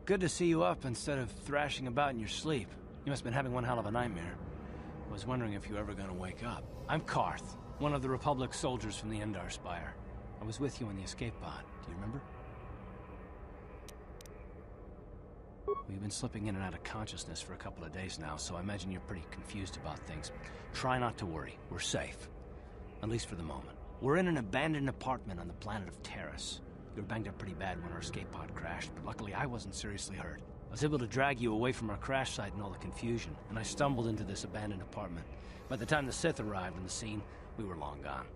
Good to see you up instead of thrashing about in your sleep. You must have been having one hell of a nightmare. I was wondering if you were ever gonna wake up. I'm Karth, one of the Republic soldiers from the Endar Spire. I was with you in the escape pod. Do you remember? We've been slipping in and out of consciousness for a couple of days now, so I imagine you're pretty confused about things. Try not to worry. We're safe. At least for the moment. We're in an abandoned apartment on the planet of Taris. You were banged up pretty bad when our escape pod crashed, but luckily I wasn't seriously hurt. I was able to drag you away from our crash site and all the confusion, and I stumbled into this abandoned apartment. By the time the Sith arrived on the scene, we were long gone.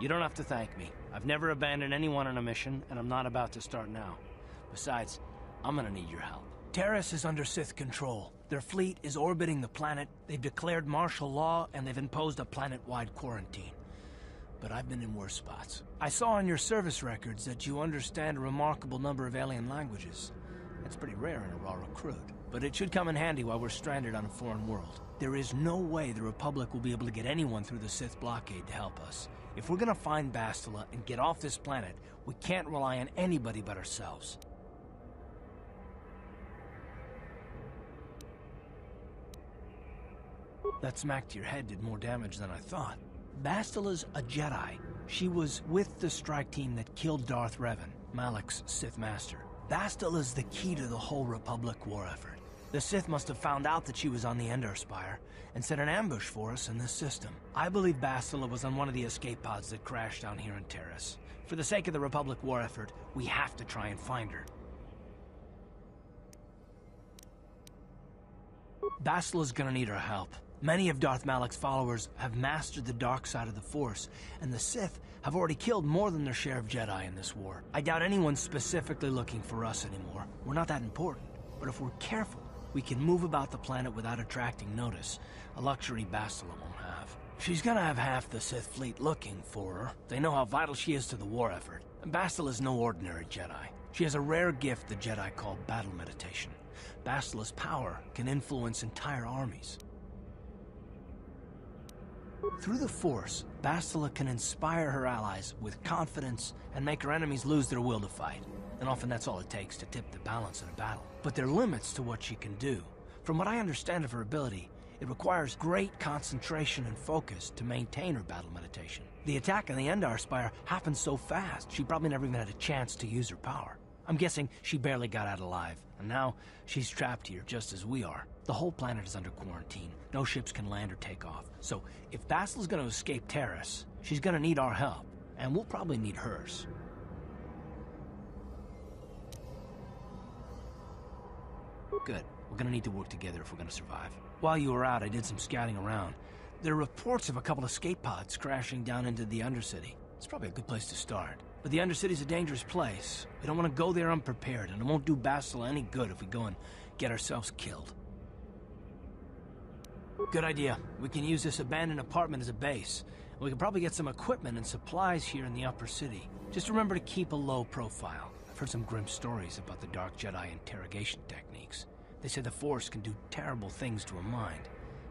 You don't have to thank me. I've never abandoned anyone on a mission, and I'm not about to start now. Besides, I'm gonna need your help. Taris is under Sith control. Their fleet is orbiting the planet, they've declared martial law, and they've imposed a planet-wide quarantine. But I've been in worse spots. I saw on your service records that you understand a remarkable number of alien languages. That's pretty rare in a raw recruit. But it should come in handy while we're stranded on a foreign world. There is no way the Republic will be able to get anyone through the Sith blockade to help us. If we're gonna find Bastila and get off this planet, we can't rely on anybody but ourselves. That smack to your head did more damage than I thought. Bastila's a Jedi. She was with the strike team that killed Darth Revan, Malak's Sith Master. Bastila's the key to the whole Republic war effort. The Sith must have found out that she was on the Endar Spire and set an ambush for us in this system. I believe Bastila was on one of the escape pods that crashed down here in Taris. For the sake of the Republic war effort, we have to try and find her. Bastila's gonna need our help. Many of Darth Malak's followers have mastered the dark side of the Force, and the Sith have already killed more than their share of Jedi in this war. I doubt anyone's specifically looking for us anymore. We're not that important. But if we're careful, we can move about the planet without attracting notice, a luxury Bastila won't have. She's gonna have half the Sith fleet looking for her. They know how vital she is to the war effort. And Bastila's no ordinary Jedi. She has a rare gift the Jedi call battle meditation. Bastila's power can influence entire armies. Through the Force, Bastila can inspire her allies with confidence and make her enemies lose their will to fight. And often that's all it takes to tip the balance in a battle. But there are limits to what she can do. From what I understand of her ability, it requires great concentration and focus to maintain her battle meditation. The attack on the Endar Spire happened so fast, she probably never even had a chance to use her power. I'm guessing she barely got out alive, and now she's trapped here just as we are. The whole planet is under quarantine. No ships can land or take off. So if Bastila's gonna escape Taris, she's gonna need our help, and we'll probably need hers. Good. We're gonna need to work together if we're gonna survive. While you were out, I did some scouting around. There are reports of a couple of escape pods crashing down into the Undercity. It's probably a good place to start. But the Undercity's a dangerous place. We don't want to go there unprepared, and it won't do Bastila any good if we go and get ourselves killed. Good idea. We can use this abandoned apartment as a base. We can probably get some equipment and supplies here in the upper city. Just remember to keep a low profile. I've heard some grim stories about the Dark Jedi interrogation techniques. They say the Force can do terrible things to a mind.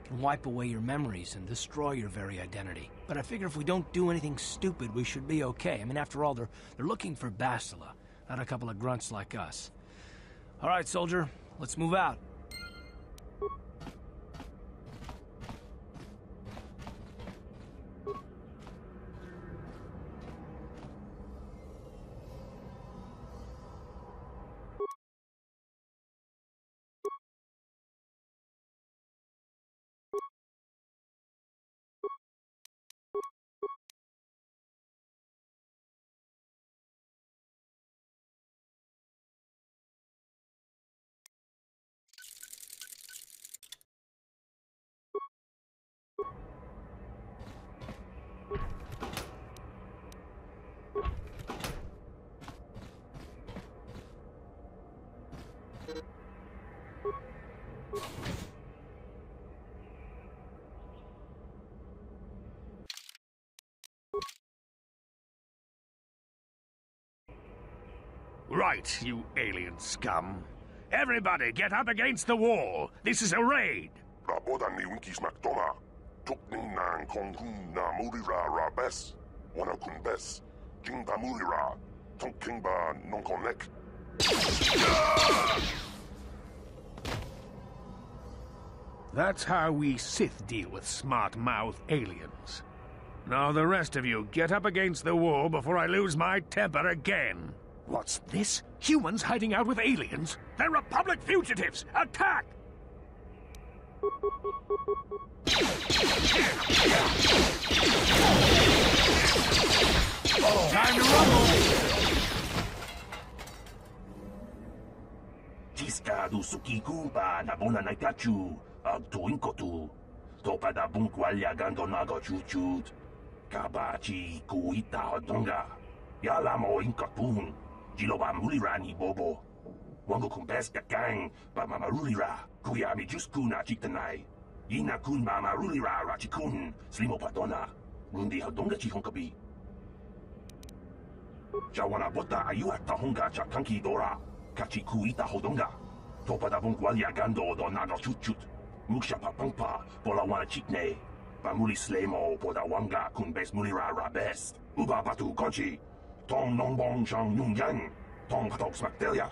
It can wipe away your memories and destroy your very identity. But I figure if we don't do anything stupid, we should be okay. I mean, after all, they're looking for Bastila, not a couple of grunts like us. All right, soldier, let's move out. Right, you alien scum. Everybody get up against the wall. This is a raid. Rabodan ni Winkis McDonough. Tukning nan kong hun na murira ra bes. Wana kun bes. Jing da murira. Tonking ba non connect. That's how we Sith deal with smart-mouth aliens. Now the rest of you get up against the wall before I lose my temper again. What's this? Humans hiding out with aliens? They're Republic fugitives! Attack! Time to rumble! Jiska du sukiku ba nabona naikachu ag tuinkotu. Topada bunkwalya gando nago chuchut. Kabachi kuita hodonga. Yalamo inkapun. Jiloba mulirani bobo. Wango kumbes kakang ba mamarulira. Kuyami juskuna chitanai. Yina kun ba marulira rachikun. Slimo padona. Rundi hodonga chihonkabi. Jawana bota ayuat tahonga chakanki dora. Kachikuita hodonga. Topada bunkwalya gando do nago chuchut. Muksha papangpa pola wana chikne. Pamuli slemo poda wanga kun bes mulira rabest. Uba batu konchi. Tong nongbong chang nung yang. Tong patok smaktelia.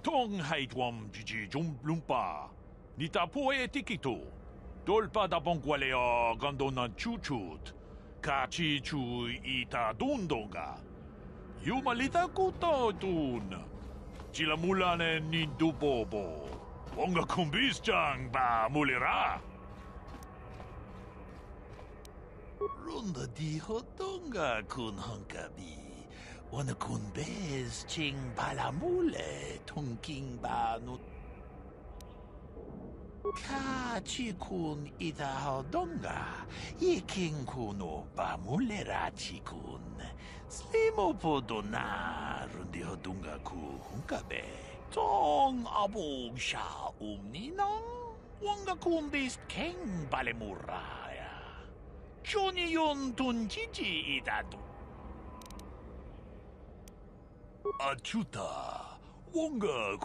Tong haitwam jiji jumblumpa. Nitapo e tikito. Dolpa da bonkwaleo gandonan chuchut. Kachi chu ita dundonga. Yumalita kuto tun. Chilamulane nindubobo. Wonga kumbis chang ba mulira. Runda di hodonga kun honkabi. Wana kun bez ching balamule tongking ba nut. Kachi kun ita hodonga. Yiking kuno ba mulera chikun. Slimo podona rundi hodonga ku honkabe. Tong abog sha umninang. Wanga kun bis king balemuraya. Johnny yun tunjiji idadu. Achuta, wonga.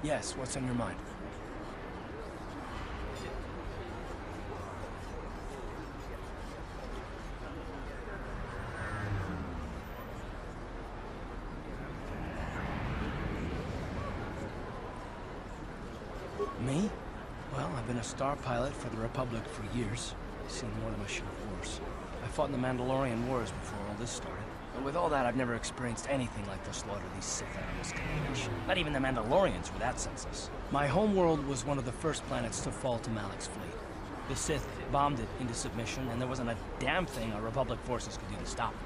Yes, what's on your mind? Me? Well, I've been a star pilot for the Republic for years. I've seen more than my share of wars. I fought in the Mandalorian Wars before all this started. But with all that, I've never experienced anything like the slaughter these Sith animals can unleash. Not even the Mandalorians were that senseless. My homeworld was one of the first planets to fall to Malak's fleet. The Sith bombed it into submission, and there wasn't a damn thing our Republic forces could do to stop them.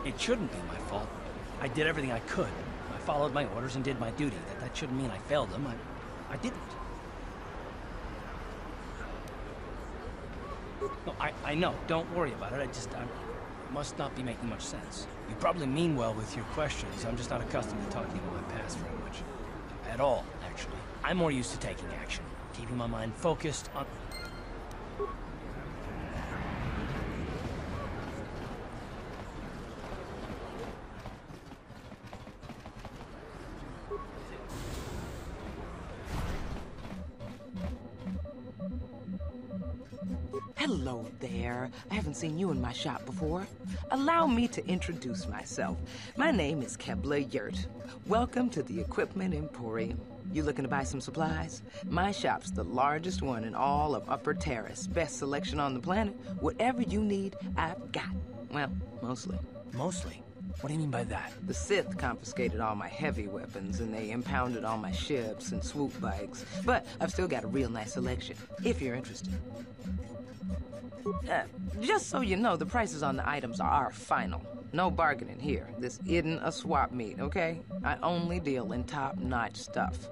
It shouldn't be my fault. I did everything I could. I followed my orders and did my duty. That shouldn't mean I failed them. I didn't. No, I know. Don't worry about it. I must not be making much sense. You probably mean well with your questions. I'm just not accustomed to talking about my past very much. At all, actually. I'm more used to taking action. Keeping my mind focused on... Hello there. I haven't seen you in my shop before. Allow me to introduce myself. My name is Kebla Yurt. Welcome to the Equipment Emporium. You looking to buy some supplies? My shop's the largest one in all of Upper Terrace. Best selection on the planet. Whatever you need, I've got. Well, mostly. Mostly? What do you mean by that? The Sith confiscated all my heavy weapons, and they impounded all my ships and swoop bikes. But I've still got a real nice selection, if you're interested. Just so you know, the prices on the items are final. No bargaining here. This isn't a swap meet, okay? I only deal in top-notch stuff.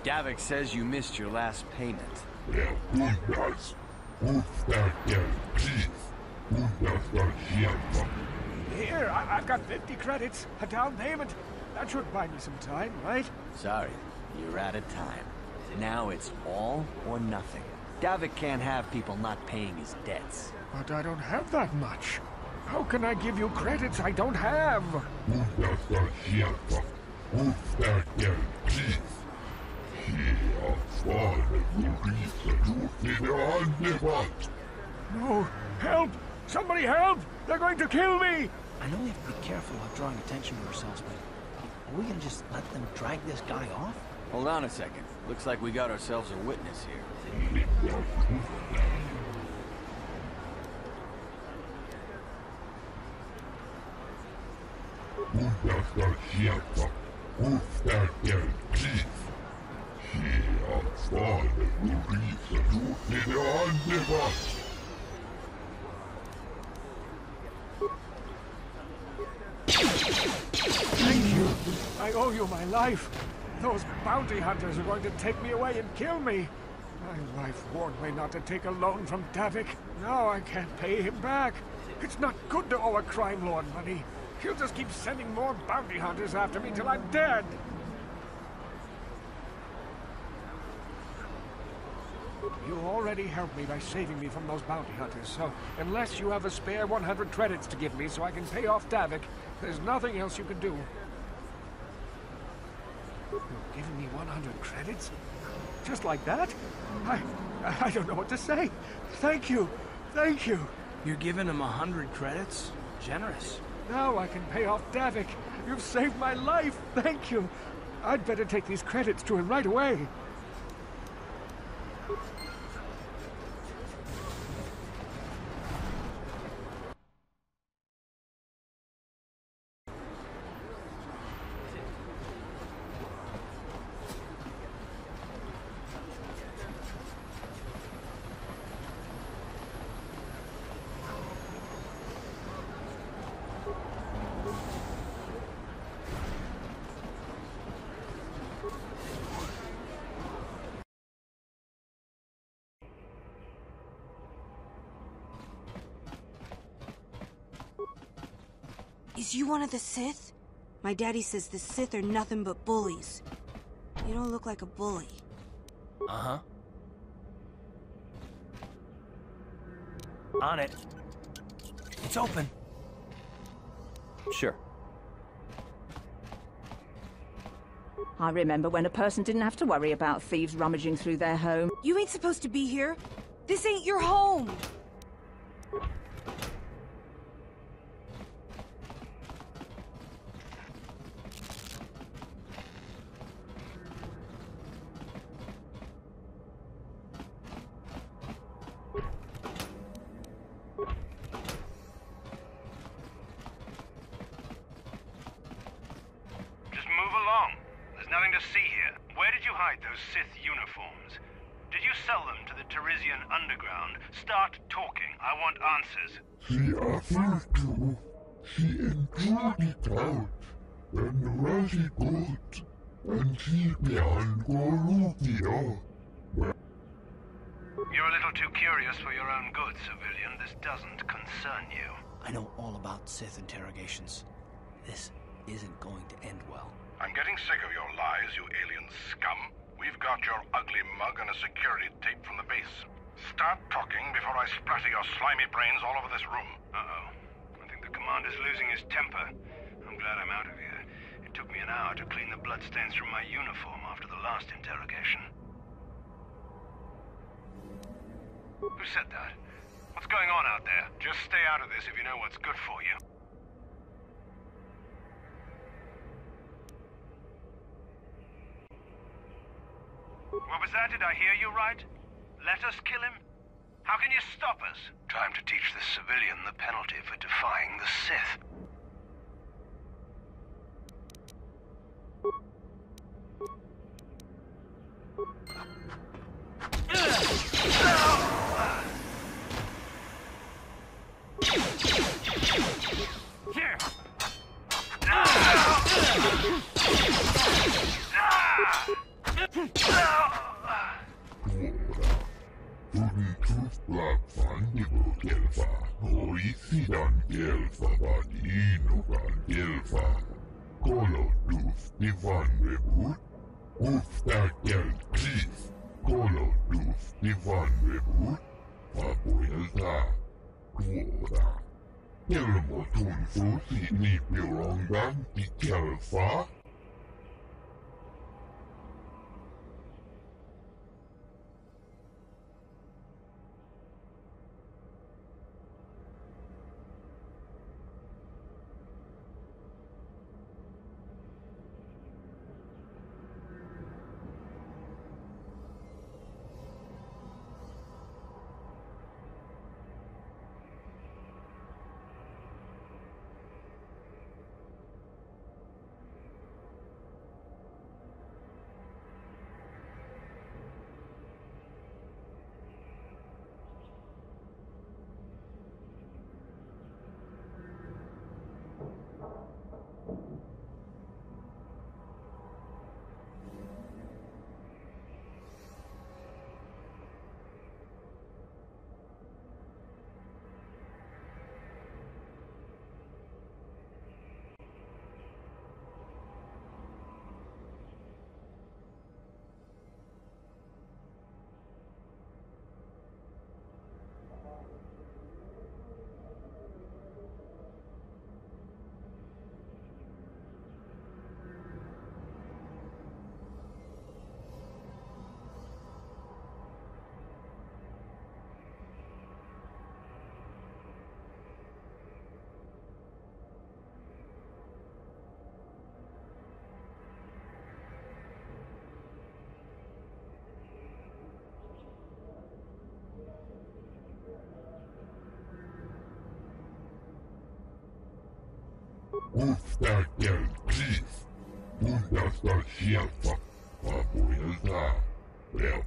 Davik says you missed your last payment. Here, I've got 50 credits, a down payment. That should buy me some time, right? Sorry, you're out of time. Now it's all or nothing. Davik can't have people not paying his debts. But I don't have that much. How can I give you credits I don't have? No! Help! Somebody help! They're going to kill me! I know we have to be careful about drawing attention to ourselves, but are we gonna just let them drag this guy off? Hold on a second. Looks like we got ourselves a witness here. Thank you. I owe you my life. Those bounty hunters are going to take me away and kill me. My wife warned me not to take a loan from Davik. Now I can't pay him back. It's not good to owe a crime lord money. He'll just keep sending more bounty hunters after me till I'm dead. You already helped me by saving me from those bounty hunters, so unless you have a spare 100 credits to give me so I can pay off Davik, there's nothing else you can do. You're giving me 100 credits? Just like that? I don't know what to say. Thank you. Thank you. You're giving him 100 credits? Generous. Now I can pay off Davik. You've saved my life. Thank you. I'd better take these credits to him right away. Is you one of the Sith? My daddy says the Sith are nothing but bullies. You don't look like a bully. Uh-huh. On it. It's open. Sure. I remember when a person didn't have to worry about thieves rummaging through their home. You ain't supposed to be here. This ain't your home. Nothing to see here. Where did you hide those Sith uniforms? Did you sell them to the Teresian underground? Start talking. I want answers. She offered to. She enjoyed it out. And very good. And she began Goruvia. You're a little too curious for your own good, civilian. This doesn't concern you. I know all about Sith interrogations. This isn't going to end well. I'm getting sick of your lies, you alien scum. We've got your ugly mug and a security tape from the base. Start talking before I splatter your slimy brains all over this room. Uh-oh. I think the commander's losing his temper. I'm glad I'm out of here. It took me an hour to clean the bloodstains from my uniform after the last interrogation. Who said that? What's going on out there? Just stay out of this if you know what's good for you. What was that? Did I hear you right? Let us kill him? How can you stop us? Time to teach this civilian the penalty for defying the Sith. Kolodus Ivan Rebut, Ufta Kelkis. Kolotus Ivanrevut, Papuelta, Tuoda. Ilmo tunfusi niipilongan ikelfa. Ufta del Chief, Puntas del Shelfa, Papuelta,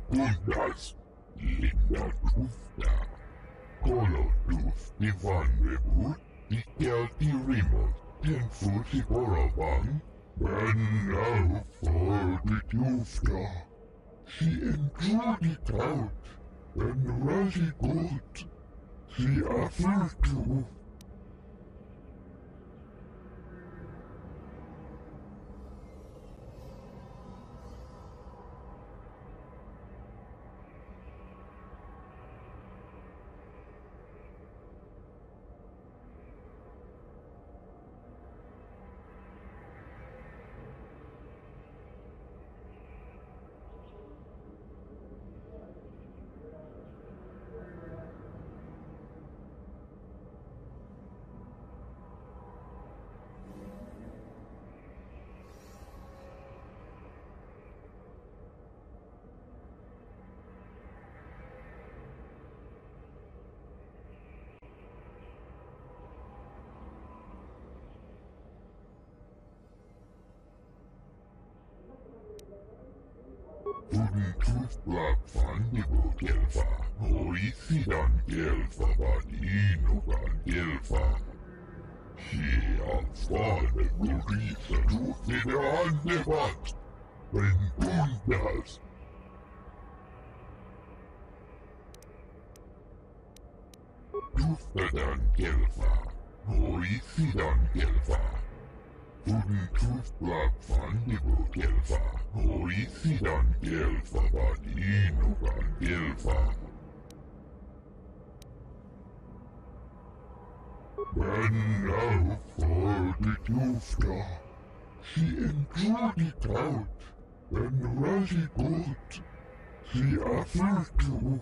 Puntas, Linda Ufta, Kolotus Ivanrevut, Ikelti Rimos, Tenfusi Boravan, and now for the Ufta. She enjoyed it out, and Razi good. She offered to. Tuntus Blackfan Gelfa, Oisidan Gelfa Vadinogan Gelfa. She avfade Lorisa Tufide Andevat, Bundas. Tuftadan Gelfa, Oisidan Gelfa. Tuntus Blackfan Gelfa, Oisidan Gelfa Vadinogan Gelfa. And now for the Tufta. She enjoyed it out, and Razi good. She offered to.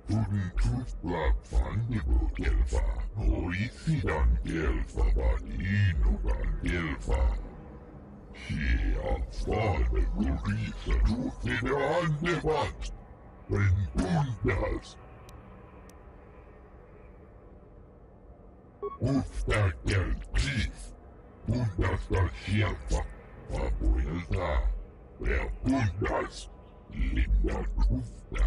Tuntus Blackfan Gelfa, Oisidan Gelfa Vadinogan Gelfa. She avfade Lorisa Tufide Andevat, Bundas. Ufta del Chief, Puntas del Shelfa, Papuelta, Bundas, Linda Ufta.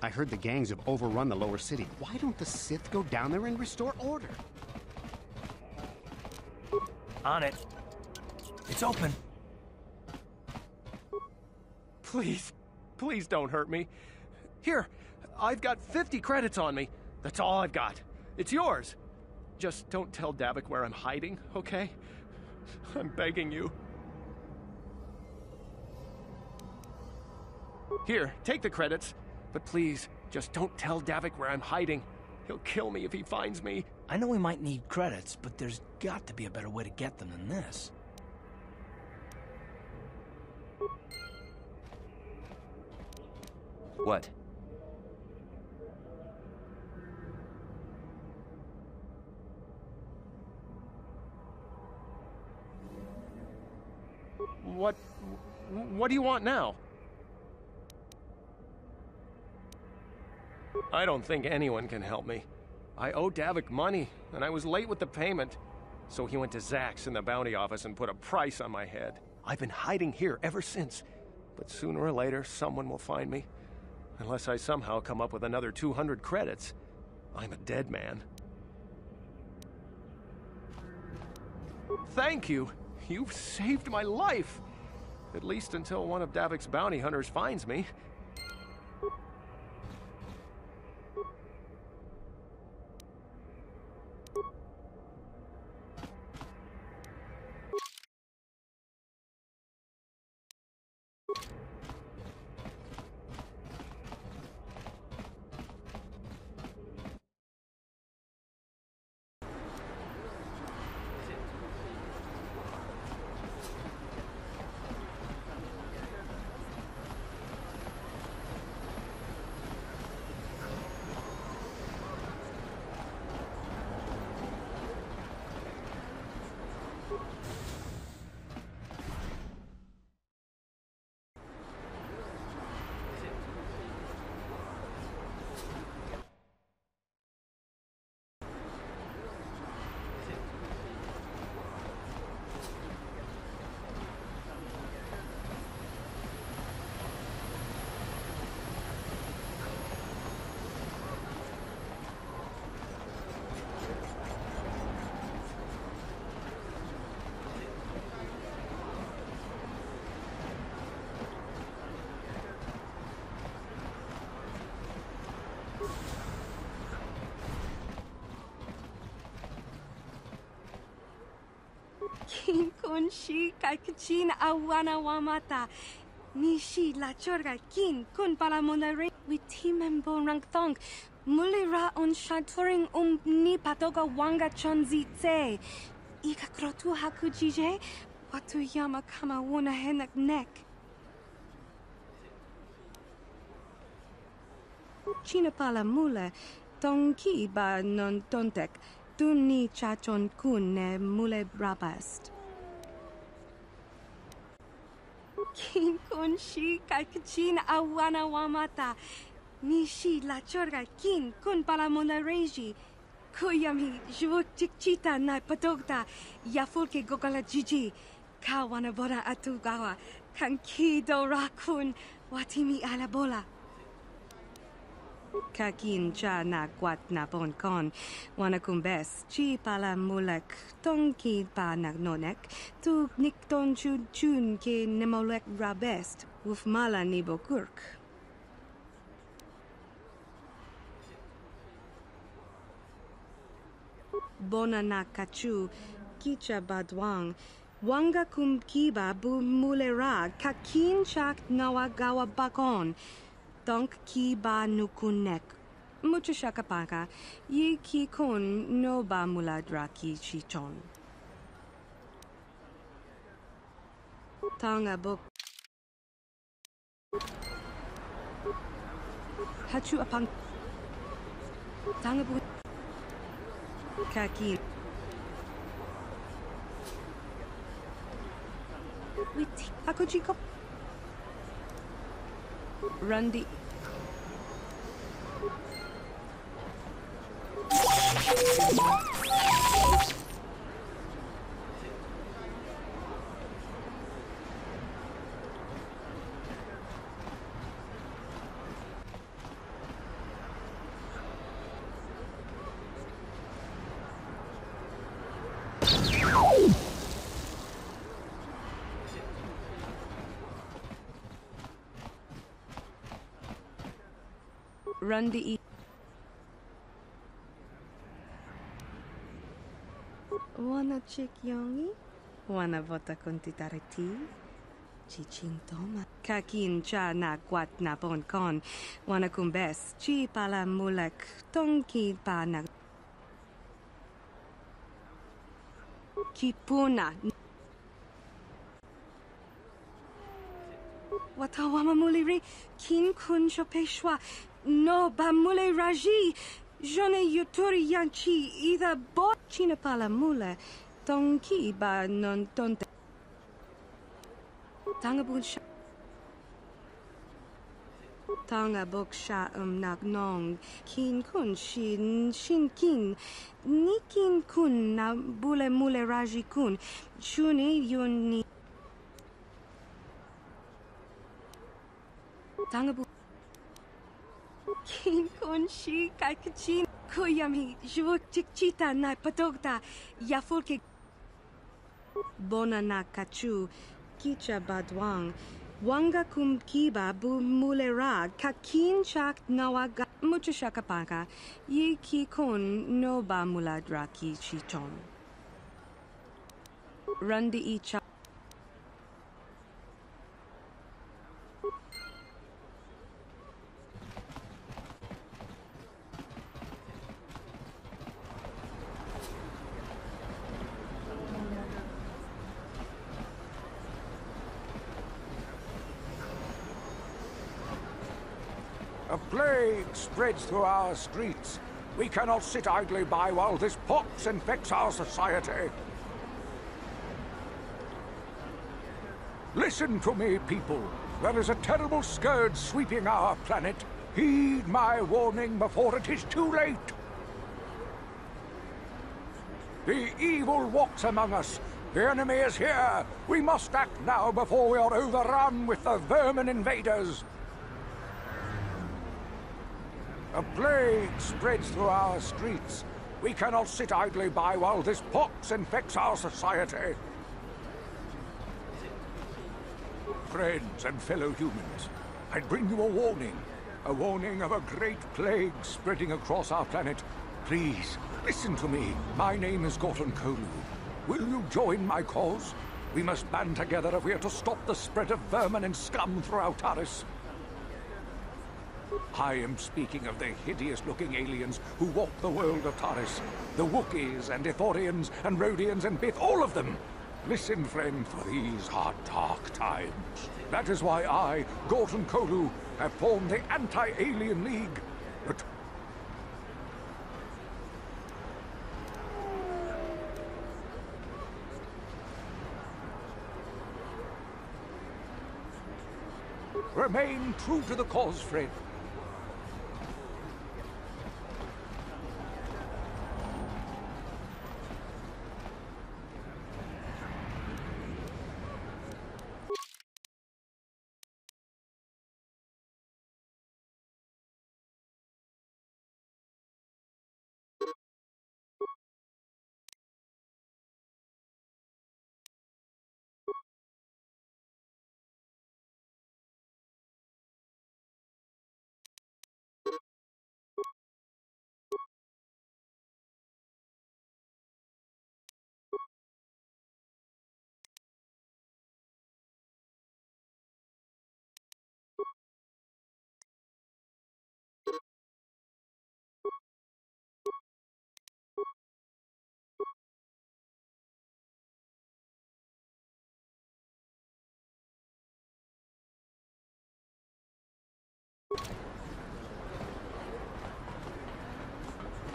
I heard the gangs have overrun the lower city. Why don't the Sith go down there and restore order? On it. It's open. Please, please don't hurt me. Here, I've got 50 credits on me. That's all I've got. It's yours. Just don't tell Davik where I'm hiding, okay? I'm begging you. Here, take the credits. But please, just don't tell Davik where I'm hiding. He'll kill me if he finds me. I know we might need credits, but there's got to be a better way to get them than this. What? What do you want now? I don't think anyone can help me. I owe Davik money, and I was late with the payment. So he went to Zax in the bounty office and put a price on my head. I've been hiding here ever since. But sooner or later, someone will find me. Unless I somehow come up with another 200 credits. I'm a dead man. Thank you. You've saved my life. At least until one of Davik's bounty hunters finds me. Kin kun shi kai kachin awana wamata. Nishi la chorga kin kun palamona re. Witimembo rangthong. Mulira on shaturing ni patoga wanga chonzitse. Ika krotu hakujije. Watu yama kama wuna henak nek. China pala mule. Tonki ba non tontek. Tunni chachon kun ne mule brabast. Kin kun shi kai kachin awana wamata. Nishi la chorga kin kun palamona reji. Kuyami jvuk chikchita na patogta. Yafulke gogala jiji. Kawana bora atugawa. Kankido rakun. Watimi alabola. Kakin cha na kwat na bon kon. Wana kumbes. Chi pala mulek. Tonki pa nagnonek. Tu nikton chun ke nemolek rabest. Wufmala nibo kurk. Bona na kachu. Kicha badwang. Wanga kumkiba bu mulera. Kakin chak nawagawa bakon. Donk ki ba nukunek. Mucho shakapaka. Yi ki kun no ba muladra ki chichon. Tanga bok. Hachu apang. Tanga bu. Kakin. Witi. Ako chiko. Rundi. Run the Wanna chick yongi? Wanna vota kontitariti? Chichintoma. Kakin cha na kwat na bon kon. Wanna kumbes. Chi pala mulek. Tonki pa na. Kipuna. Watawama muliri. Kin kun shopeshwa. No ba mule raji. Jone yuturi yanchi. Either bot china pala mule. Tonki ba non tonte. Tanga bunsha. Tanga boksha nak nong. Kin kun shin kin. Ni kin kun na bule mule raji kun. Shuni yuni. Tanga bu. Kin kun shi kaikachin. Koyami jvuk chikchita na patogta. Yafulke. Bona na kachu. Kicha badwang. Wanga kumkiba bu mulera. Kakin chak nawaga. Mucha shakapaka. Ye ki kon no ba muladra ki chiton. Randi icha. A plague spreads through our streets. We cannot sit idly by while this pox infects our society. Listen to me, people. There is a terrible scourge sweeping our planet. Heed my warning before it is too late. The evil walks among us. The enemy is here. We must act now before we are overrun with the vermin invaders. A plague spreads through our streets. We cannot sit idly by while this pox infects our society. Friends and fellow humans, I bring you a warning of a great plague spreading across our planet. Please, listen to me. My name is Gorton Kolu. Will you join my cause? We must band together if we are to stop the spread of vermin and scum throughout Taris. I am speaking of the hideous-looking aliens who walk the world of Taris. The Wookiees and Ithorians and Rhodians and Bith, all of them. Listen, friend, for these are dark times. That is why I, Gorton Kolu, have formed the Anti-Alien League. But remain true to the cause, friend.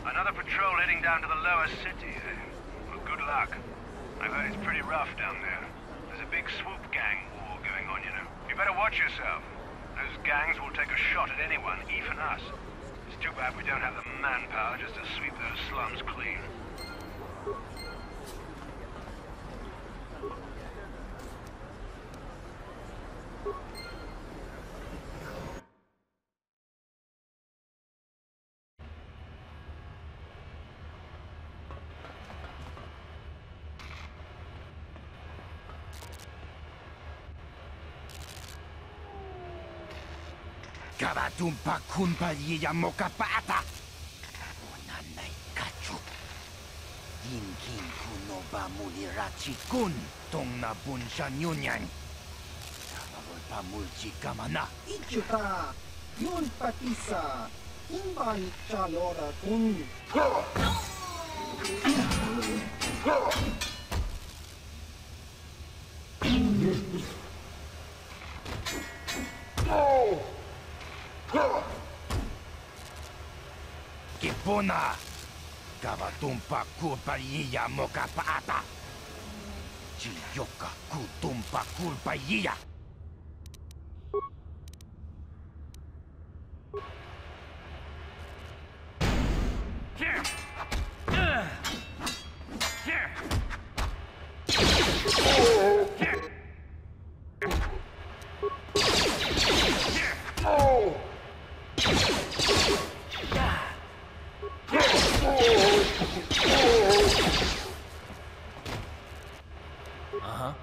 Another patrol heading down to the lower city. Well, good luck. I've heard it's pretty rough down there. There's a big swoop gang war going on, you know. You better watch yourself. Those gangs will take a shot at anyone, even us. It's too bad we don't have the manpower just to sweep those slums clean. Karatumpa kunpa yiya mokapata. Onanay kachu. Yinkin kuno ba mulirachi kun. Tong na bunsha nyunyan. Karabol pa mulchi kamana. Ichuta. Yun patisa. Imban chalora kun. Kipuna! Kavatumpa kulpayiya mokapaata! Chiyoka kutumpa kulpayiya! Uh-huh.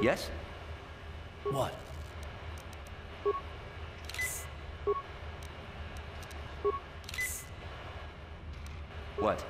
Yes? What? What?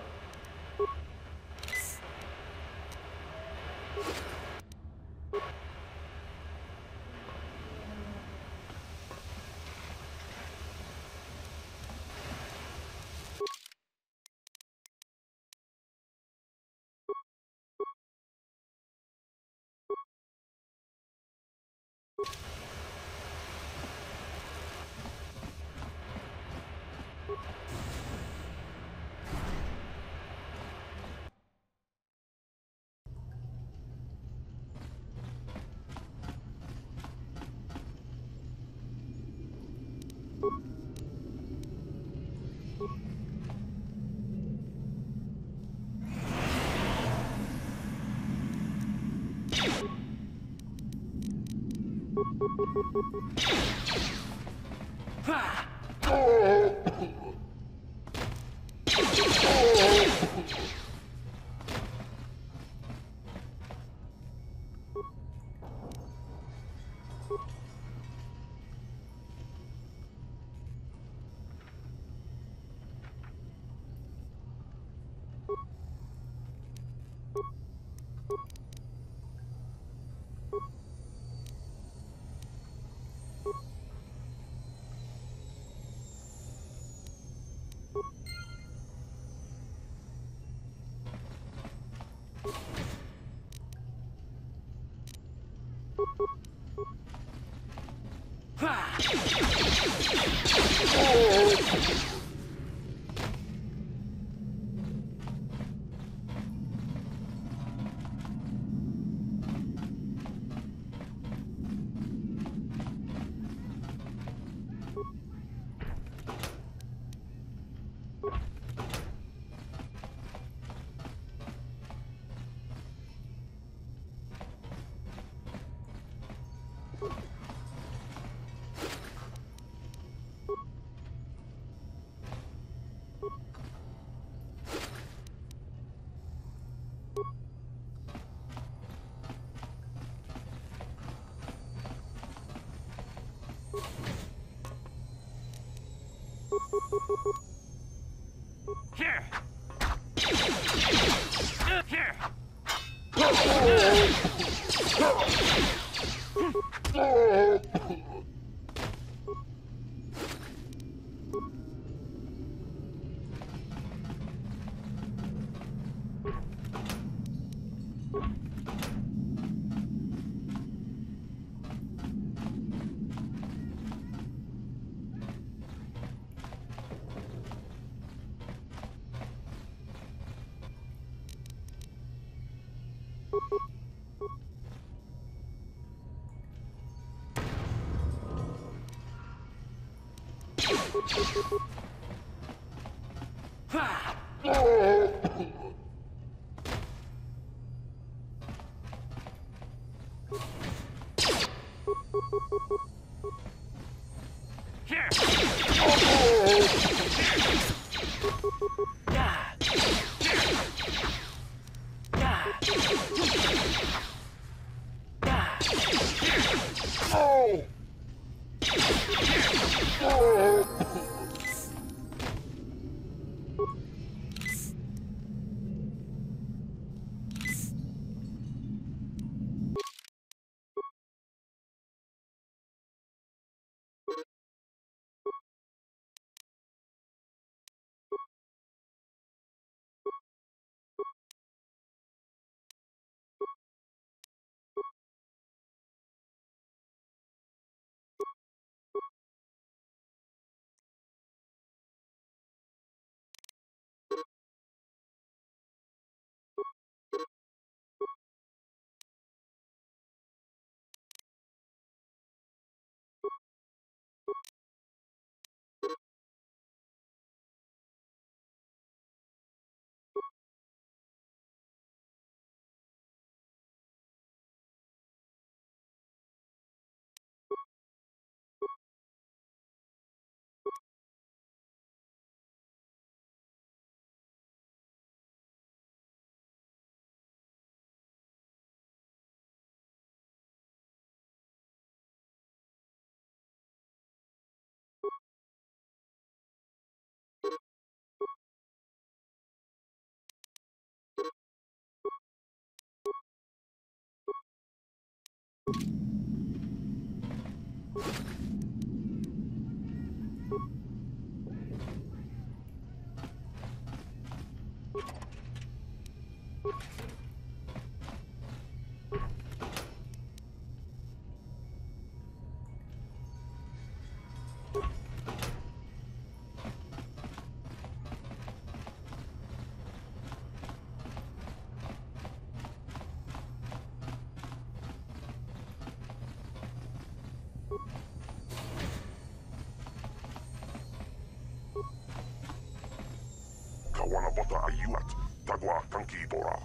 Kawanabota ayuat, tagwa tankibora.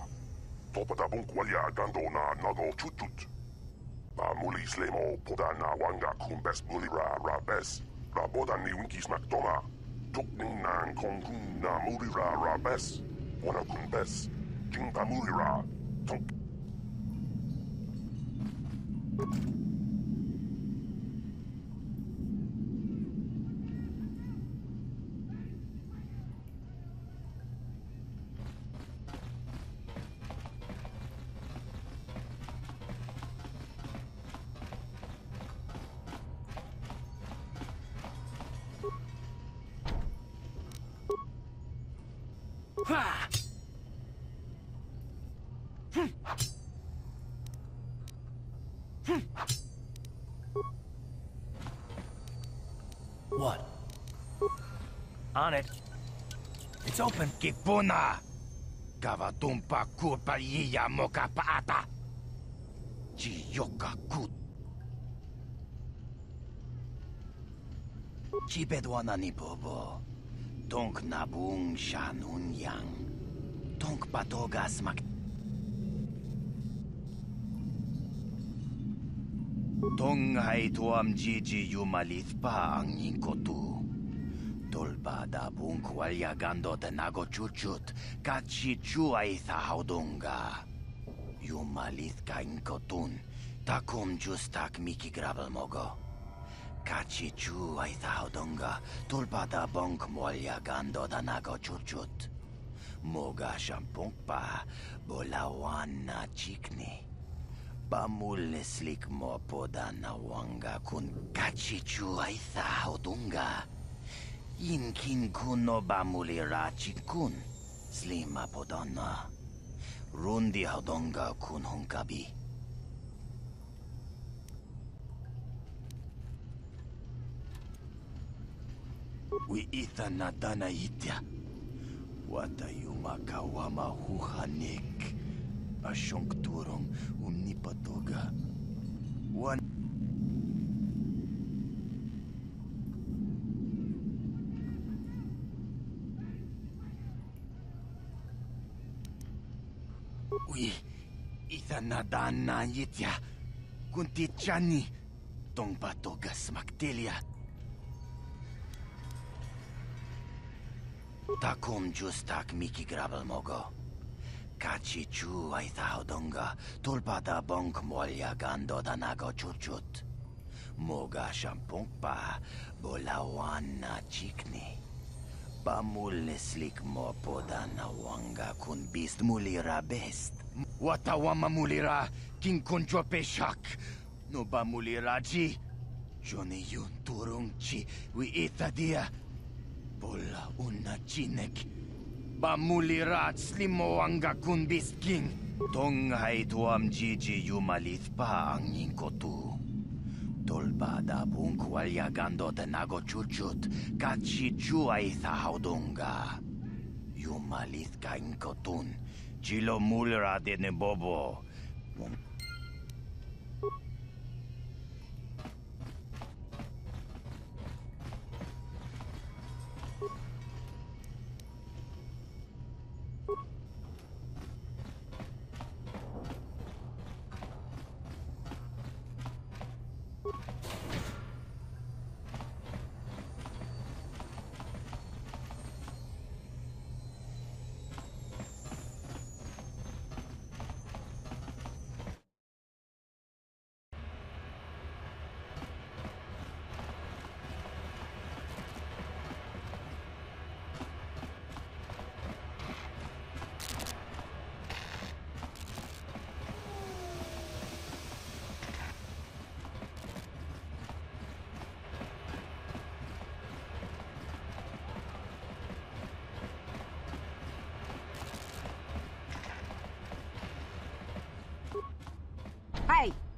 Topata bunkwalia gandona nago chutut. Ba muli slemo poda na wanga kumbes mulira rabes. Raboda ni winkis maktoma. Tukning nan kongkun na mulira rabes. Wana kumbes. Jingpa mulira. Tonk. What? On it. It's open. Kipuna! Kavatumpa kurpaliya moka paata! Chiyoka kut! Chibedwana ni bobo. Tonk nabung shanun yang. Tonk patogas mak... Tong hai tuam jiji yumalith pa ang yingkotu. Tolbada bung kwalya gando tenago chuchut. Kachi chu ay haudunga. Yumalith ka inkotun. Takum justak miki grabel mogo. Kachi chu ay haudunga. Tolbada bung kwalya gando tenago chuchut. Moga shampung pa. Bolawan na chikni. Bamuleslik mo poda na wanga kun kachichu aitha hodunga. Inkin kuno bamulira chikun. Slima podana. Rundi hodunga kun hunkabi. Wi itha na dana itya. Wata yumakawama huhanik. Asyong turong unipatoga. One. Ui, ithanadana yitya. Kunti chani. Tong patoga smaktelia. Takum justak miki grabel mogo. Kachi chu ay thaudunga, tulpada bonk molya gando danago chuchut. Moga shampung pa, bolawan na chikni. Bamuleslik mo poda na wanga kun bist mulira best. Watawama mulira, king kunjo peshak. No ba mulira ji? Johnny yun turung chi, wi itadia. Bola una chinek. Bamulirat slimo anga kun bisking. Tong hai tuam jiji yumalith pa ang yingkotu. Tolbada bung kwalya gando tenago chuchut. Kachi chu ay haudunga. Yumalith ka inkotun. Chilo mulira de ne bobo.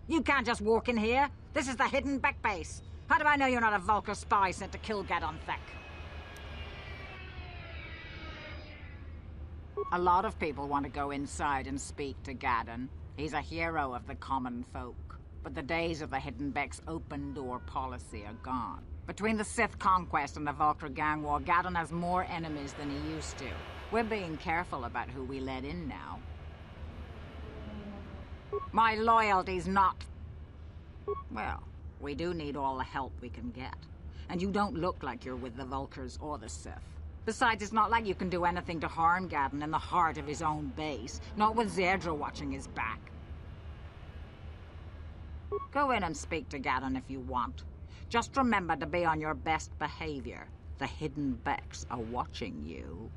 You can't just walk in here. This is the Hidden Beck base. How do I know you're not a Vulkar spy sent to kill Gadon Thek? A lot of people want to go inside and speak to Gadon. He's a hero of the common folk. But the days of the Hidden Beck's open-door policy are gone. Between the Sith conquest and the Vulkar gang war, Gadon has more enemies than he used to. We're being careful about who we let in now. My loyalty's not... Well, we do need all the help we can get. And you don't look like you're with the Vulkars or the Sith. Besides, it's not like you can do anything to harm Gadon in the heart of his own base. Not with Zerdra watching his back. Go in and speak to Gadon if you want. Just remember to be on your best behavior. The Hidden Becks are watching you.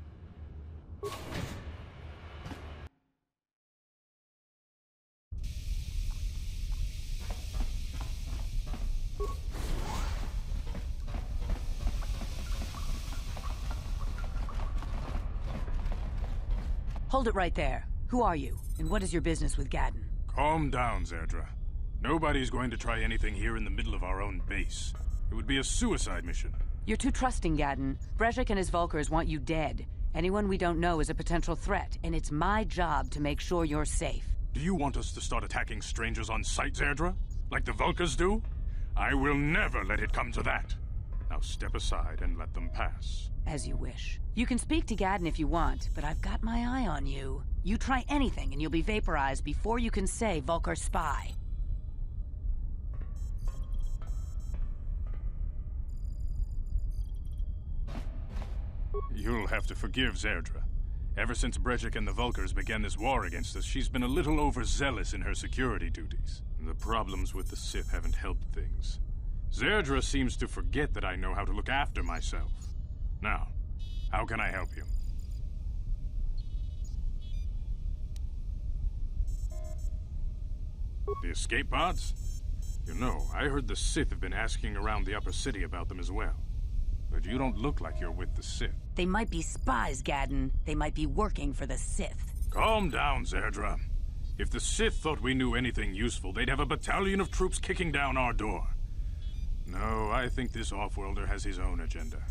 Hold it right there. Who are you, and what is your business with Gadon? Calm down, Zerdra. Nobody's going to try anything here in the middle of our own base. It would be a suicide mission. You're too trusting, Gadon. Brejik and his Vulkars want you dead. Anyone we don't know is a potential threat, and it's my job to make sure you're safe. Do you want us to start attacking strangers on sight, Zerdra? Like the Vulkars do? I will never let it come to that. Now step aside and let them pass. As you wish. You can speak to Gadon if you want, but I've got my eye on you. You try anything and you'll be vaporized before you can say Vulkar spy. You'll have to forgive Zerdra. Ever since Brejik and the Vulkars began this war against us, she's been a little overzealous in her security duties. The problems with the Sith haven't helped things. Zerdra seems to forget that I know how to look after myself. Now, how can I help you? The escape pods? You know, I heard the Sith have been asking around the upper city about them as well. But you don't look like you're with the Sith. They might be spies, Gadon. They might be working for the Sith. Calm down, Zerdra. If the Sith thought we knew anything useful, they'd have a battalion of troops kicking down our door. No, I think this off-worlder has his own agenda.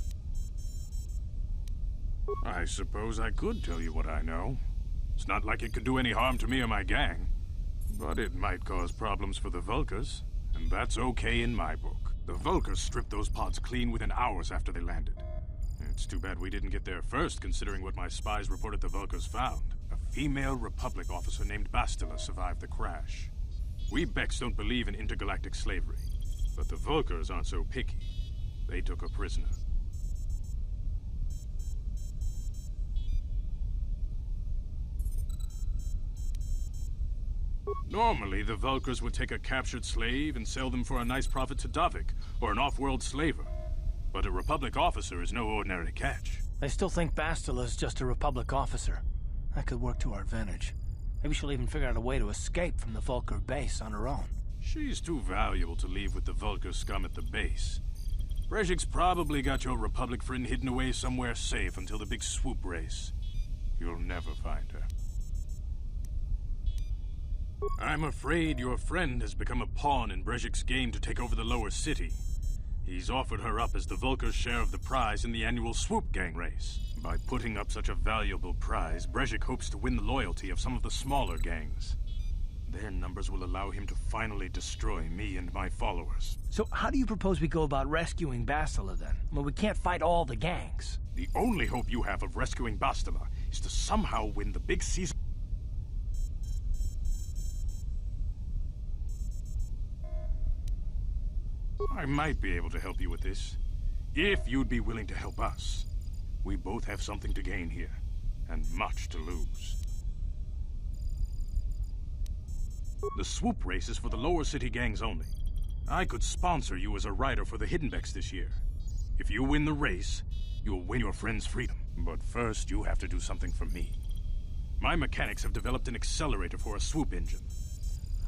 I suppose I could tell you what I know. It's not like it could do any harm to me or my gang. But it might cause problems for the Vulkars, and that's okay in my book. The Vulkars stripped those pods clean within hours after they landed. It's too bad we didn't get there first, considering what my spies reported the Vulkars found. A female Republic officer named Bastila survived the crash. We Becks don't believe in intergalactic slavery, but the Vulkars aren't so picky. They took her prisoner. Normally, the Vulkars would take a captured slave and sell them for a nice profit to Davik, or an off-world slaver. But a Republic officer is no ordinary catch. They still think Bastila's just a Republic officer. That could work to our advantage. Maybe she'll even figure out a way to escape from the Vulkar base on her own. She's too valuable to leave with the Vulkar scum at the base. Brejik's probably got your Republic friend hidden away somewhere safe until the big swoop race. You'll never find her. I'm afraid your friend has become a pawn in Brejik's game to take over the lower city. He's offered her up as the Vulkar's share of the prize in the annual Swoop Gang race. By putting up such a valuable prize, Brejik hopes to win the loyalty of some of the smaller gangs. Their numbers will allow him to finally destroy me and my followers. So how do you propose we go about rescuing Bastila then? Well, we can't fight all the gangs. The only hope you have of rescuing Bastila is to somehow win the big season. I might be able to help you with this, if you'd be willing to help us. We both have something to gain here, and much to lose. The swoop race is for the lower city gangs only. I could sponsor you as a rider for the Hidden Becks this year. If you win the race, you'll win your friend's freedom. But first, you have to do something for me. My mechanics have developed an accelerator for a swoop engine.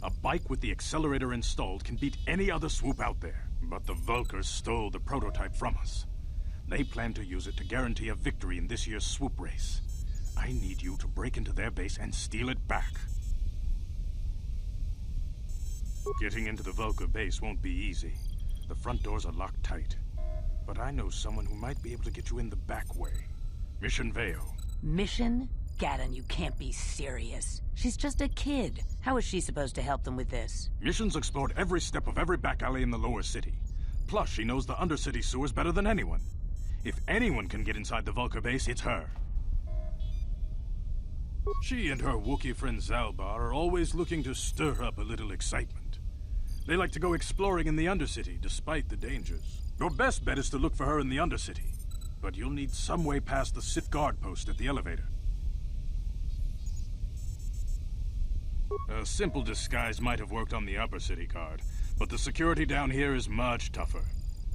A bike with the accelerator installed can beat any other swoop out there. But the Vulkars stole the prototype from us. They plan to use it to guarantee a victory in this year's swoop race. I need you to break into their base and steal it back. Getting into the Vulkar base won't be easy. The front doors are locked tight. But I know someone who might be able to get you in the back way. Mission Vale. Mission? Gaddon, you can't be serious. She's just a kid. How is she supposed to help them with this? Mission's explored every step of every back alley in the lower city. Plus, she knows the undercity sewers better than anyone. If anyone can get inside the Vulkar base, it's her. She and her Wookiee friend Zalbar are always looking to stir up a little excitement. They like to go exploring in the Undercity, despite the dangers. Your best bet is to look for her in the Undercity. But you'll need some way past the Sith guard post at the elevator. A simple disguise might have worked on the Upper City guard, but the security down here is much tougher.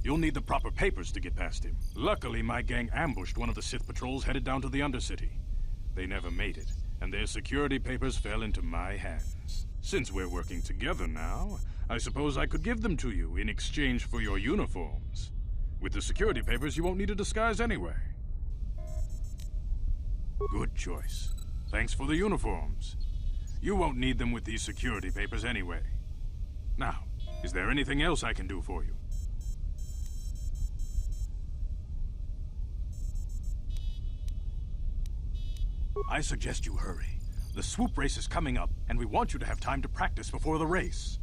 You'll need the proper papers to get past him. Luckily, my gang ambushed one of the Sith patrols headed down to the Undercity. They never made it, and their security papers fell into my hands. Since we're working together now, I suppose I could give them to you in exchange for your uniforms. With the security papers, you won't need a disguise anyway. Good choice. Thanks for the uniforms. You won't need them with these security papers anyway. Now, is there anything else I can do for you? I suggest you hurry. The swoop race is coming up, and we want you to have time to practice before the race.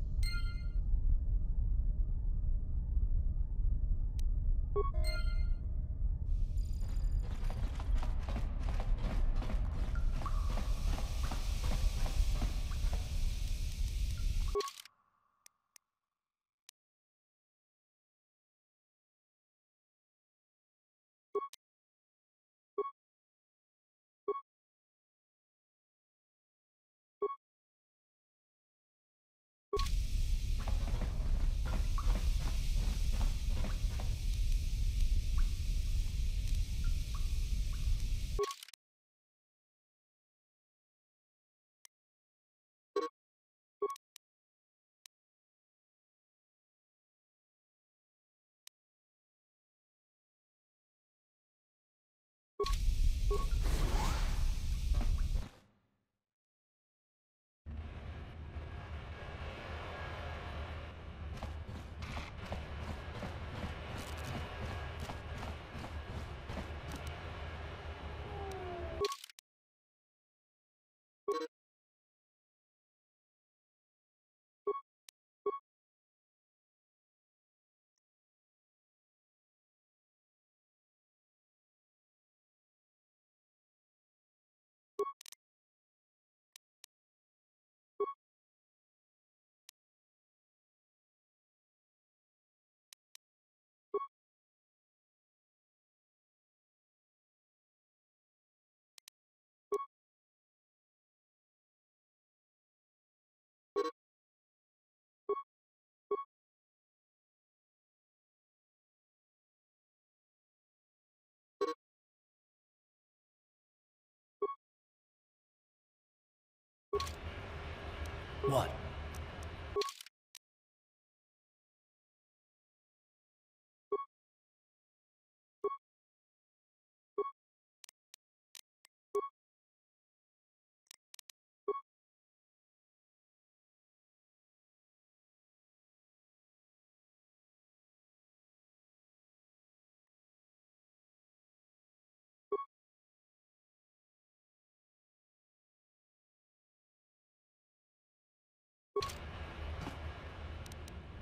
What?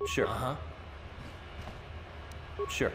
Sure. Uh-huh. Sure.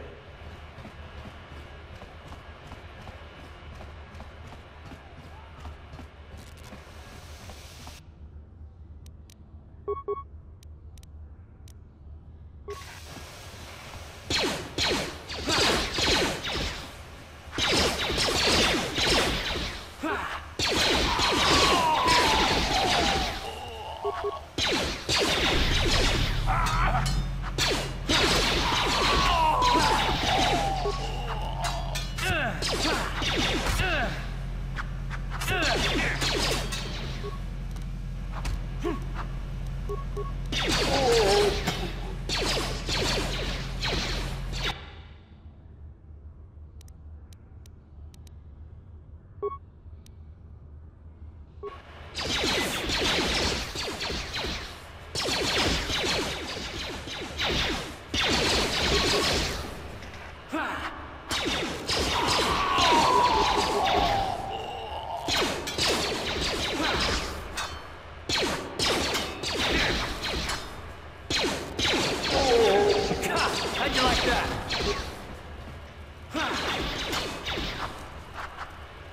How'd you like that?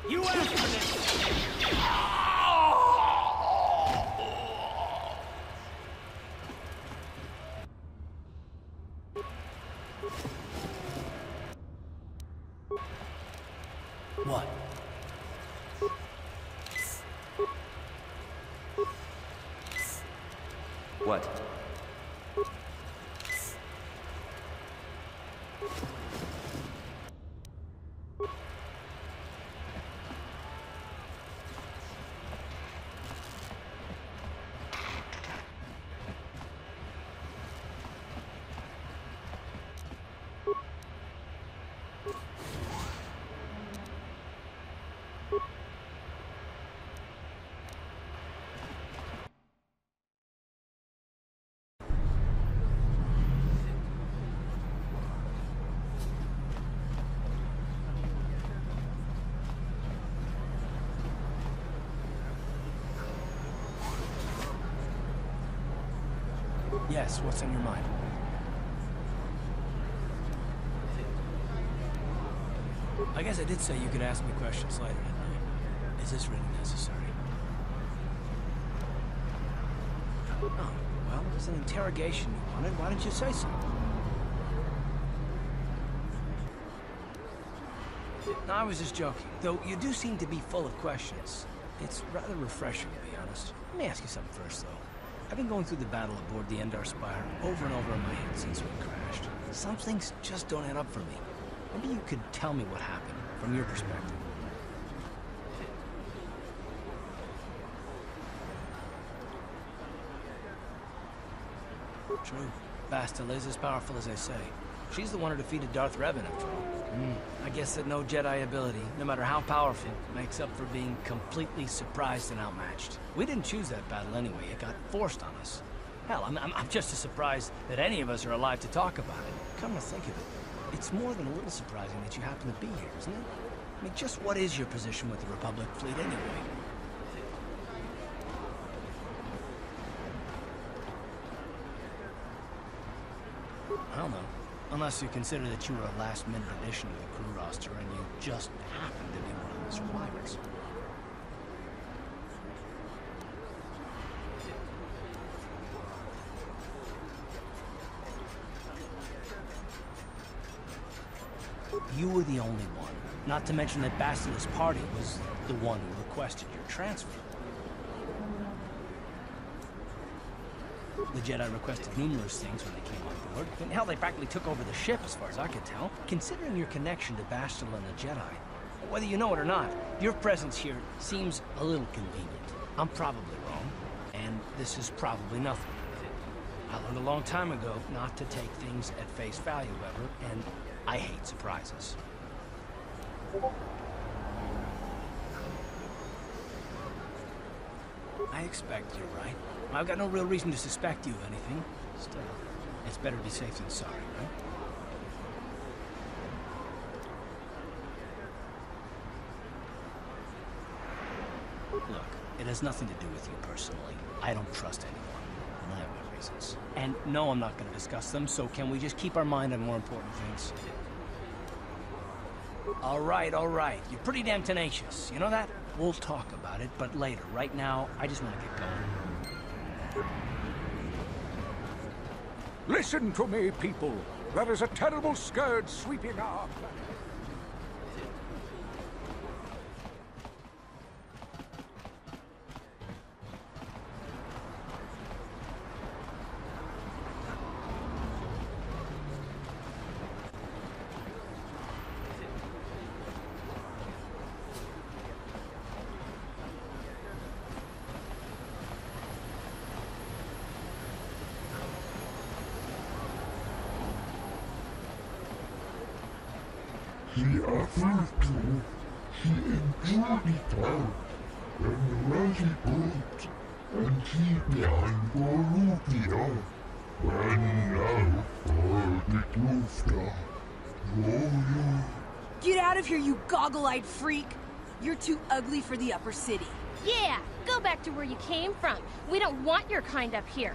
You asked for this! What? What? Yes, what's on your mind? I guess I did say you could ask me questions later, didn't I? Is this really necessary? Oh, well, there's an interrogation you wanted. Why didn't you say so? No, I was just joking. Though you do seem to be full of questions. It's rather refreshing, to be honest. Let me ask you something first, though. I've been going through the battle aboard the Endar Spire over and over in my head since we crashed. Some things just don't add up for me. Maybe you could tell me what happened, from your perspective. True. Bastila is as powerful as they say. She's the one who defeated Darth Revan, after all. I guess that no Jedi ability, no matter how powerful, makes up for being completely surprised and outmatched. We didn't choose that battle anyway. It got forced on us. Hell, I'm just as surprised that any of us are alive to talk about it. Come to think of it, it's more than a little surprising that you happen to be here, isn't it? I mean, just what is your position with the Republic fleet anyway? I don't know. Unless you consider that you were a last-minute addition to the crew roster and you just happened to be one of the survivors. You were the only one. Not to mention that Bastila's party was the one who requested your transfer. The Jedi requested numerous things when they came on board. And hell, they practically took over the ship, as far as I could tell. Considering your connection to Bastila and the Jedi, whether you know it or not, your presence here seems a little convenient. I'm probably wrong, and this is probably nothing. I learned a long time ago not to take things at face value, ever, and I hate surprises. I expect you're right. I've got no real reason to suspect you of anything. Still, it's better to be safe than sorry, right? Look, it has nothing to do with you personally. I don't trust anyone, and I have my reasons. And no, I'm not going to discuss them, so can we just keep our mind on more important things? All right, all right. You're pretty damn tenacious. You know that? We'll talk about it, but later. Right now, I just want to get going. Listen to me, people. There is a terrible scourge sweeping our planet. He offered to, he endured it all, and rallied boat, and he behind Borupia, and now for the Klufta. Oh, Get out of here, you goggle-eyed freak! You're too ugly for the upper city. Yeah, go back to where you came from. We don't want your kind up here.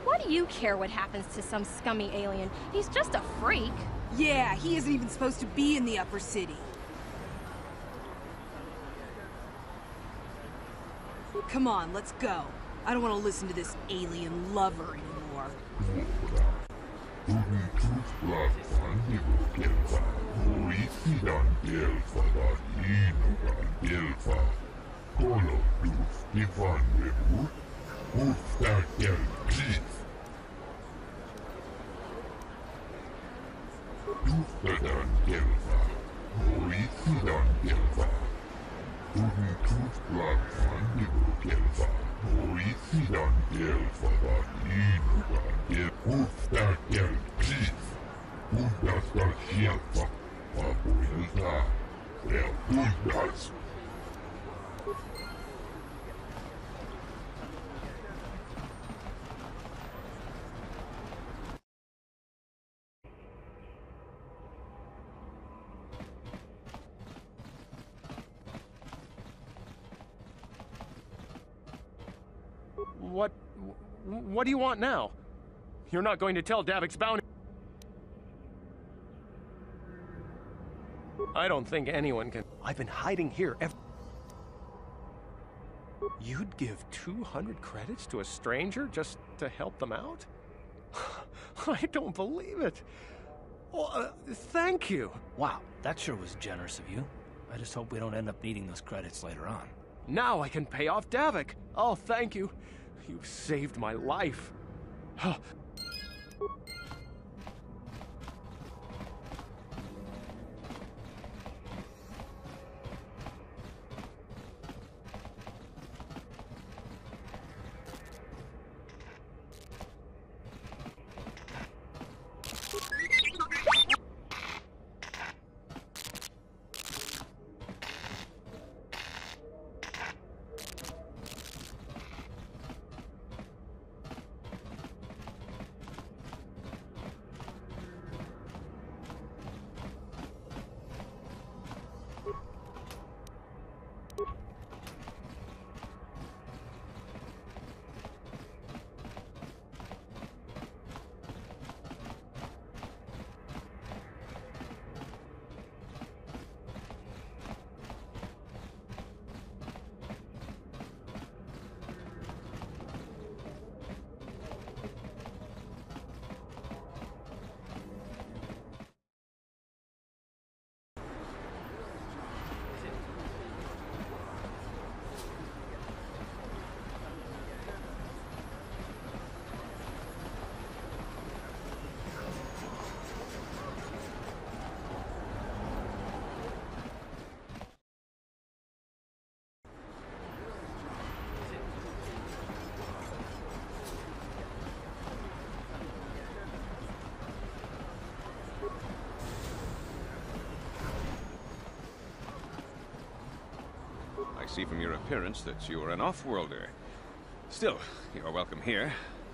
Why do you care what happens to some scummy alien? He's just a freak. Yeah, he isn't even supposed to be in the upper city. Come on, let's go. I don't want to listen to this alien lover anymore. What do you want now? You're not going to tell Davik's bounty... I don't think anyone can... I've been hiding here ever... You'd give 200 credits to a stranger just to help them out? I don't believe it. Well, thank you. Wow, that sure was generous of you. I just hope we don't end up needing those credits later on. Now I can pay off Davik. Oh, thank you. You've saved my life. I see from your appearance that you are an off-worlder. Still, you're welcome here.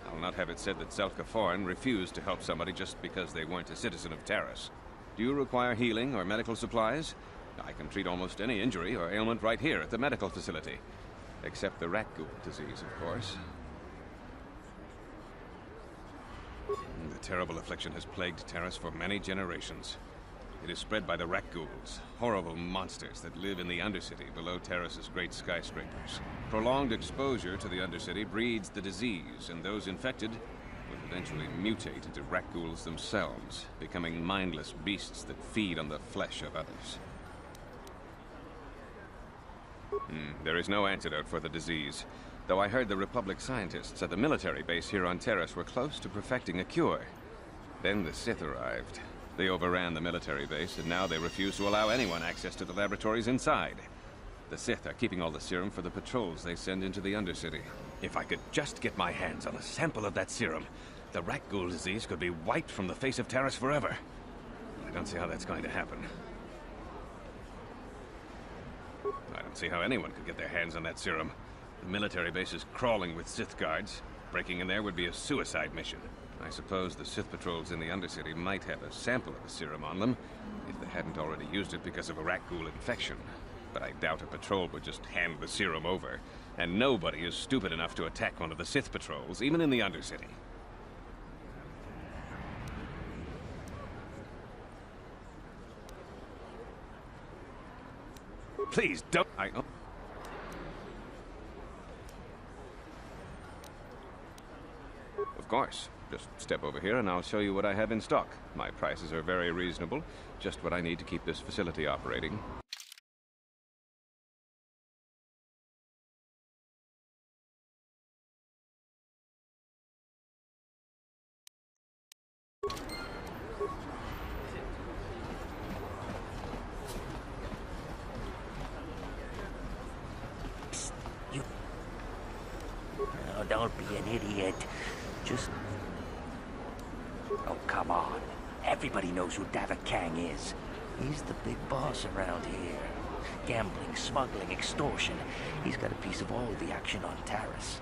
I'll not have it said that Zelka Foreign refused to help somebody just because they weren't a citizen of Taris. Do you require healing or medical supplies? I can treat almost any injury or ailment right here at the medical facility. Except the rat ghoul disease, of course. The terrible affliction has plagued Taris for many generations. It is spread by the rat ghouls, horrible monsters that live in the Undercity below Taris's great skyscrapers. Prolonged exposure to the Undercity breeds the disease, and those infected will eventually mutate into rat ghouls themselves, becoming mindless beasts that feed on the flesh of others. There is no antidote for the disease, though I heard the Republic scientists at the military base here on Taris were close to perfecting a cure. Then the Sith arrived. They overran the military base, and now they refuse to allow anyone access to the laboratories inside. The Sith are keeping all the serum for the patrols they send into the Undercity. If I could just get my hands on a sample of that serum, the rat ghoul disease could be wiped from the face of Taris forever. I don't see how that's going to happen. I don't see how anyone could get their hands on that serum. The military base is crawling with Sith guards. Breaking in there would be a suicide mission. I suppose the Sith patrols in the Undercity might have a sample of the serum on them, if they hadn't already used it because of a Rakghoul infection. But I doubt a patrol would just hand the serum over. And nobody is stupid enough to attack one of the Sith patrols, even in the Undercity. Please don't... Of course. Just step over here and I'll show you what I have in stock. My prices are very reasonable. Just what I need to keep this facility operating. Psst, you... Oh, don't be an idiot. Just... Oh, come on. Everybody knows who Davik Kang is. He's the big boss around here. Gambling, smuggling, extortion. He's got a piece of all the action on Taris.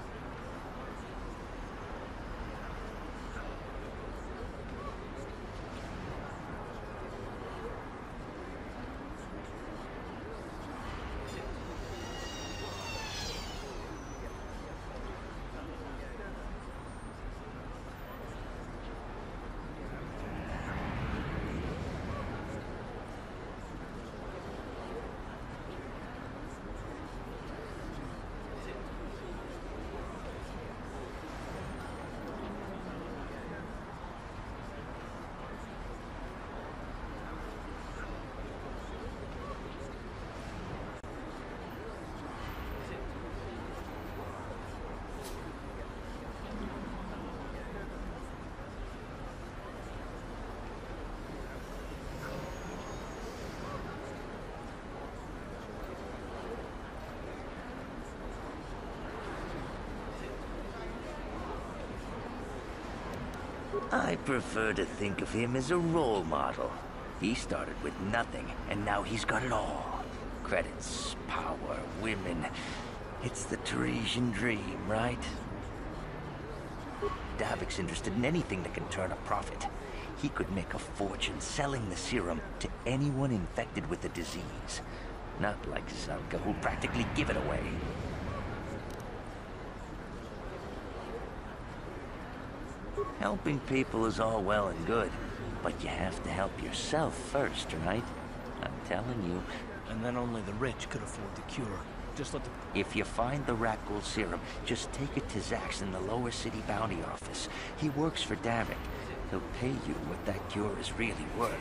I prefer to think of him as a role model. He started with nothing, and now he's got it all. Credits, power, women. It's the Tarisian dream, right? Davik's interested in anything that can turn a profit. He could make a fortune selling the serum to anyone infected with the disease. Not like Zalka, who'll practically give it away. Helping people is all well and good, but you have to help yourself first, right? I'm telling you. And then only the rich could afford the cure. Just let the... If you find the Rakghoul serum, just take it to Zax in the Lower City Bounty Office. He works for Davik. He'll pay you what that cure is really worth.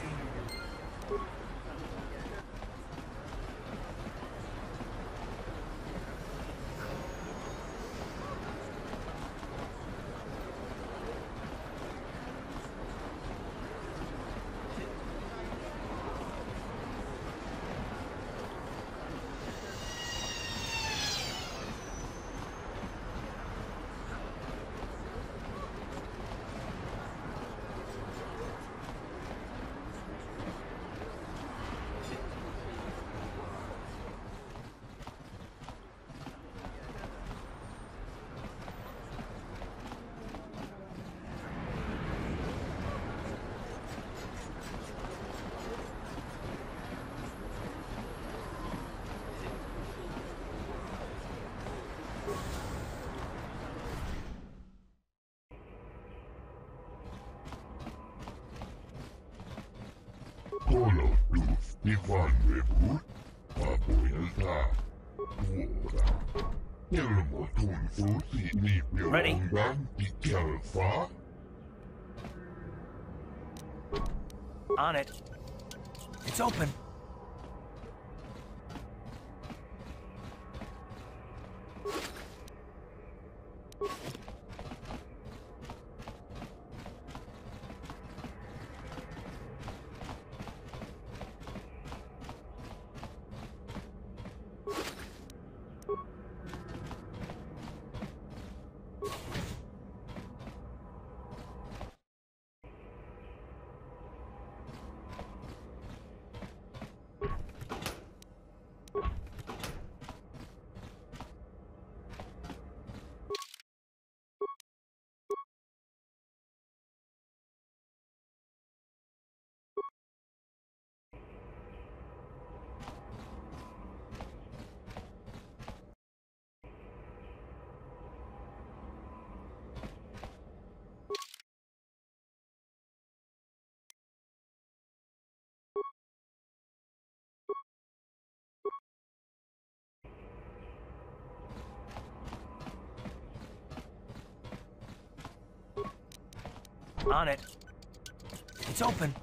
Ready? On it. It's open. On it. It's open.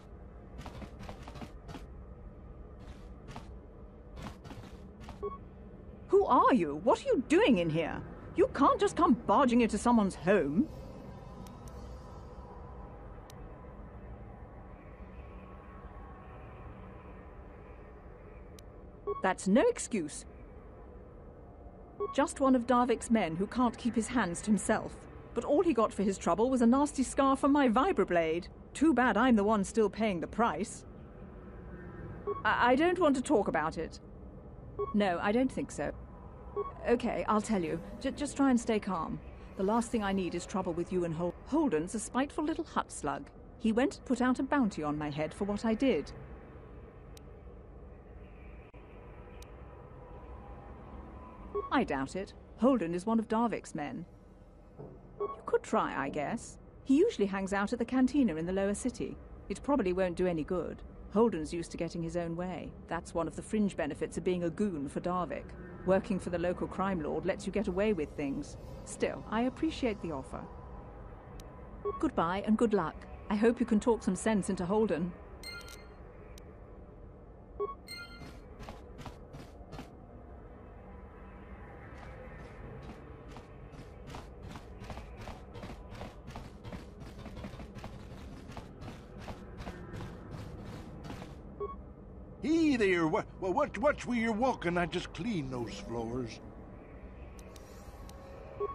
Who are you? What are you doing in here? You can't just come barging into someone's home. That's no excuse. Just one of Darvik's men who can't keep his hands to himself. But all he got for his trouble was a nasty scar from my vibroblade. Too bad I'm the one still paying the price. I don't want to talk about it. No, I don't think so. Okay, I'll tell you. Just try and stay calm. The last thing I need is trouble with you and Holden's a spiteful little hut slug. He went and put out a bounty on my head for what I did. I doubt it. Holden is one of Darvik's men. You could try, I guess. He usually hangs out at the cantina in the lower city. It probably won't do any good. Holden's used to getting his own way. That's one of the fringe benefits of being a goon for Darvik. Working for the local crime lord lets you get away with things. Still, I appreciate the offer. Goodbye and good luck. I hope you can talk some sense into Holden. Hey there, watch where you're walking. I just cleaned those floors.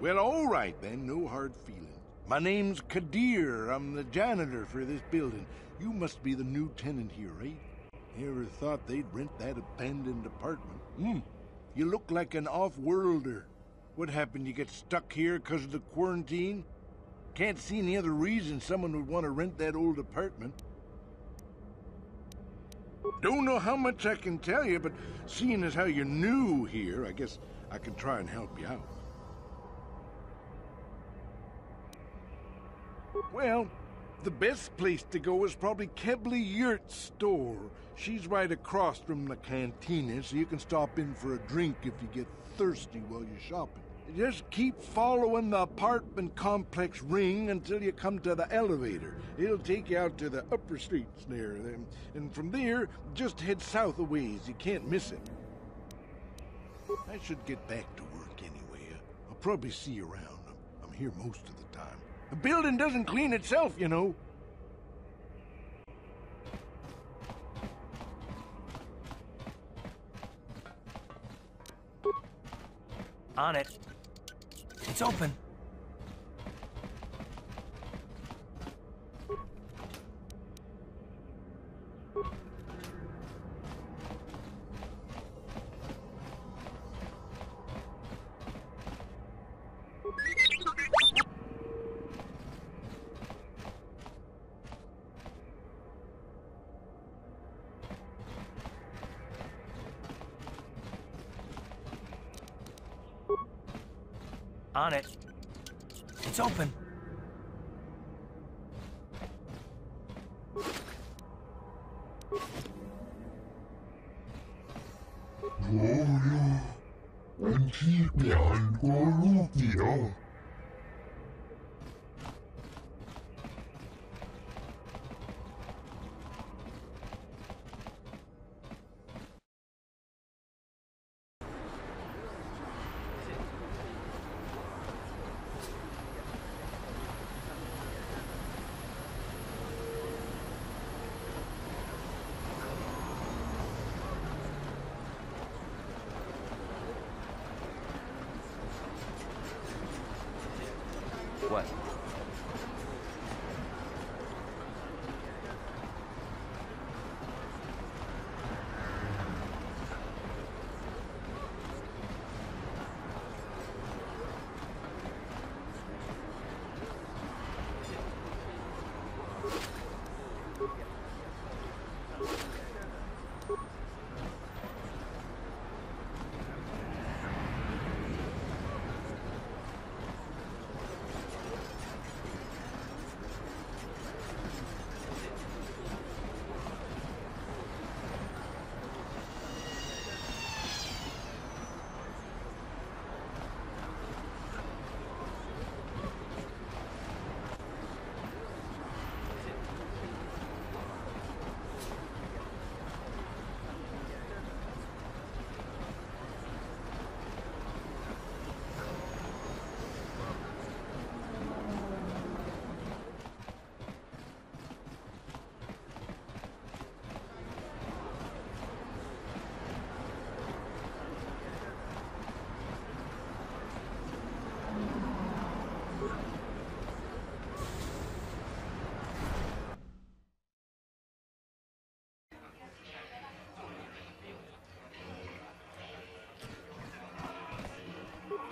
Well, all right then, no hard feelings. My name's Kadir. I'm the janitor for this building. You must be the new tenant here, right? Ever thought they'd rent that abandoned apartment? You look like an off-worlder. What happened, you get stuck here because of the quarantine? Can't see any other reason someone would want to rent that old apartment. Don't know how much I can tell you, but seeing as how you're new here, I guess I can try and help you out. Well, the best place to go is probably Kebley Yurt's store. She's right across from the cantina, so you can stop in for a drink if you get thirsty while you're shopping. Just keep following the apartment complex ring until you come to the elevator. It'll take you out to the upper streets there. And from there, just head south a ways. You can't miss it. I should get back to work anyway. I'll probably see you around. I'm here most of the time. The building doesn't clean itself, you know. On it. It's open. On it. It's open. Gloria, and keep behind Gorlutia.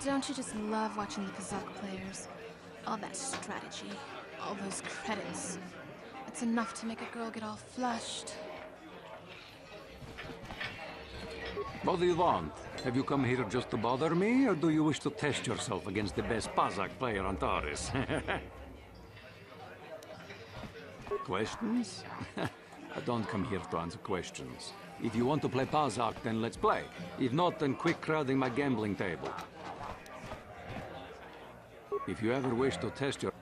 Don't you just love watching the Kazakh players? All that strategy, all those credits. It's enough to make a girl get all flushed. What do you want? Have you come here just to bother me, or do you wish to test yourself against the best Pazak player on Taris? Questions? I don't come here to answer questions. If you want to play Pazak, then let's play. If not, then quit crowding my gambling table. If you ever wish to test your...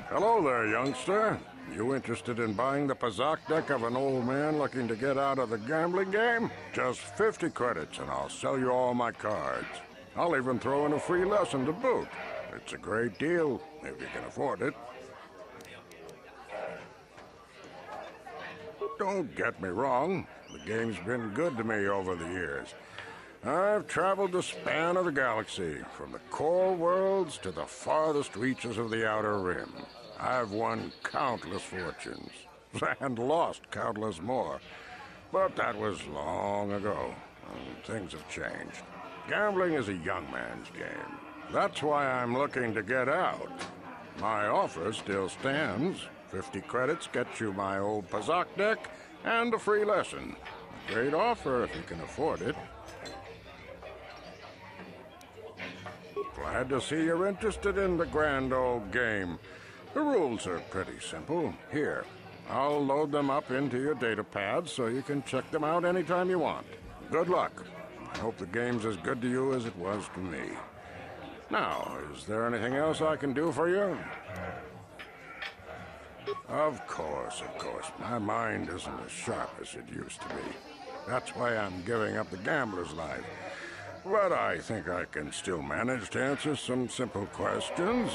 Hello there, youngster. You interested in buying the Pazak deck of an old man looking to get out of the gambling game? Just 50 credits and I'll sell you all my cards. I'll even throw in a free lesson to boot. It's a great deal, if you can afford it. Don't get me wrong. The game's been good to me over the years. I've traveled the span of the galaxy, from the core worlds to the farthest reaches of the Outer Rim. I've won countless fortunes, and lost countless more. But that was long ago, and things have changed. Gambling is a young man's game. That's why I'm looking to get out. My offer still stands. 50 credits gets you my old Pazak deck and a free lesson. A great offer if you can afford it. Glad to see you're interested in the grand old game. The rules are pretty simple. Here, I'll load them up into your data pad so you can check them out anytime you want. Good luck. I hope the game's as good to you as it was to me. Now, is there anything else I can do for you? Of course. My mind isn't as sharp as it used to be. That's why I'm giving up the gambler's life. But I think I can still manage to answer some simple questions.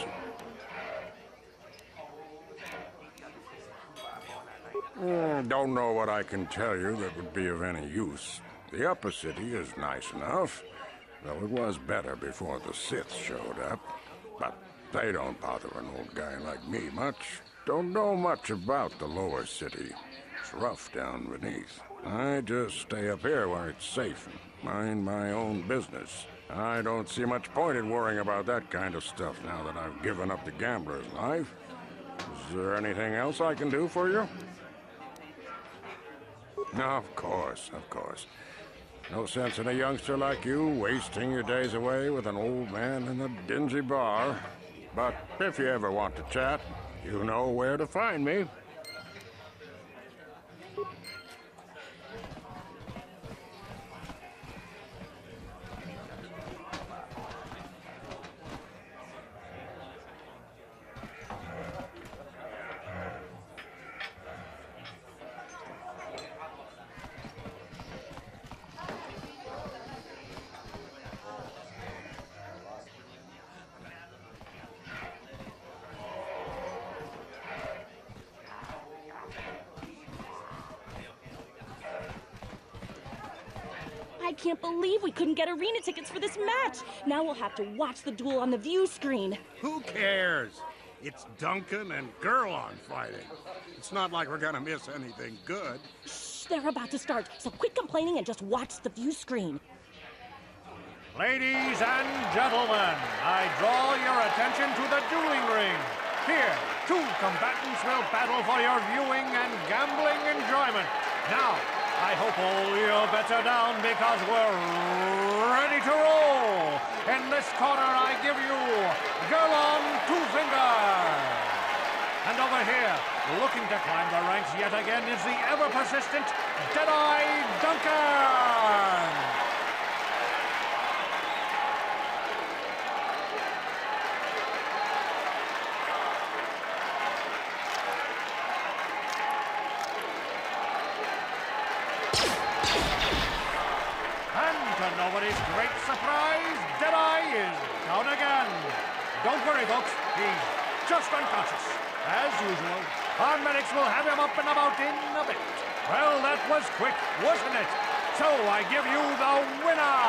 Don't know what I can tell you that would be of any use. The upper city is nice enough, though it was better before the Sith showed up. But they don't bother an old guy like me much. Don't know much about the lower city. It's rough down beneath. I just stay up here where it's safe and mind my own business. I don't see much point in worrying about that kind of stuff now that I've given up the gambler's life. Is there anything else I can do for you? Of course. No sense in a youngster like you wasting your days away with an old man in a dingy bar. But if you ever want to chat, you know where to find me. I can't believe we couldn't get arena tickets for this match. Now we'll have to watch the duel on the view screen. Who cares? It's Duncan and Gurlon fighting. It's not like we're gonna miss anything good. Shh, they're about to start, so quit complaining and just watch the view screen. Ladies and gentlemen, I draw your attention to the dueling ring. Here, two combatants will battle for your viewing and gambling enjoyment. Now, I hope all your bets are down because we're ready to roll. In this corner, I give you Gurlon Two Fingers. And over here, looking to climb the ranks yet again, is the ever-persistent Deadeye Duncan. To nobody's great surprise, Deadeye is down again. Don't worry, folks. He's just unconscious. As usual, our medics will have him up and about in a bit. Well, that was quick, wasn't it? So I give you the winner,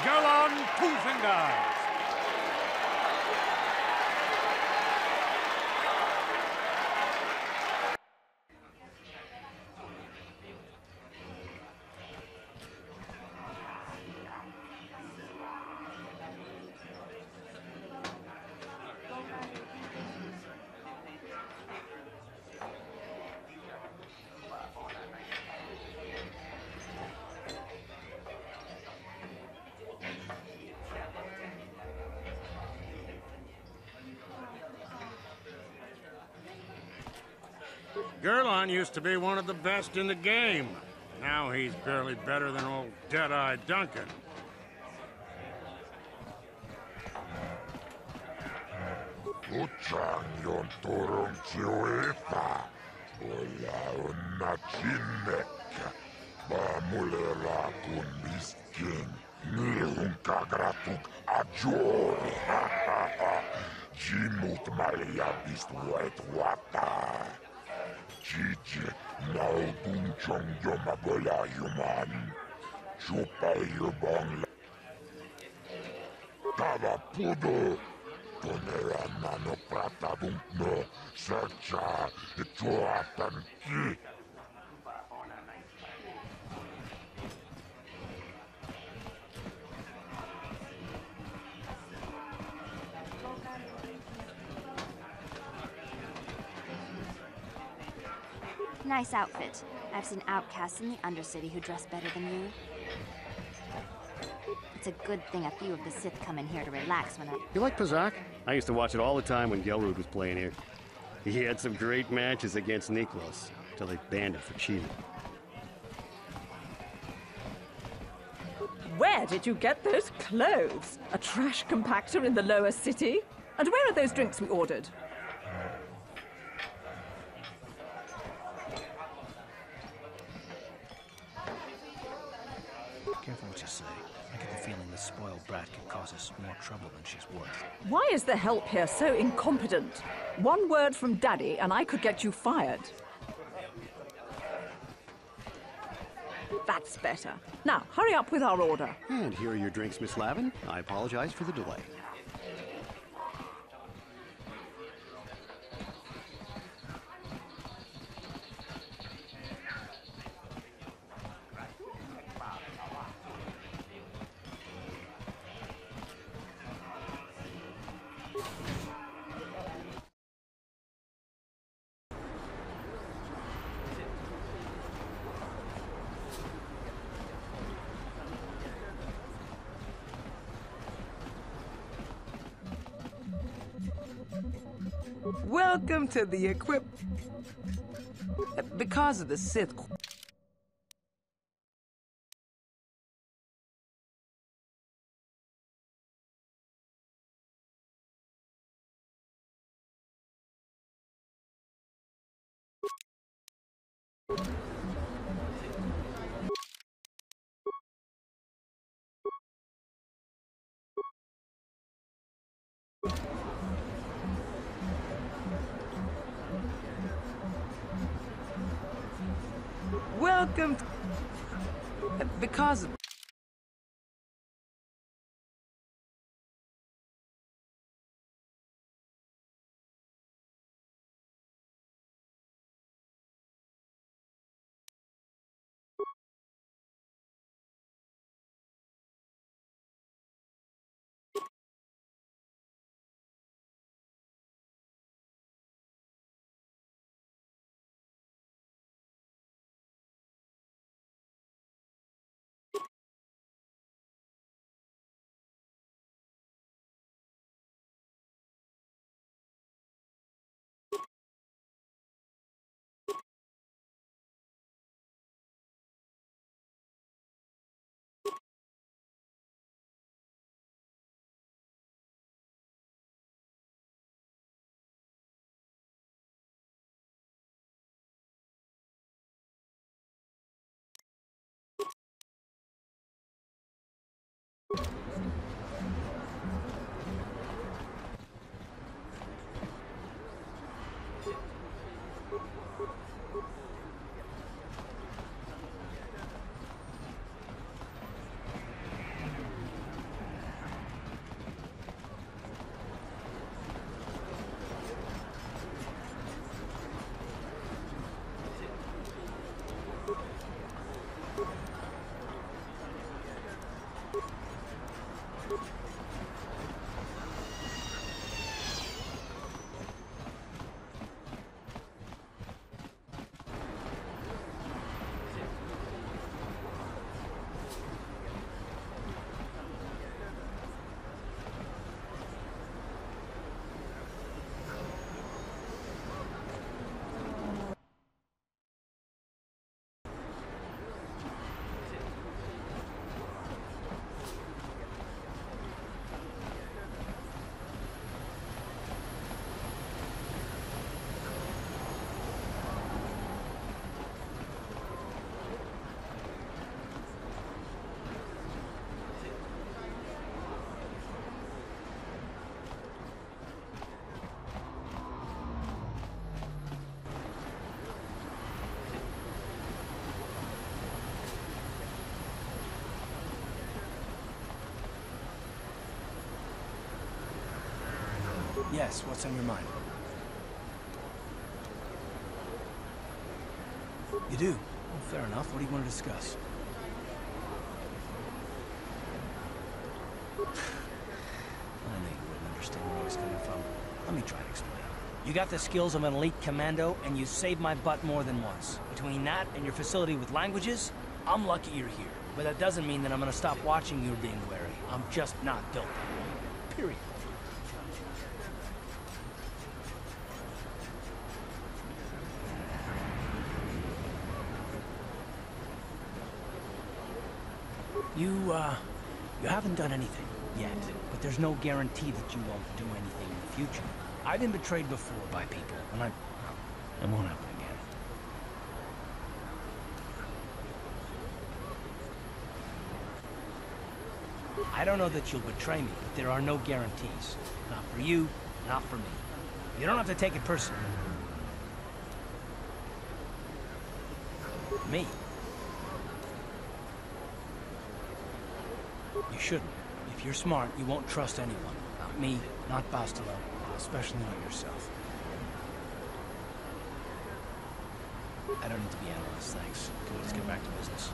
Gurlon Two Fingers. Gerlon used to be one of the best in the game. Now he's barely better than old Deadeye Duncan. Kutsang yon turun siuita. Olla onna chinnekkä. Vaamulella kun miskin. Nihun kagratuk ajori. Jimut malja pistuet wata. Chichi nautun chong joma bola yuman. Chupa yubong. Tava pudu. Tonera nano prata bunkno. Searcha tuatan ki. Nice outfit. I've seen outcasts in the Undercity who dress better than you. It's a good thing a few of the Sith come in here to relax when I... You like Pazak? I used to watch it all the time when Gelrud was playing here. He had some great matches against Niklas, till they banned him for cheating. Where did you get those clothes? A trash compactor in the lower city? And where are those drinks we ordered? Careful what you say. I get the feeling this spoiled brat can cause us more trouble than she's worth. Why is the help here so incompetent? One word from Daddy and I could get you fired. That's better. Now, hurry up with our order. And here are your drinks, Miss Lavin. I apologize for the delay. Welcome to the Because of the Sith... Welcome to... Because of... Yes, what's on your mind? You do? Well, fair enough. What do you want to discuss? I knew you wouldn't understand where I was coming from. Let me try to explain. You got the skills of an elite commando, and you saved my butt more than once. Between that and your facility with languages, I'm lucky you're here. But that doesn't mean that I'm gonna stop watching you being wary. I'm just not built that way. Period. You haven't done anything yet, but there's no guarantee that you won't do anything in the future. I've been betrayed before by people, and it won't happen again. I don't know that you'll betray me, but there are no guarantees. Not for you, not for me. You don't have to take it personally. Me? You shouldn't. If you're smart, you won't trust anyone. Not me, not Bastila, especially not yourself. I don't need to be analyzed, thanks. Can we just get back to business?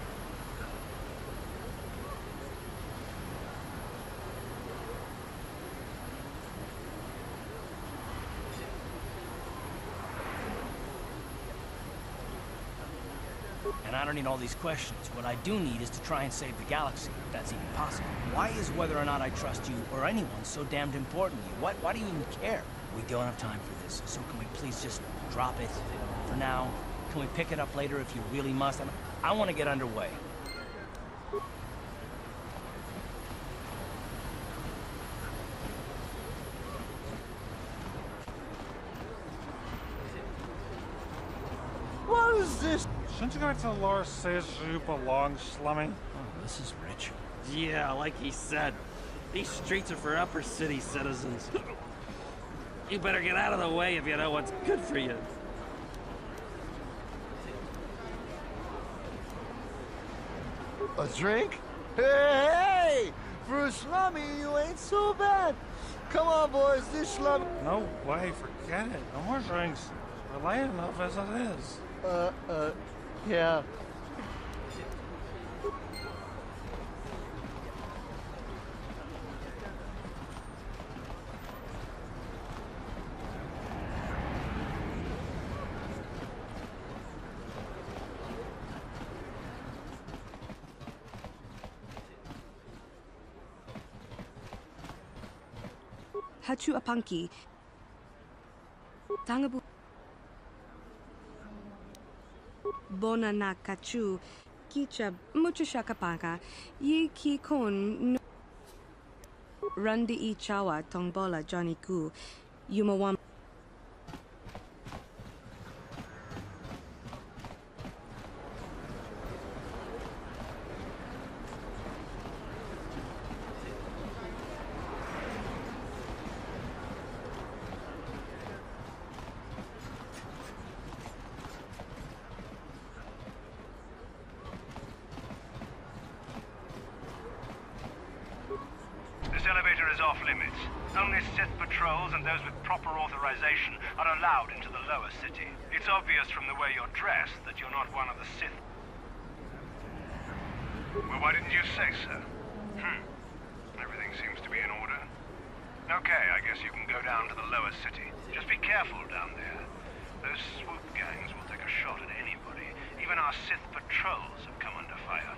And I don't need all these questions. What I do need is to try and save the galaxy, if that's even possible. Why is whether or not I trust you or anyone so damned important to you? Why do you even care? We don't have time for this, so can we please just drop it for now? Can we pick it up later if you really must? I want to get underway. What is this? Shouldn't you go back to the lore says you belong, Slummy? Oh, this is rich. Yeah, like he said. These streets are for upper city citizens. You better get out of the way if you know what's good for you. A drink? Hey! For a slummy, you ain't so bad. Come on, boys, this slummy... No way, forget it. No more drinks. We're late enough as it is. Yeah. Hachu Apanki. Tangabu. Bona na kachu. Kicha muchashakapaka. Yi ki kon. Randi I chawa tongbola Johnny Ku. Yumawam. This elevator is off limits. Only Sith patrols and those with proper authorization are allowed into the lower city. It's obvious from the way you're dressed that you're not one of the Sith. Well, why didn't you say so? Everything seems to be in order. Okay, I guess you can go down to the lower city. Just be careful down there. Those swoop gangs will take a shot at anybody. Even our Sith patrols have come under fire.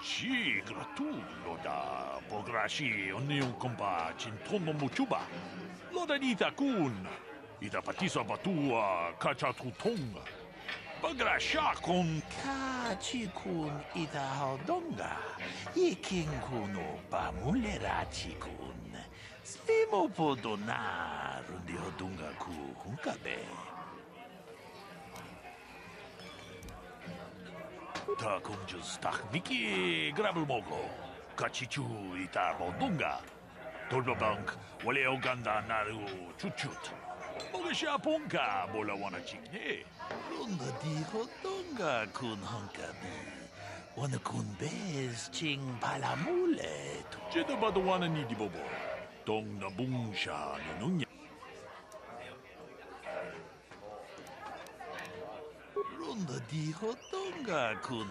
Sì, gratulo da pograshi onion kompa chintono muchuba. Loda ita kun. Ita patisa batua kachatutonga. Pagrasha kon kachi kun ita haldonga. Ikin kuno pamulera chikun. Slimo podona rundi hodunga ku hunkabe. Ta kunjus takniki grabul mogo. Kachichu ita bodunga. Tolbabank wale oganda naru chuchut. Mogasha ponka bola wana chikne. Runda di hodunga kun hunkabi. Wana kun bez ching palamule. Jeda badawana ni di bobo. Dong na bungsha ni nunya. Runda di hodunga kun.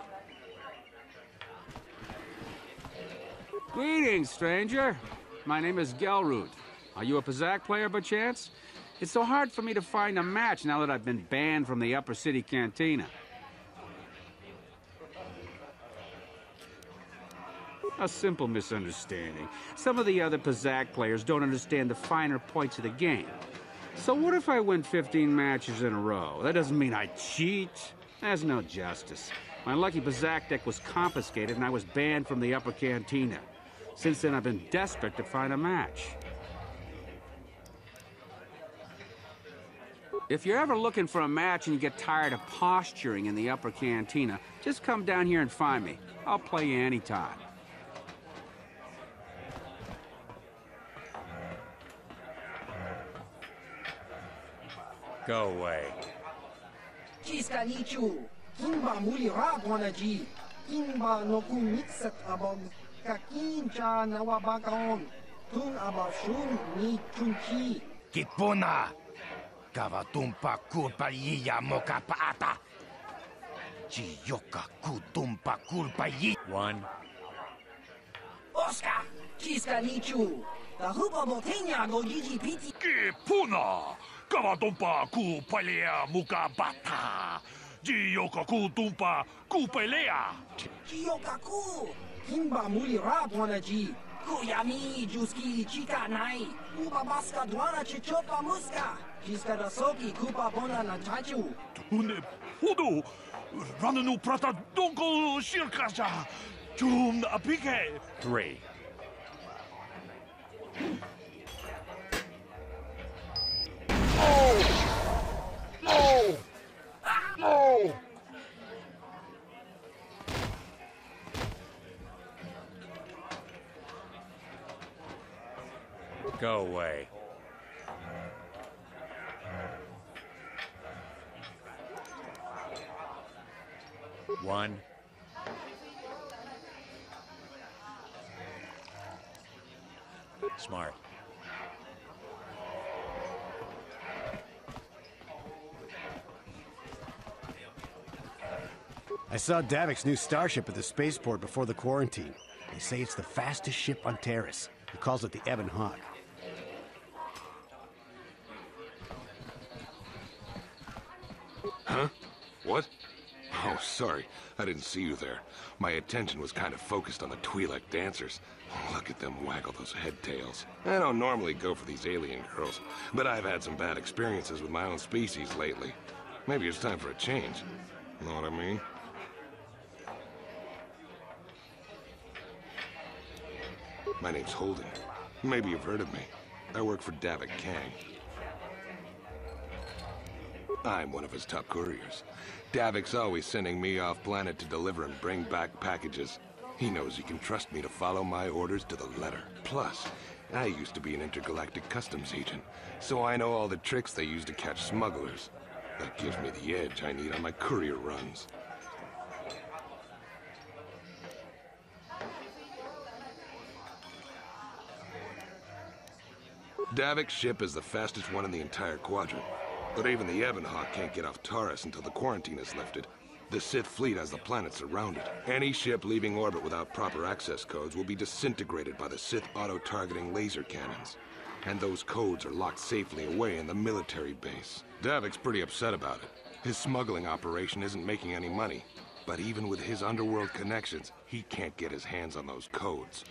Greetings, stranger. My name is Gelroot. Are you a Pazak player by chance? It's so hard for me to find a match now that I've been banned from the Upper City Cantina. A simple misunderstanding. Some of the other Pazak players don't understand the finer points of the game. So what if I win 15 matches in a row? That doesn't mean I cheat. There's no justice. My lucky Pazak deck was confiscated and I was banned from the Upper Cantina. Since then, I've been desperate to find a match. If you're ever looking for a match and you get tired of posturing in the Upper Cantina, just come down here and find me. I'll play you anytime. Go away. Chiska Nichu, Kimba Muli Rabwanaji, Kimba Noku Mixat Abog, Kakincha Nawabakaon, Tung Abashun Ni Chunchi. Kitpuna! Kavatumpa kulpa yiya moka paata! Chiyoka kutumpa kulpa yi. One. Oscar! Chiska Nichu, Tahupa Botenya go Gigi Piti. Kitpuna! Kavatumpa kupalea muka bata! Jiyoka kutumpa kupelea! Jiyoka ku! Kimba Muli Rabwanaji, Kuyami Juski Chika Nai, Uba Baska Dwana Chichopa Muska, Chiska Dasoki Kupa Bona na Chachu. Tune Pudu, Rananu Prata Donko Shirkasha, Chum Apike. 3. No! No! Go away. One. Smart. I saw Davik's new starship at the spaceport before the quarantine. They say it's the fastest ship on Terrace. He calls it the Ebon Hawk. Huh? What? Oh, sorry. I didn't see you there. My attention was kind of focused on the Twi'lek dancers. Look at them waggle those head tails. I don't normally go for these alien girls, but I've had some bad experiences with my own species lately. Maybe it's time for a change. Know what I mean? My name's Holden. Maybe you've heard of me. I work for Davik Kang. I'm one of his top couriers. Davik's always sending me off-planet to deliver and bring back packages. He knows he can trust me to follow my orders to the letter. Plus, I used to be an intergalactic customs agent, so I know all the tricks they use to catch smugglers. That gives me the edge I need on my courier runs. Davik's ship is the fastest one in the entire quadrant. But even the Ebon Hawk can't get off Taurus until the quarantine is lifted. The Sith fleet has the planet surrounded. Any ship leaving orbit without proper access codes will be disintegrated by the Sith auto-targeting laser cannons. And those codes are locked safely away in the military base. Davik's pretty upset about it. His smuggling operation isn't making any money. But even with his underworld connections, he can't get his hands on those codes.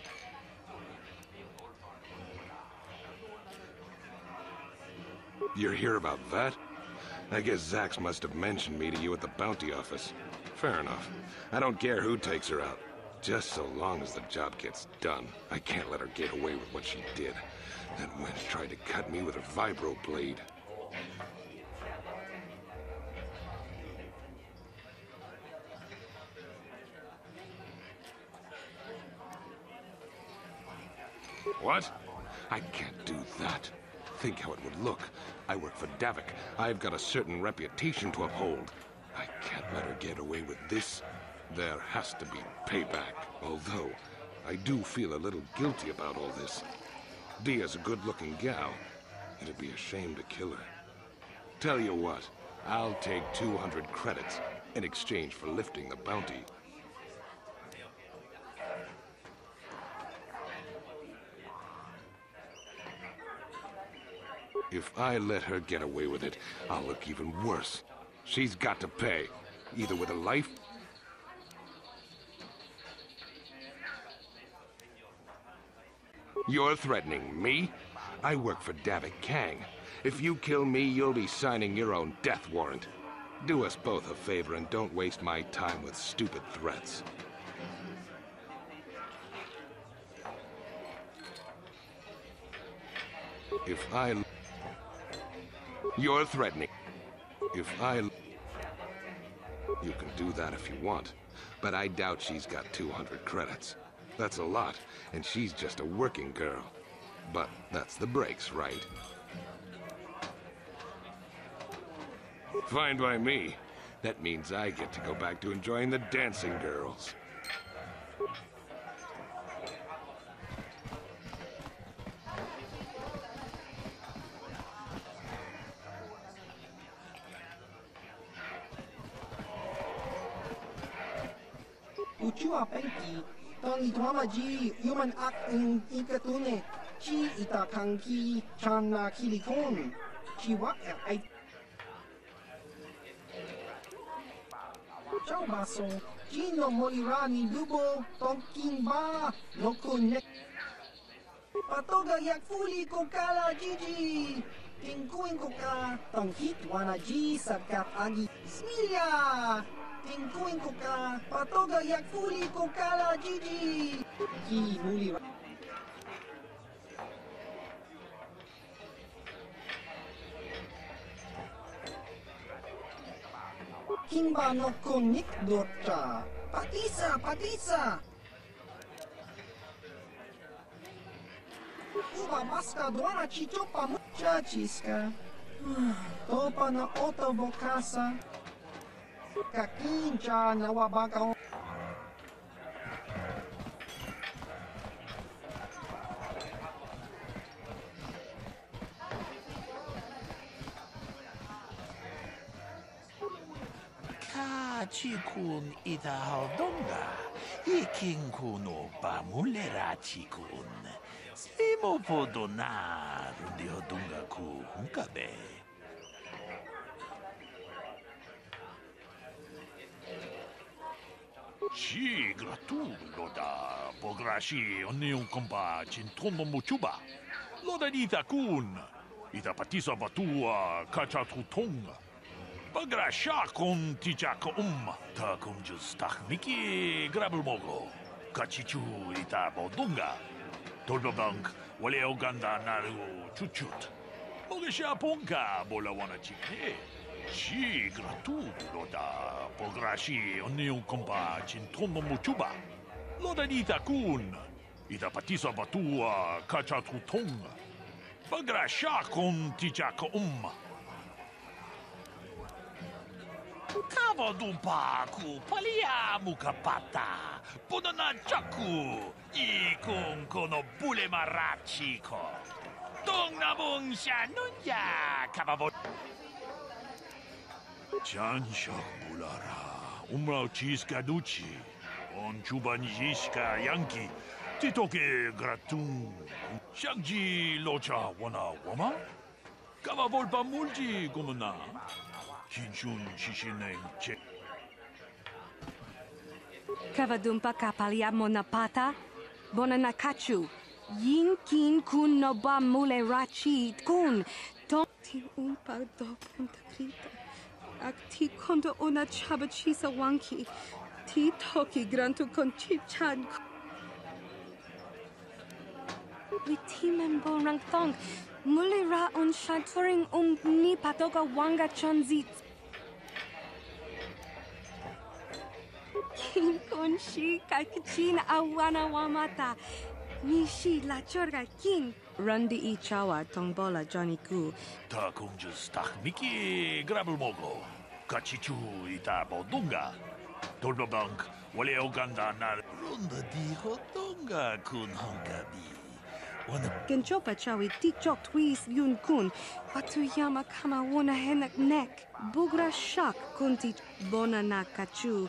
You're here about that? I guess Zax must have mentioned me to you at the bounty office. Fair enough. I don't care who takes her out. Just so long as the job gets done. I can't let her get away with what she did. That wench tried to cut me with her vibro blade. What? I can't do that. Think how it would look. I work for Davik. I've got a certain reputation to uphold. I can't let her get away with this. There has to be payback. Although, I do feel a little guilty about all this. Dia's a good-looking gal. It'd be a shame to kill her. Tell you what, I'll take 200 credits in exchange for lifting the bounty. If I let her get away with it, I'll look even worse. She's got to pay, either with her life... You're threatening me? I work for Davik Kang. If you kill me, you'll be signing your own death warrant. Do us both a favor and don't waste my time with stupid threats. If I... You're threatening. If I... You can do that if you want, but I doubt she's got 200 credits. That's a lot, and she's just a working girl. But that's the breaks, right? Fine by me. That means I get to go back to enjoying the dancing girls. Uchua Penki, Tony Twamaji, Human Act in Ikatune, Chi Itakanki, Chana Kilikon, Chiwak I. Ciao Baso, Gino Molirani Dubo, Tonkin Ba, Loko Nek. Patoga Yakfuli Kokala Gigi, Tinkuin Koka, Tonkit Wanaji, Sakat Agi, Smilia. Tinkuin ko ka, patoga yakfuli ko kala Gigi. Ki muli. Kimba no konik dota. Patisa, patisa. Uba baska dwana chichopa muchachiska. Topa na oto bokasa. Kakincha na wabaka. Kachikun itahaldonga, ikinkuno pamulera chikun. Simo podonar undihodunga ku hunkabe. Sì, gratulo pograshi onion kompa chintono muchuba. Loda ita kun, ita patisa batua kacha tutonga. Pagrasha kon tichaka ta kumjus miki grabulmogo. Kachichu ita bodunga. Tolbabank, wale oganda naru chuchut. Mogesha ponka bola wana chikne. Sì, gratulo pograshi onion kompa chintono muchuba. Loda ita kun, ita patisa batua kacha tutonga. Pagrasha kon tichaka Kava dumpa ku palia mukapata. Podana chaku. Ikun kono bule marachiko. Dong nabung shanunya kababo. Chanshak bulara. Umrao chiska duchi. On chubanjiska yanki. Titoke gratun. Shangji locha wana wama. Kava volpa multi gumuna. Kinchun shishineng che. Kavadumpa kapalia monapata. Bonanakachu. Yin kin kun no ba mule rachi kun. Ton ti umpa do punta krita. Ak ti kondo ona chabachisa wanki. Ti toki grantu con chichan. We team bon rang thong. Mule ra on shaturing ni patoga wanga chonzit. Kin kon shi kakichin awana wamata. Nishi la chorga kin. Rundi I chawa tongbola Johnny Ku. Ta kunjas takmiki grabulmogo. Kachichu ita bodunga. Dolbabank wale oganda na runda di hodonga kun hongabi. Genchopa chawi tikchok twis yun kun. Watuyama kama wona henak nek. Bugra shak kunti bona na kachu.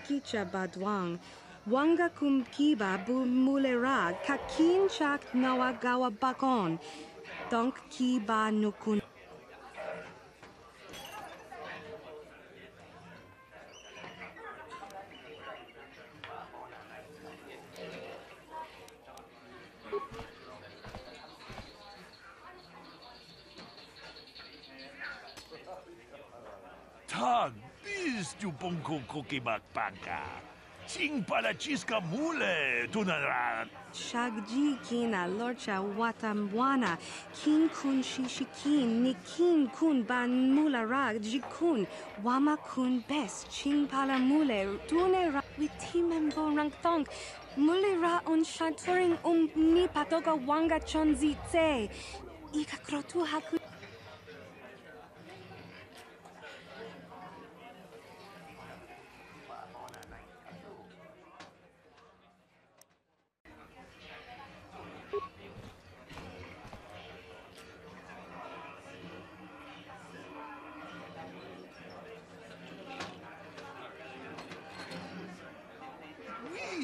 Kicha badwang. Wanga kumkiba bu mulera kakin chak nawagawa bakon. Donk kiba nukun. Tag bis tu bonko kokimak panka. Ching para chiska mule tunara. Shagji kina lorcha watamwana. Kin kun shishikin ni kin kun ban mulara jikun. Wama kun best ching pala mule tunera. We team and rang thong. Mule ra on shaturing ni patoga wanga chonzi tse. Ika krotu haku.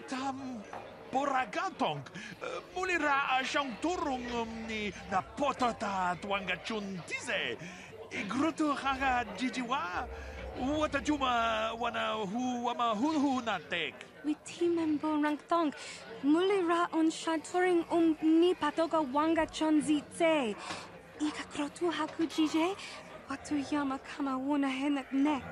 Tam Boragatong, mulira siyang turong ni na potata tuanga chuntize. Igruto haga jijiwa. Wata juma wana hu wama hu natek. We team and rang thong. Mulira on shaturing ni patoga wanga chonzi tse. Ika krotu haku jije. Watuyama kama wona henak nek.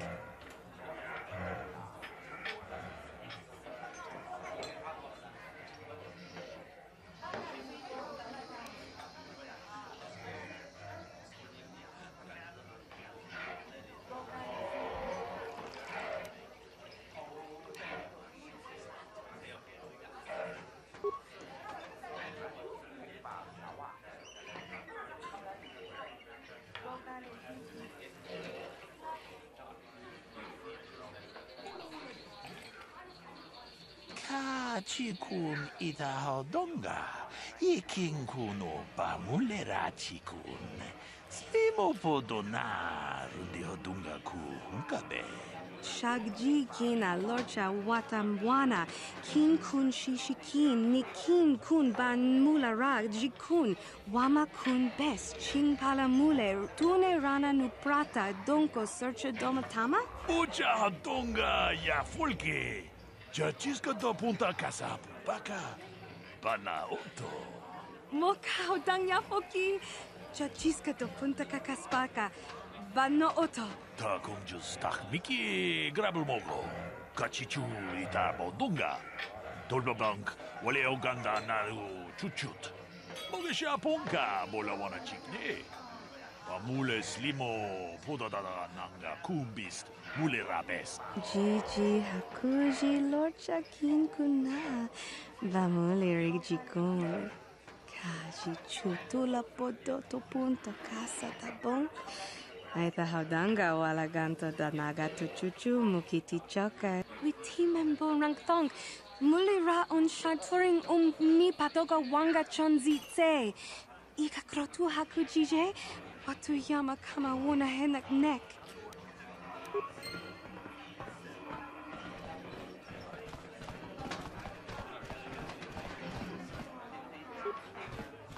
Chikun ita hodonga. Ikin kuno pa mulera chikun. Slimo podona rundi hodunga ku hunkabe. Shagji kina lorcha watamwana. Kin kun shishikin ni kin kun ban mulara jikun. Wama kun best ching pala mule. Tune rana nu prata donko searcha domatama? Ucha hodonga ya fulke. Chachiska do punta casa baka. Bana oto. Moka hodang yafoki. Chachiska do punta kakaspaka. Bano oto. Ta kunjus takmiki grabulmogo. Kachichu ita bodunga. Dolbabank wale oganda naru chuchut. Mogesha ponka bola wana chikne. Mule slimo podadada nanga kumbist mule rabes. Gigi hakuji lorcha kin kuna. Bamule rigikun. Kaji chutula podoto punto casa tabon. Aita haudanga wala ganto danaga tu chuchu mukiti choka. We team and rang thong. Mule ra on shaturing ni patoga wanga chonzi tse. Ika krotu haku jije. Watuyama kama wona henak nek.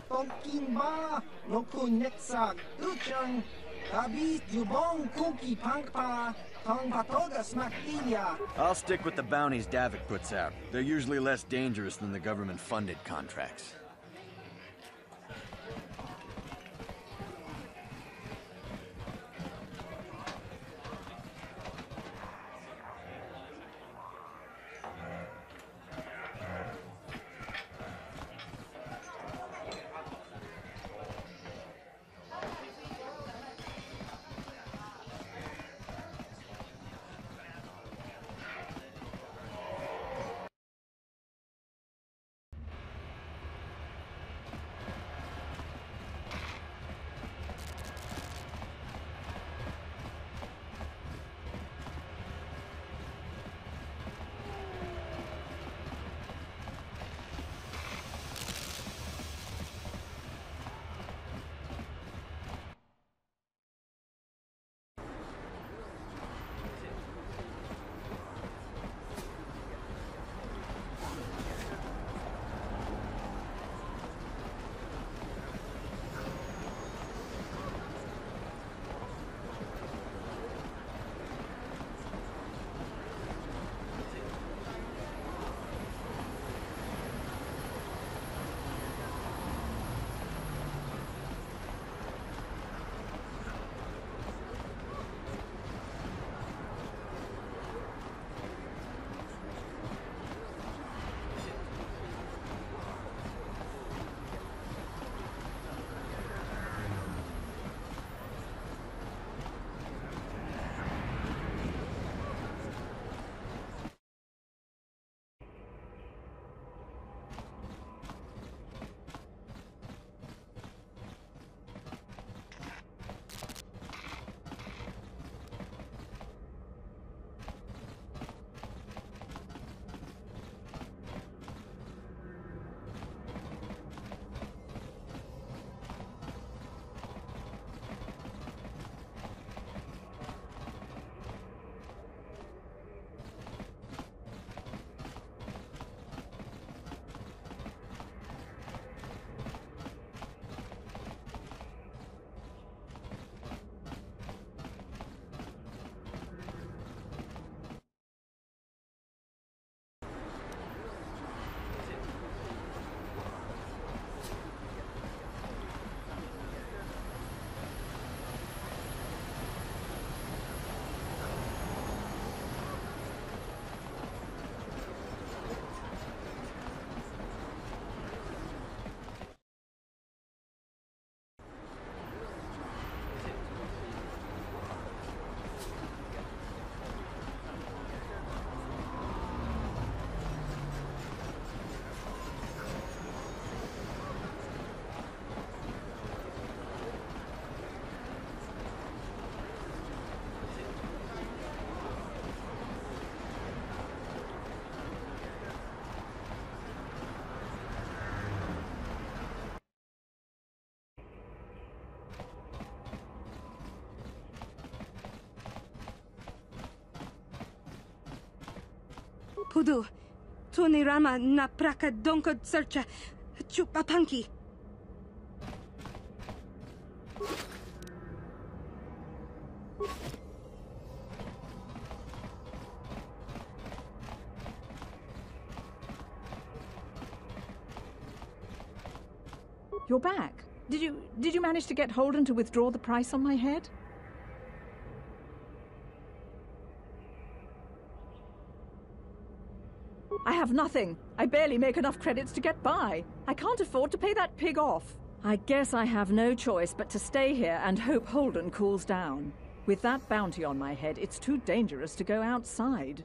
Tongking ba no kun neksak uchang Tabi Dubong Kuki Pankpa Tong Patoga Smaktilia. I'll stick with the bounties Davik puts out. They're usually less dangerous than the government-funded contracts. Pudu, Tunirama na praka donko searcha chupapanki. You're back. Did you manage to get Holden to withdraw the price on my head? I have nothing. I barely make enough credits to get by. I can't afford to pay that pig off. I guess I have no choice but to stay here and hope Holden cools down. With that bounty on my head, it's too dangerous to go outside.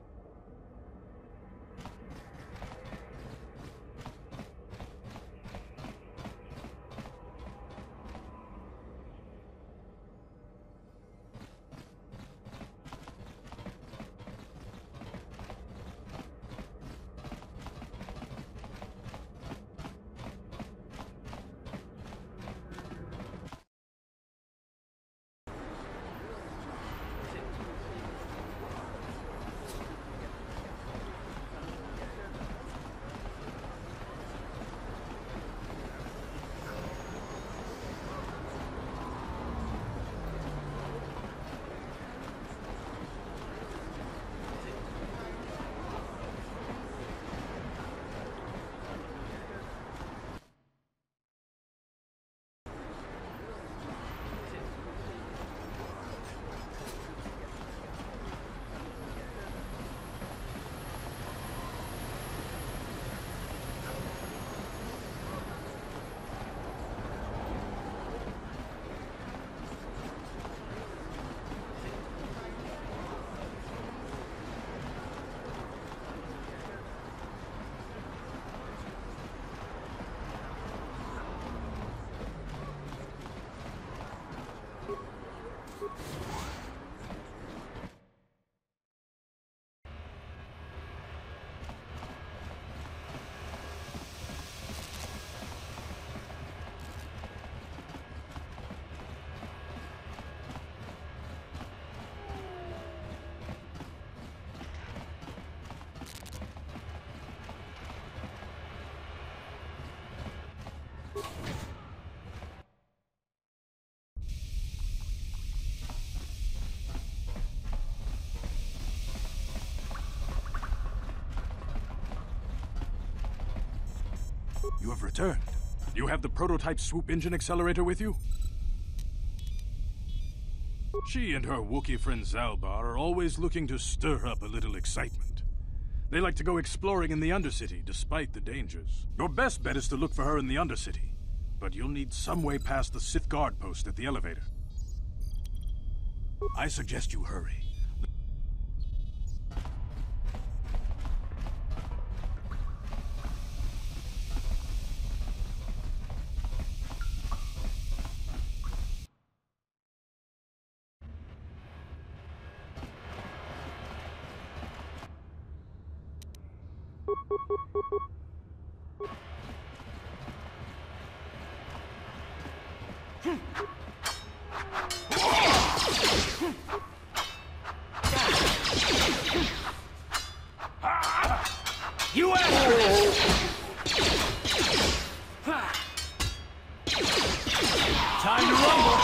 you have returned. You have the prototype swoop engine accelerator with you? She and her Wookiee friend Zalbar are always looking to stir up a little excitement. They like to go exploring in the Undercity, despite the dangers. Your best bet is to look for her in the Undercity, but you'll need some way past the Sith guard post at the elevator. I suggest you hurry. You asshole! Time to rumble!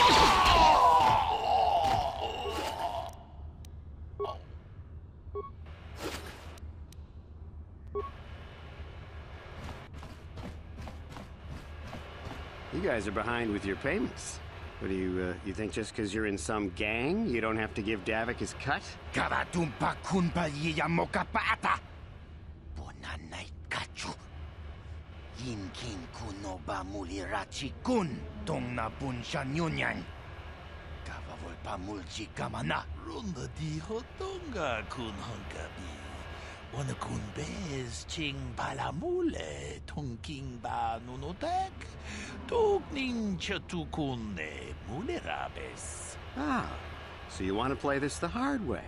You guys are behind with your payments. What do you think just because you're in some gang, you don't have to give Davik his cut? Karatumpa kunpa yiya mokapaata. Bonanay kachu. Yinkin kuno ba mulirachi kun. Tong na bunsha nyunyan. Kavavol pa mulchi kamana. Runda di hotonga kun honkabi. Wana kun bez ching palamule. Tongking ba nunotek. Togning chatukune mulerabes. Ah, so you want to play this the hard way.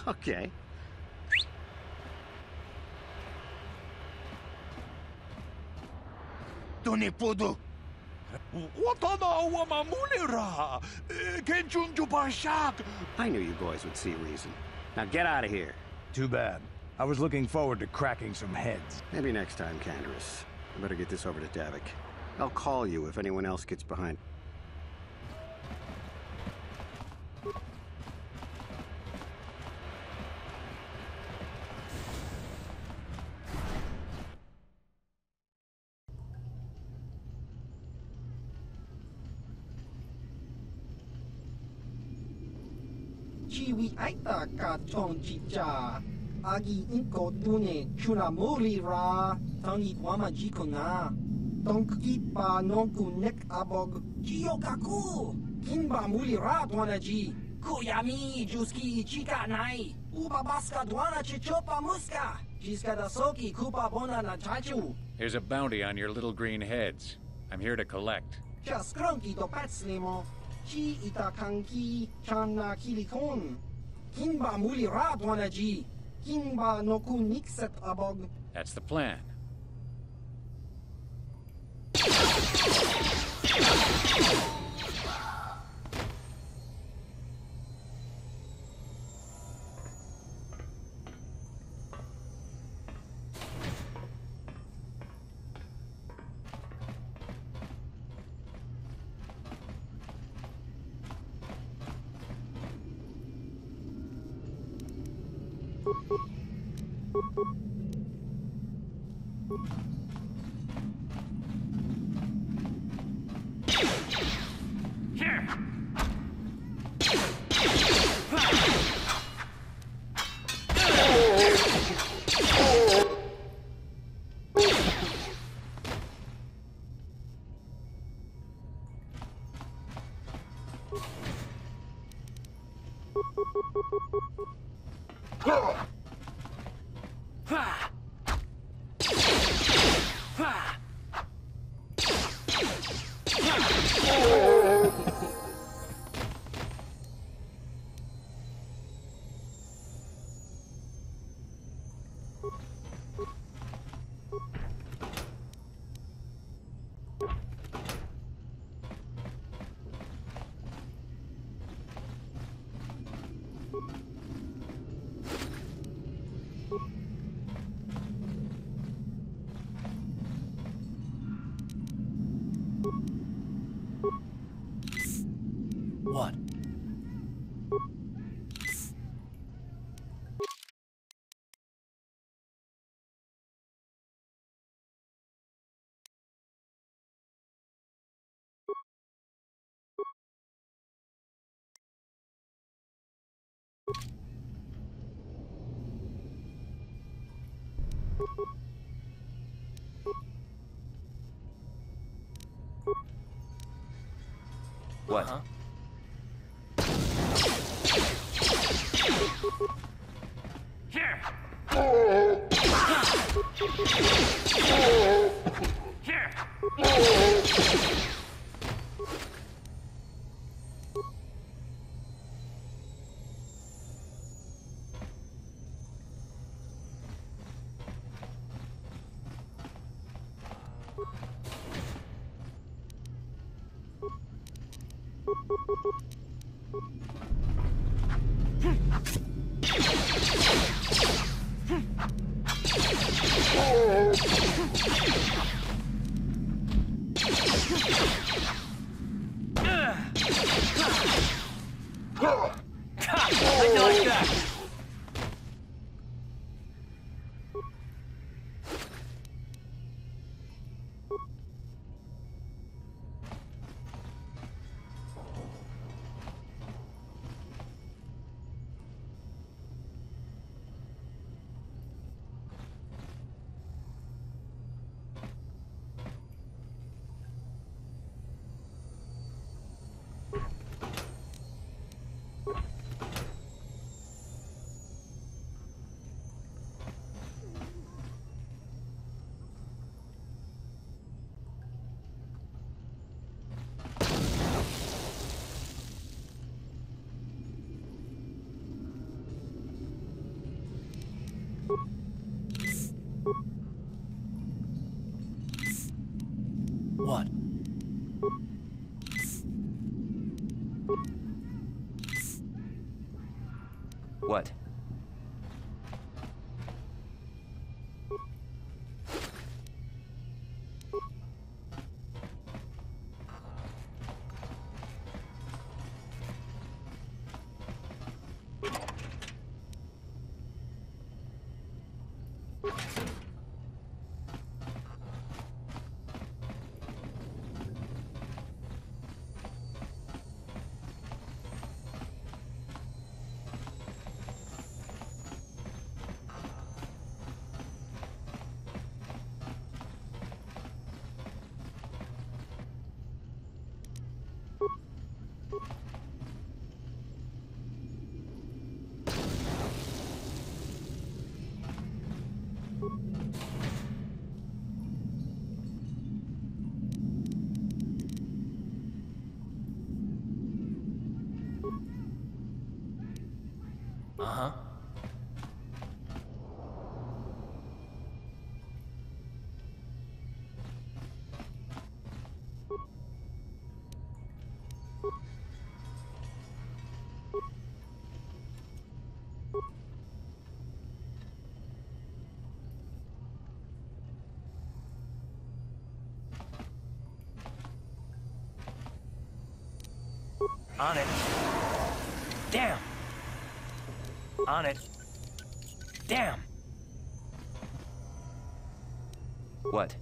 Okay. Tunipudu. Watana wamamulera. Kenchunju barshak. I knew you boys would see reason. Now get out of here. Too bad. I was looking forward to cracking some heads. Maybe next time, Canderous. I better get this over to Davik. I'll call you if anyone else gets behind. Chiwi aita ka chong chicha. Agi inko tune chuna muri ra. Tangi wama jikona. Donki pa nonku nek abog. Jiyokaku. Kinba muli ra dwanaji. Kuyami juski chika nai. Uba baska dwana chichopa muska. Jiska da soki kupa bona na chachu. There's a bounty on your little green heads. I'm here to collect. Chaskronki do patslemo. Chi itakanki chana kilikon. Kinba muli ra dwanaji. Kinba noku nikset abog. That's the plan. What? What? Here! Here! How'd you like that? What? What? Uh-huh. On it. Damn. On it. Damn. What?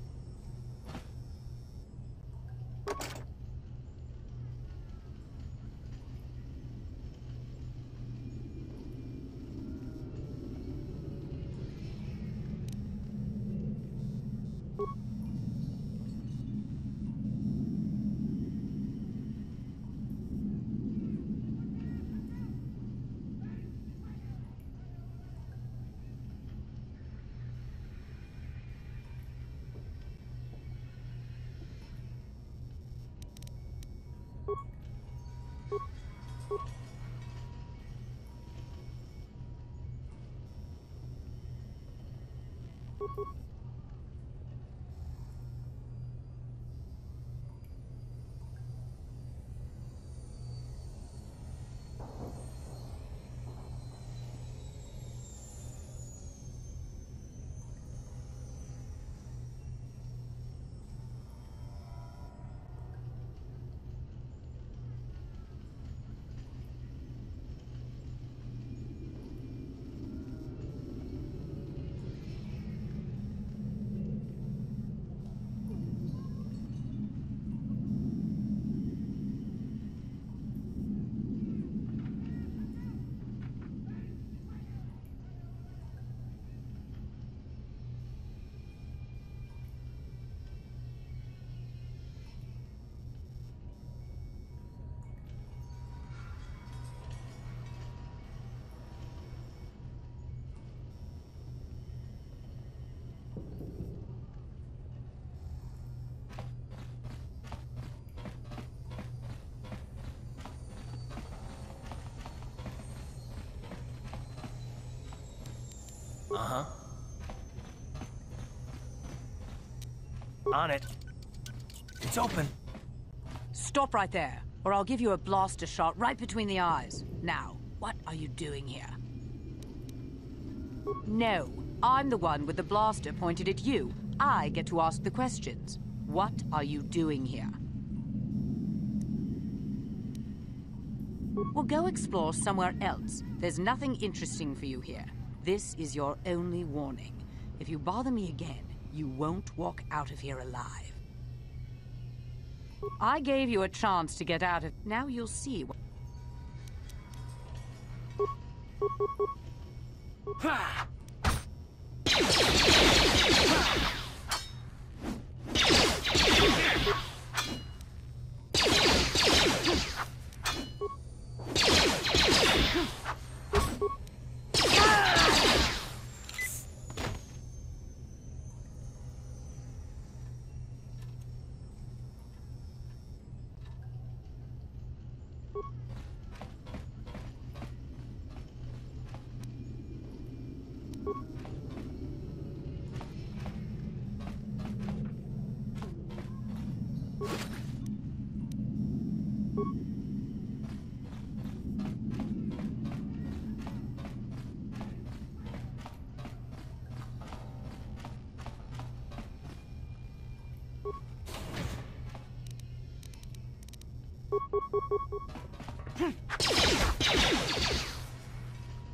Uh-huh. On it. It's open. Stop right there, or I'll give you a blaster shot right between the eyes. Now, what are you doing here? No, I'm the one with the blaster pointed at you. I get to ask the questions. What are you doing here? Well, go explore somewhere else. There's nothing interesting for you here. This is your only warning. If you bother me again, you won't walk out of here alive. I gave you a chance to get out of... Now you'll see what...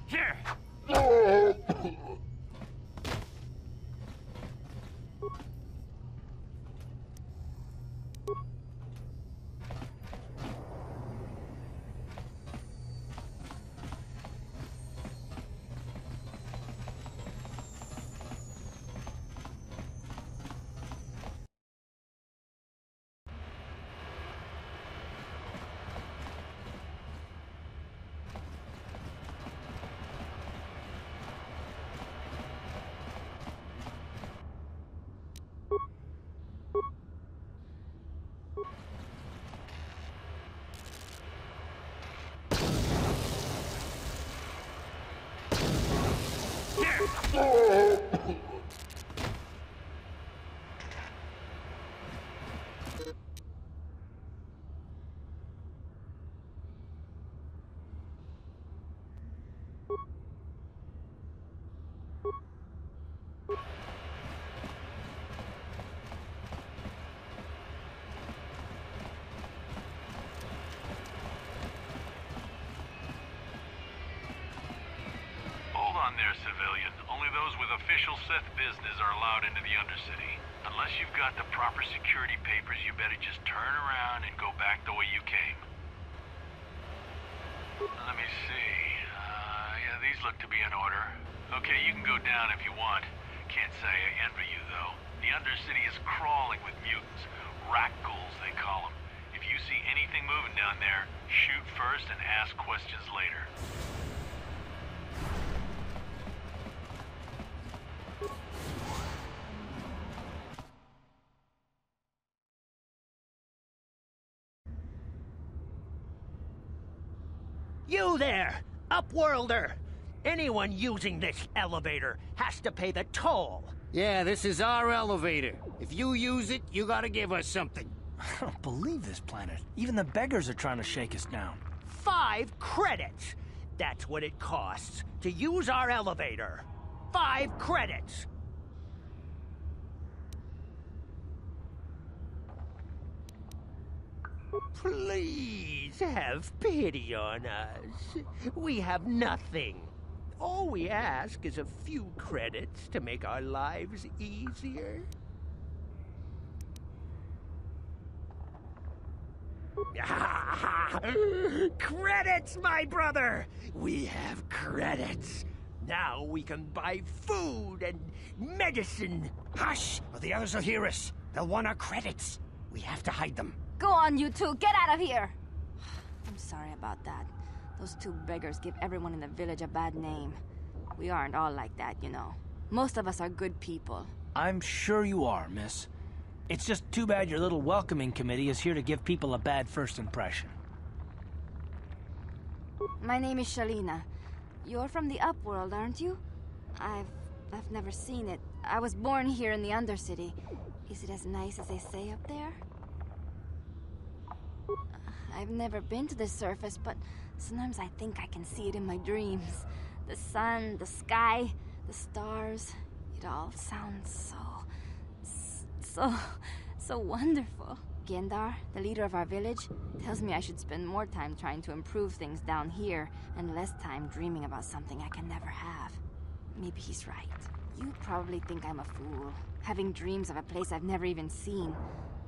Here! Hold on there, civilian. Only those with official Sith business are allowed into the Undercity. Unless you've got the proper security papers, you better just turn around and go back the way you came. Let me see. Yeah, these look to be in order. Okay, you can go down if you want. Can't say I envy you, though. The Undercity is crawling with mutants. Rat ghouls, they call them. If you see anything moving down there, shoot first and ask questions later. You there, Upworlder! Anyone using this elevator has to pay the toll. Yeah, this is our elevator. If you use it, you gotta give us something. I don't believe this planet. Even the beggars are trying to shake us down. 5 credits! That's what it costs to use our elevator. 5 credits! Please have pity on us. We have nothing. All we ask is a few credits to make our lives easier. Credits, my brother! We have credits. Now we can buy food and medicine. Hush, or the others will hear us. They'll want our credits. We have to hide them. Go on, you two. Get out of here. I'm sorry about that. Those 2 beggars give everyone in the village a bad name. We aren't all like that, you know. Most of us are good people. I'm sure you are, miss. It's just too bad your little welcoming committee is here to give people a bad first impression. My name is Shalina. You're from the Upworld, aren't you? I've I've never seen it. I was born here in the Undercity. Is it as nice as they say up there? I've never been to the surface, but sometimes I think I can see it in my dreams. The sun, the sky, the stars. It all sounds so wonderful. Gendar, the leader of our village, tells me I should spend more time trying to improve things down here and less time dreaming about something I can never have. Maybe he's right. You probably think I'm a fool, having dreams of a place I've never even seen.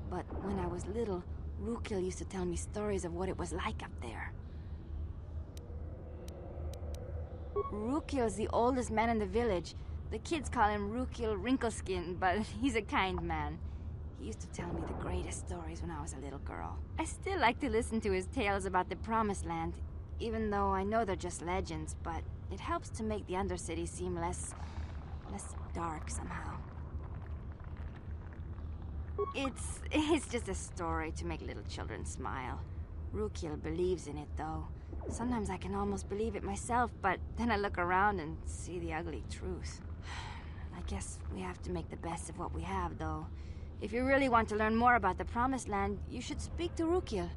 But when I was little, Rukil used to tell me stories of what it was like up there. Rukil's the oldest man in the village. The kids call him Rukil Wrinkleskin, but he's a kind man. He used to tell me the greatest stories when I was a little girl. I still like to listen to his tales about the Promised Land, even though I know they're just legends, but it helps to make the Undercity seem less dark somehow. It's just a story to make little children smile. Rukil believes in it, though. Sometimes I can almost believe it myself, but then I look around and see the ugly truth. I guess we have to make the best of what we have, though. If you really want to learn more about the Promised Land, you should speak to Rukil.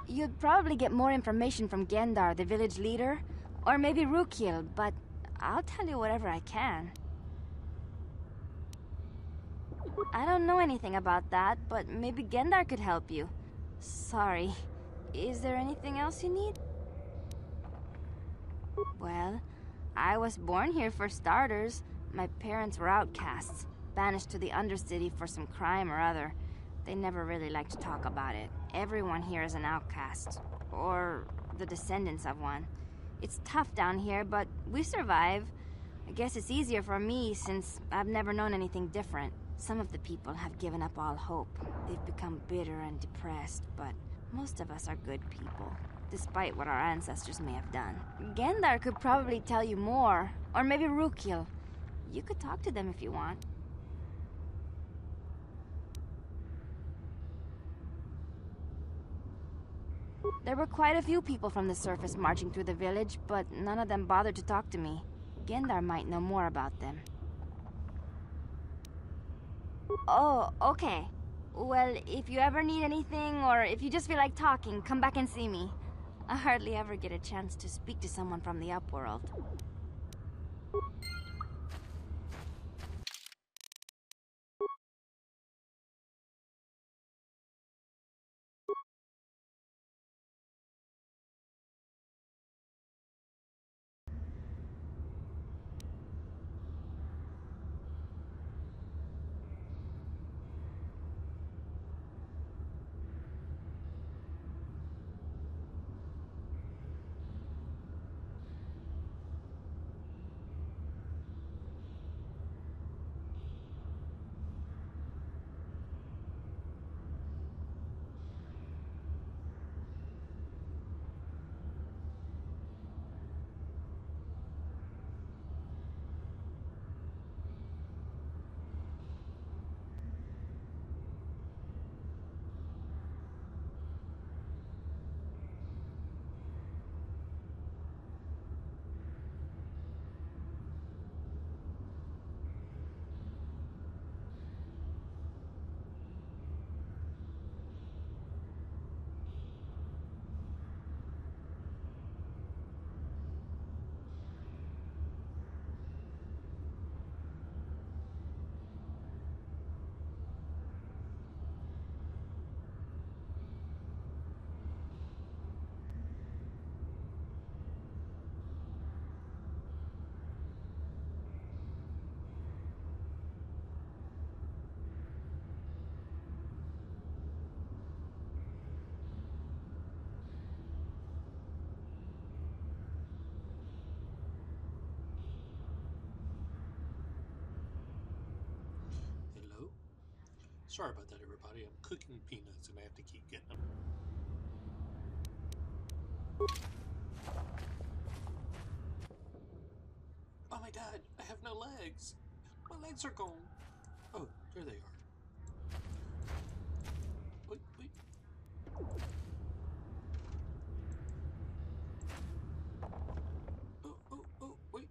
You'd probably get more information from Gendar, the village leader, or maybe Rukil, but I'll tell you whatever I can. I don't know anything about that, but maybe Gendar could help you. Sorry. Is there anything else you need? Well, I was born here for starters. My parents were outcasts, banished to the Undercity for some crime or other. They never really liked to talk about it. Everyone here is an outcast, or the descendants of one. It's tough down here, but we survive. I guess it's easier for me since I've never known anything different. Some of the people have given up all hope. They've become bitter and depressed, but most of us are good people, despite what our ancestors may have done. Gendar could probably tell you more, or maybe Rukil. You could talk to them if you want. There were quite a few people from the surface marching through the village, but none of them bothered to talk to me. Gendar might know more about them. Oh, okay. Well, if you ever need anything, or if you just feel like talking, come back and see me. I hardly ever get a chance to speak to someone from the Upworld. Sorry about that, everybody. I'm cooking peanuts and I have to keep getting them. Oh my god, I have no legs. My legs are gone. Oh, there they are. Wait, wait. Oh, wait.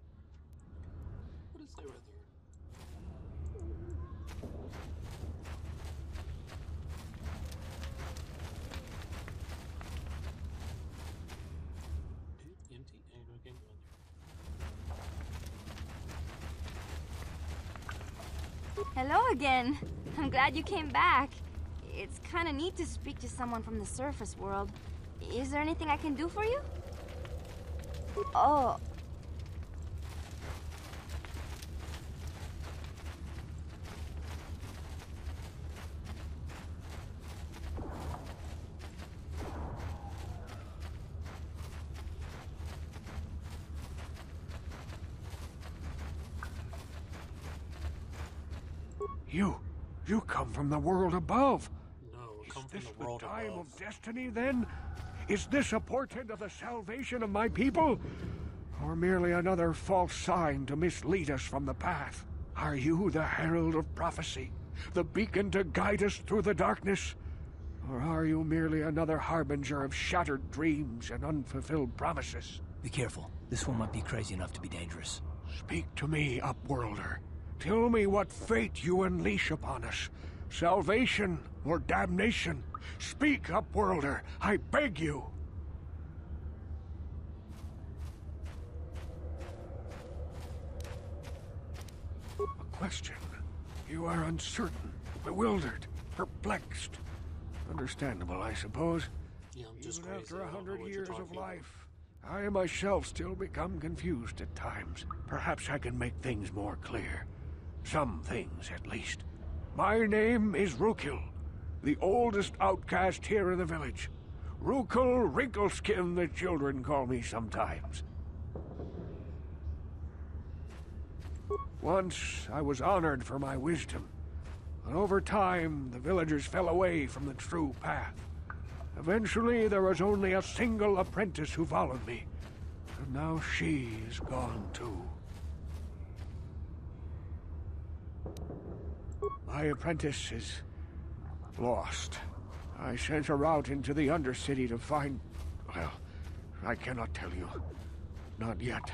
Hello again. I'm glad you came back. It's kind of neat to speak to someone from the surface world. Is there anything I can do for you? Oh. You come from the world above. No, Is come from this the world time above. of destiny, then? Is this a portent of the salvation of my people? Or merely another false sign to mislead us from the path? Are you the herald of prophecy? The beacon to guide us through the darkness? Or are you merely another harbinger of shattered dreams and unfulfilled promises? Be careful. This one might be crazy enough to be dangerous. Speak to me, Upworlder. Tell me what fate you unleash upon us. Salvation or damnation? Speak, Upworlder, I beg you. A question. You are uncertain, bewildered, perplexed. Understandable, I suppose. Yeah, I'm just Even crazy. after I don't know 100 what years you're of talking life, I myself still become confused at times. Perhaps I can make things more clear. Some things, at least. My name is Rukil, the oldest outcast here in the village. Rukil Wrinkleskin, the children call me sometimes. Once, I was honored for my wisdom, but over time, the villagers fell away from the true path. Eventually, there was only a single apprentice who followed me, and now she is gone too. My apprentice is lost. I sent her out into the Undercity to find... well, I cannot tell you. Not yet.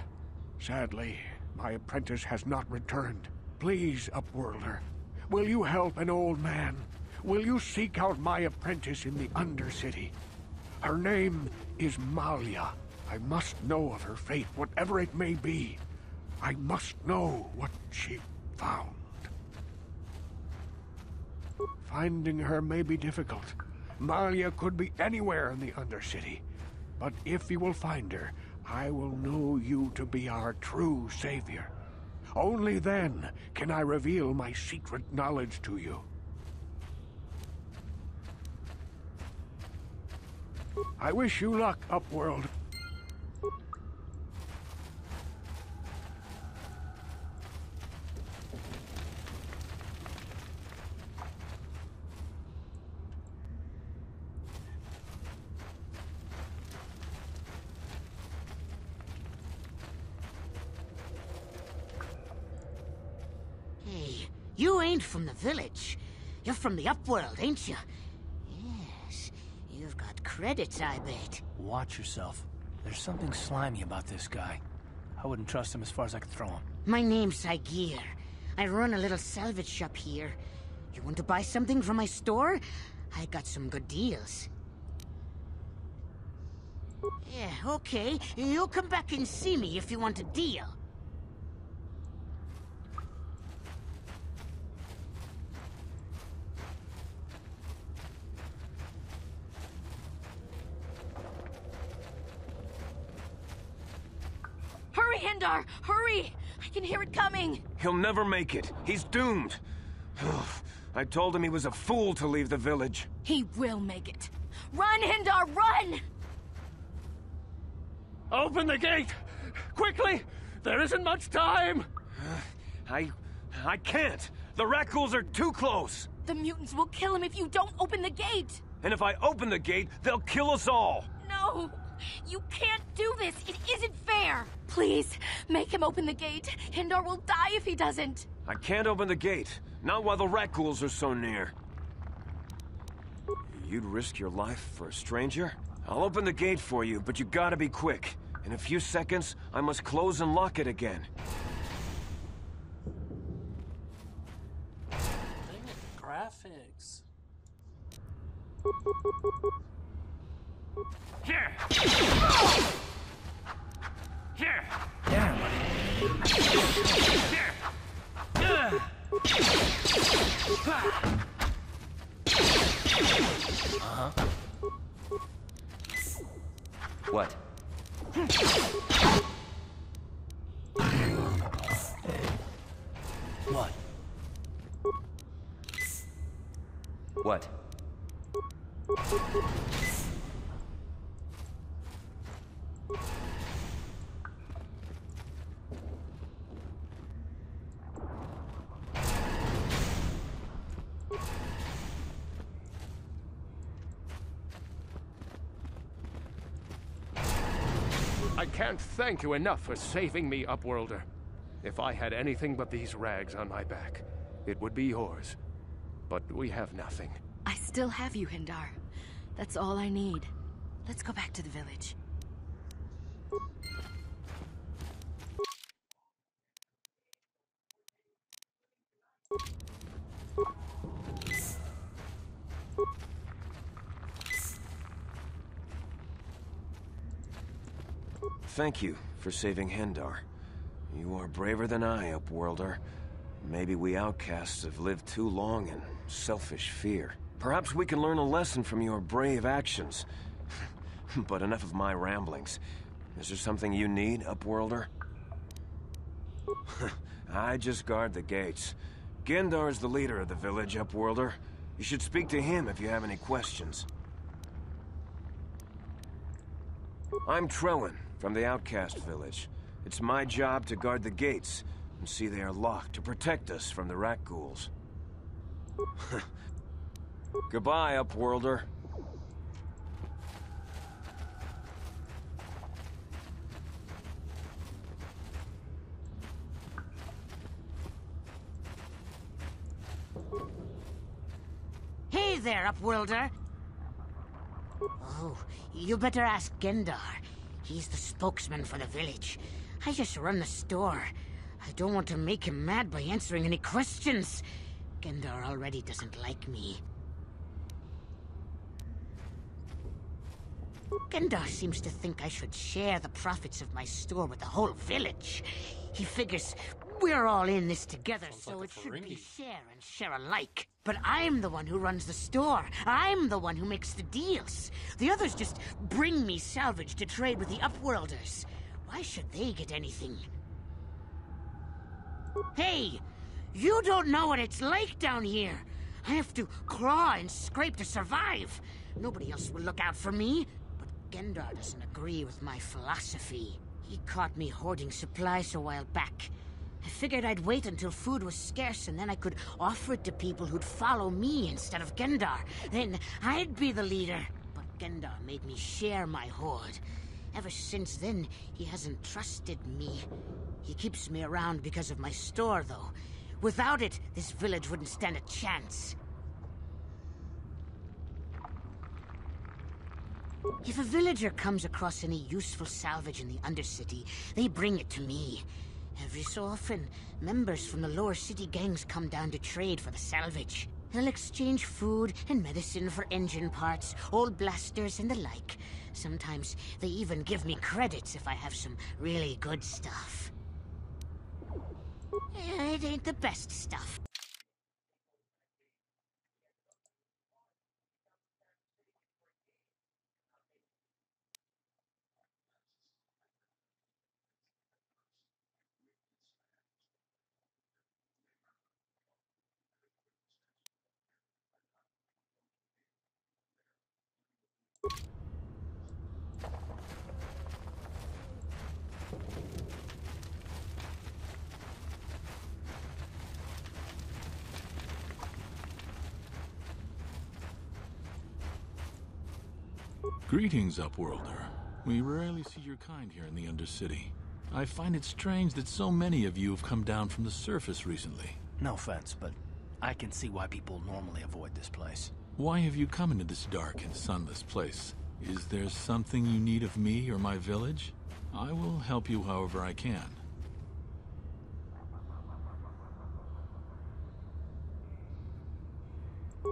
Sadly, my apprentice has not returned. Please, Upworlder, will you help an old man? Will you seek out my apprentice in the Undercity? Her name is Malia. I must know of her fate, whatever it may be. I must know what she found. Finding her may be difficult. Malia could be anywhere in the Undercity. But if you will find her, I will know you to be our true savior. Only then can I reveal my secret knowledge to you. I wish you luck, Upworld. Hey, you ain't from the village. You're from the Upworld, ain't you? Yes, you've got credits, I bet. Watch yourself. There's something slimy about this guy. I wouldn't trust him as far as I could throw him. My name's Saigir. I run a little salvage shop here. You want to buy something from my store? I got some good deals. Yeah, okay. You'll come back and see me if you want a deal. Hurry, Hindar! Hurry! I can hear it coming! He'll never make it. He's doomed. I told him he was a fool to leave the village. He will make it. Run, Hindar, run! Open the gate! Quickly! There isn't much time! I can't. The Rakghouls are too close. The mutants will kill him if you don't open the gate! And if I open the gate, they'll kill us all. No! You can't do this! It isn't fair! Please, make him open the gate. Hindar will die if he doesn't. I can't open the gate. Not while the Rakghouls are so near. You'd risk your life for a stranger? I'll open the gate for you, but you gotta be quick. In a few seconds, I must close and lock it again. Dang it, graphics. Here! Here! Damn. Here! Uh-huh. What? What? What? I can't thank you enough for saving me, Upworlder. If I had anything but these rags on my back, it would be yours. But we have nothing. I still have you, Hindar. That's all I need. Let's go back to the village. Thank you for saving Hindar. You are braver than I, Upworlder. Maybe we outcasts have lived too long in selfish fear. Perhaps we can learn a lesson from your brave actions. But enough of my ramblings. Is there something you need, Upworlder? I just guard the gates. Gendar is the leader of the village, Upworlder. You should speak to him if you have any questions. I'm Trellin, from the Outcast Village. It's my job to guard the gates and see they are locked to protect us from the rat ghouls. Goodbye, Upworlder. Hey there, Upworlder. Oh, you better ask Gendar. He's the spokesman for the village. I just run the store. I don't want to make him mad by answering any questions. Gendar already doesn't like me. Gendar seems to think I should share the profits of my store with the whole village. He figures we're all in this together, so it should be share and share alike. But I'm the one who runs the store. I'm the one who makes the deals. The others just bring me salvage to trade with the Upworlders. Why should they get anything? Hey! You don't know what it's like down here. I have to claw and scrape to survive. Nobody else will look out for me. But Gendar doesn't agree with my philosophy. He caught me hoarding supplies a while back. I figured I'd wait until food was scarce and then I could offer it to people who'd follow me instead of Gendar. Then I'd be the leader. But Gendar made me share my hoard. Ever since then, he hasn't trusted me. He keeps me around because of my store, though. Without it, this village wouldn't stand a chance. If a villager comes across any useful salvage in the Undercity, they bring it to me. Every so often, members from the lower city gangs come down to trade for the salvage. They'll exchange food and medicine for engine parts, old blasters and the like. Sometimes they even give me credits if I have some really good stuff. It ain't the best stuff. Greetings, Upworlder. We rarely see your kind here in the Undercity. I find it strange that so many of you have come down from the surface recently. No offense, but I can see why people normally avoid this place. Why have you come into this dark and sunless place? Is there something you need of me or my village? I will help you however I can.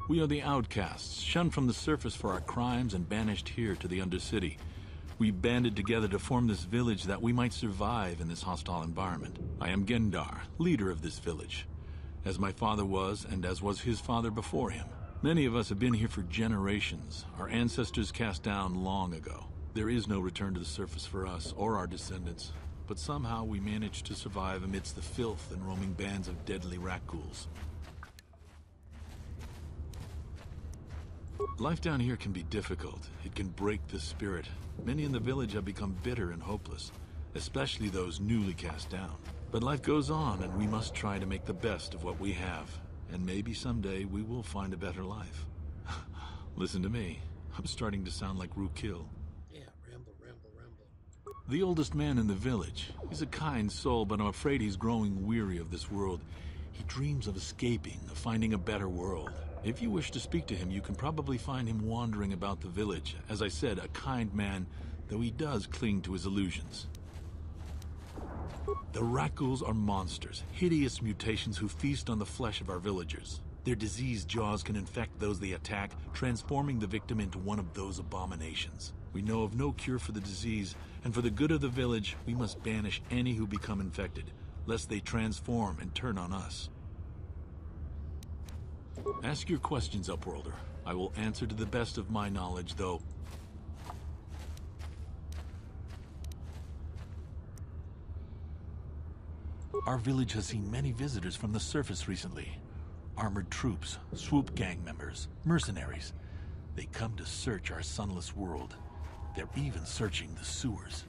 We are the outcasts, shunned from the surface for our crimes and banished here to the Undercity. We banded together to form this village that we might survive in this hostile environment. I am Gendar, leader of this village. as my father was and as was his father before him. Many of us have been here for generations, our ancestors cast down long ago. There is no return to the surface for us or our descendants, but somehow we managed to survive amidst the filth and roaming bands of deadly Rakghouls. Life down here can be difficult. It can break the spirit. Many in the village have become bitter and hopeless, especially those newly cast down. But life goes on, and we must try to make the best of what we have. And maybe someday we will find a better life. Listen to me. I'm starting to sound like Rookil. Yeah, ramble. The oldest man in the village. He's a kind soul, but I'm afraid he's growing weary of this world. He dreams of escaping, of finding a better world. If you wish to speak to him, you can probably find him wandering about the village. As I said, a kind man, though he does cling to his illusions. The Rakghouls are monsters, hideous mutations who feast on the flesh of our villagers. Their diseased jaws can infect those they attack, transforming the victim into one of those abominations. We know of no cure for the disease, and for the good of the village, we must banish any who become infected, lest they transform and turn on us. Ask your questions, Upworlder. I will answer to the best of my knowledge, though. Our village has seen many visitors from the surface recently. Armored troops, swoop gang members, mercenaries. They come to search our sunless world. They're even searching the sewers.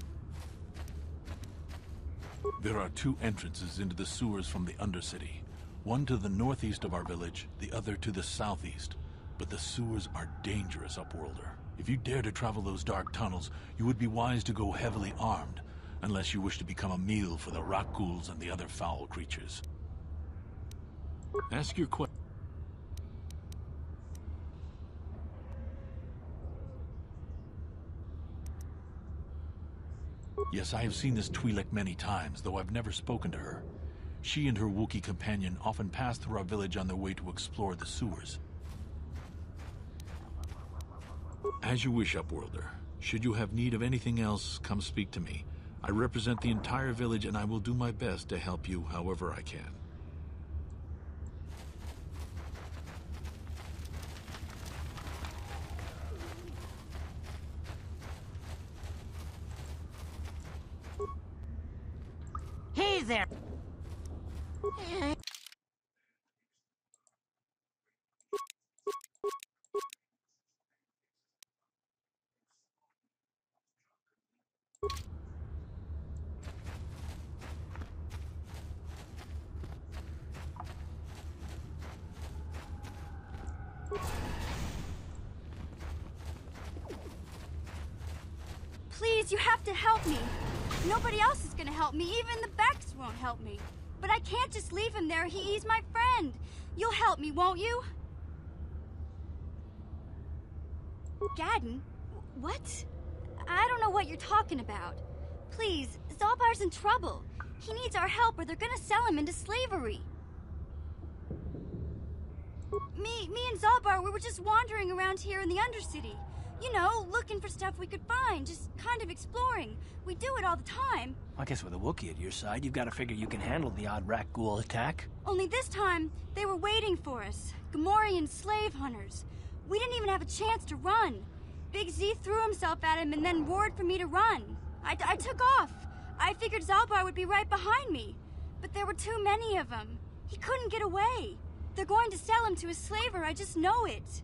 There are two entrances into the sewers from the Undercity. One to the northeast of our village, the other to the southeast. But the sewers are dangerous, Upworlder. If you dare to travel those dark tunnels, you would be wise to go heavily armed, unless you wish to become a meal for the Rakghouls and the other foul creatures. Ask your question. Yes, I have seen this Twi'lek many times, though I've never spoken to her. She and her Wookiee companion often pass through our village on their way to explore the sewers. As you wish, Upworlder. Should you have need of anything else, come speak to me. I represent the entire village, and I will do my best to help you however I can. Hey there! Please, you have to help me. Nobody else is gonna help me. Even the Becks won't help me. But I can't just leave him there. He's my friend. You'll help me, won't you? Gadden? What? I don't know what you're talking about. Please, Zalbar's in trouble. He needs our help or they're gonna sell him into slavery. Me and Zalbar, we were just wandering around here in the Undercity. You know, looking for stuff we could find, just kind of exploring. We do it all the time. I guess with a Wookiee at your side, you've got to figure you can handle the odd Rakghoul attack. Only this time, they were waiting for us. Gamorrean slave hunters. We didn't even have a chance to run. Big Z threw himself at him and then roared for me to run. I took off. I figured Zalbar would be right behind me. But there were too many of them. He couldn't get away. They're going to sell him to a slaver, I just know it.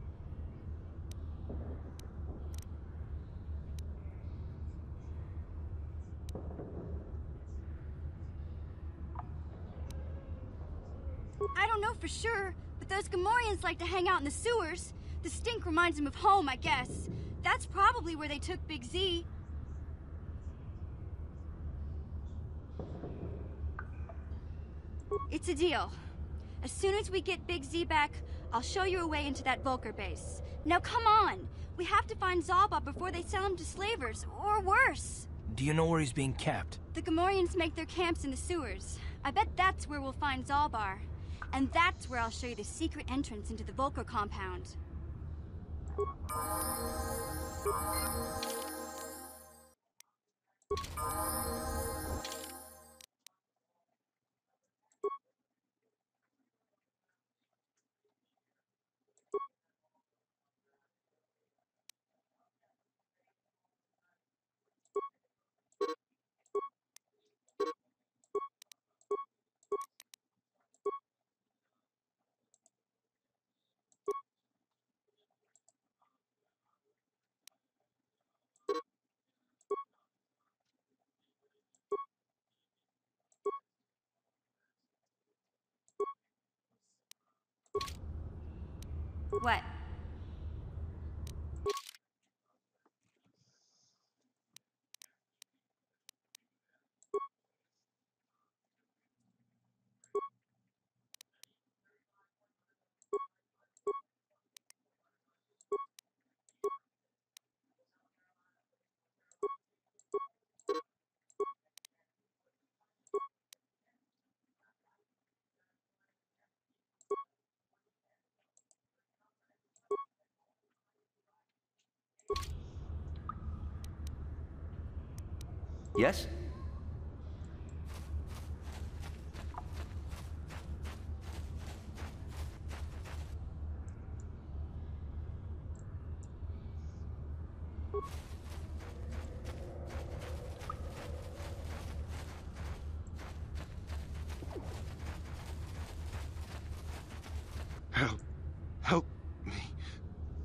I don't know for sure, but those Gamorreans like to hang out in the sewers. The stink reminds them of home, I guess. That's probably where they took Big Z. It's a deal. As soon as we get Big Z back, I'll show you a way into that Vulkar base. Now come on! We have to find Zalbar before they sell him to slavers, or worse. Do you know where he's being kept? The Gamorreans make their camps in the sewers. I bet that's where we'll find Zalbar. And that's where I'll show you the secret entrance into the Vulkar compound. What? Yes? Help me.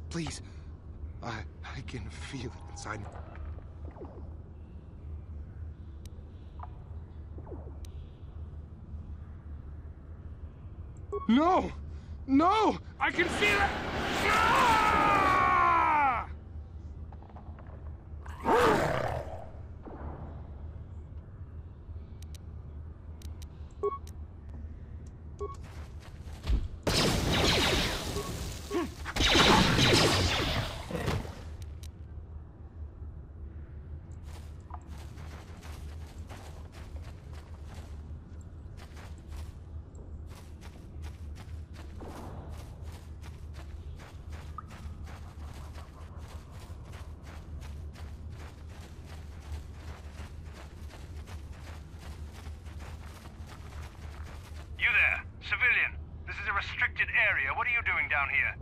Please. I can feel it inside me. No! No! I can feel it! Ah! You there, civilian. This is a restricted area. What are you doing down here?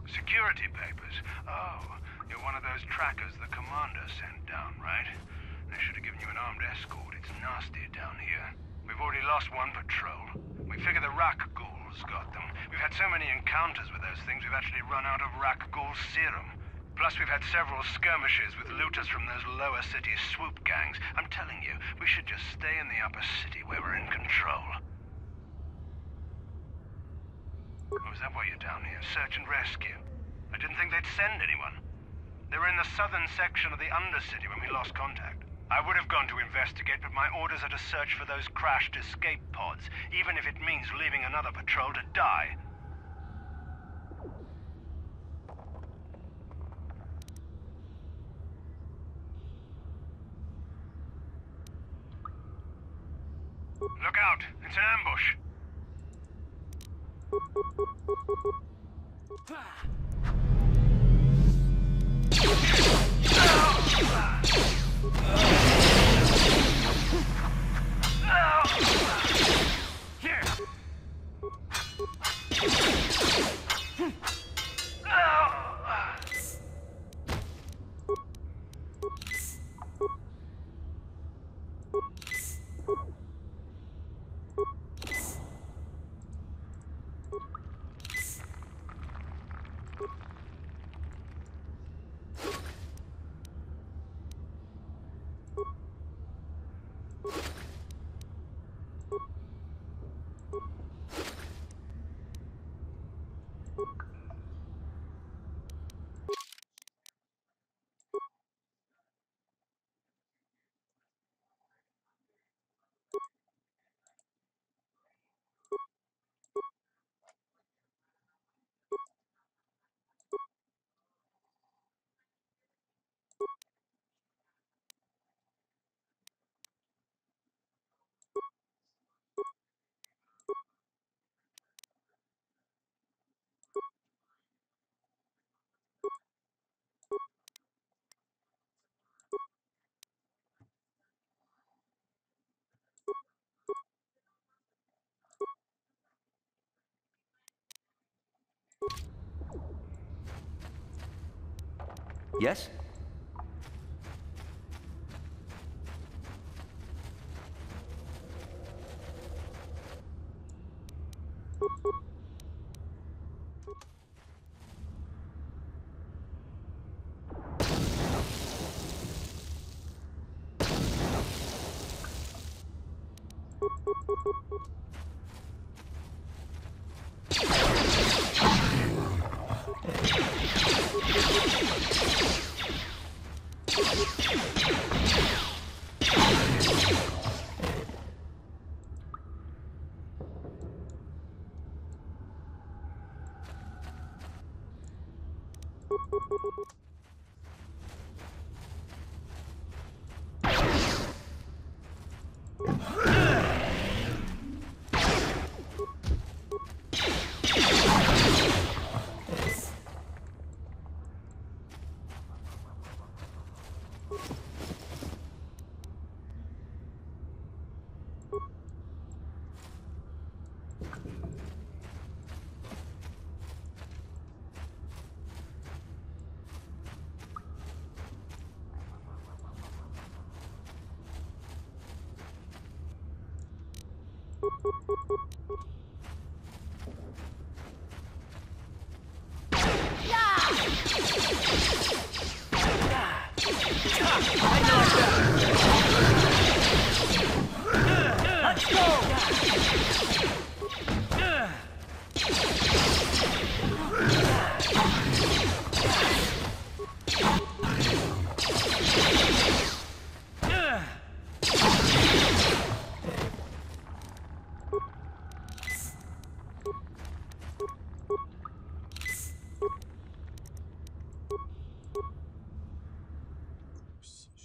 Security papers. Oh, you're one of those trackers the commander sent down, right? They should have given you an armed escort. It's nasty down here. We've already lost one patrol. We figure the Rak Ghouls got them. We've had so many encounters with those things, we've actually run out of Rak Ghoul serum. Plus, we've had several skirmishes with looters from those lower city swoop gangs. I'm telling you, we should just stay in the upper city where we're in control. Oh, is that why you're down here? Search and rescue? I didn't think they'd send anyone. They were in the southern section of the Undercity when we lost contact. I would have gone to investigate, but my orders are to search for those crashed escape pods, even if it means leaving another patrol to die. Look out! It's an ambush! Yes?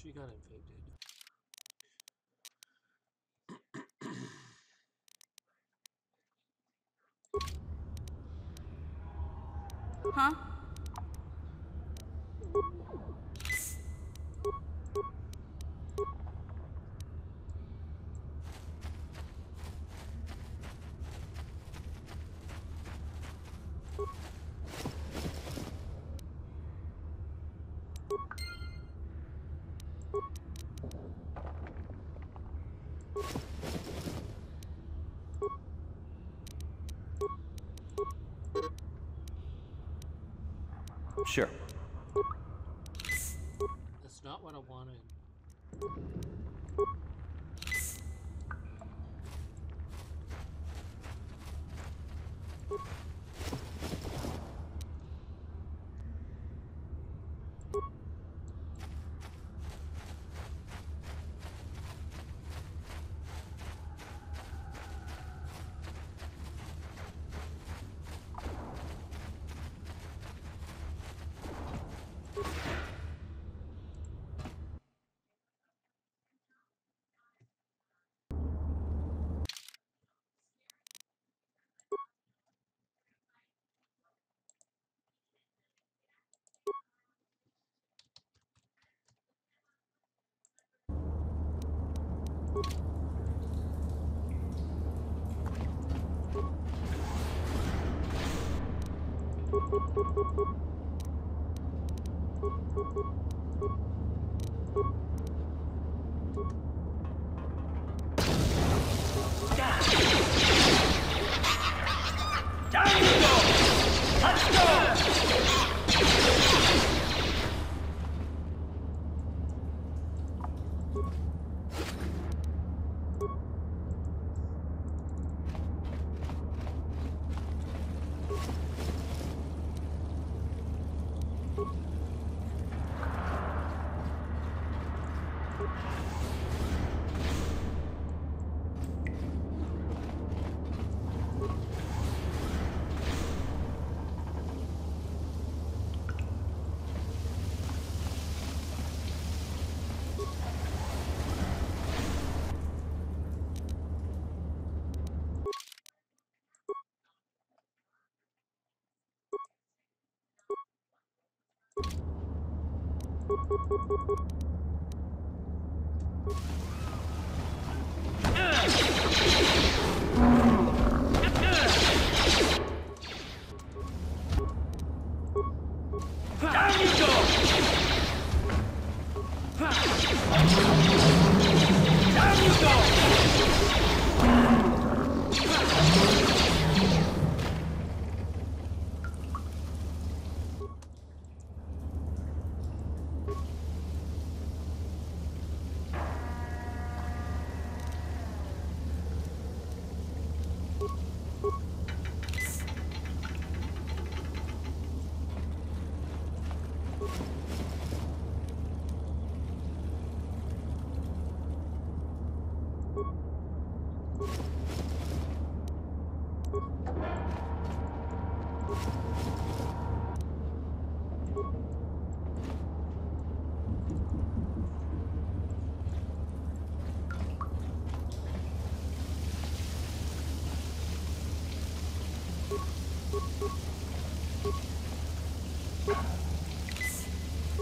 She got infected. Huh? Sure. That's not what I wanted.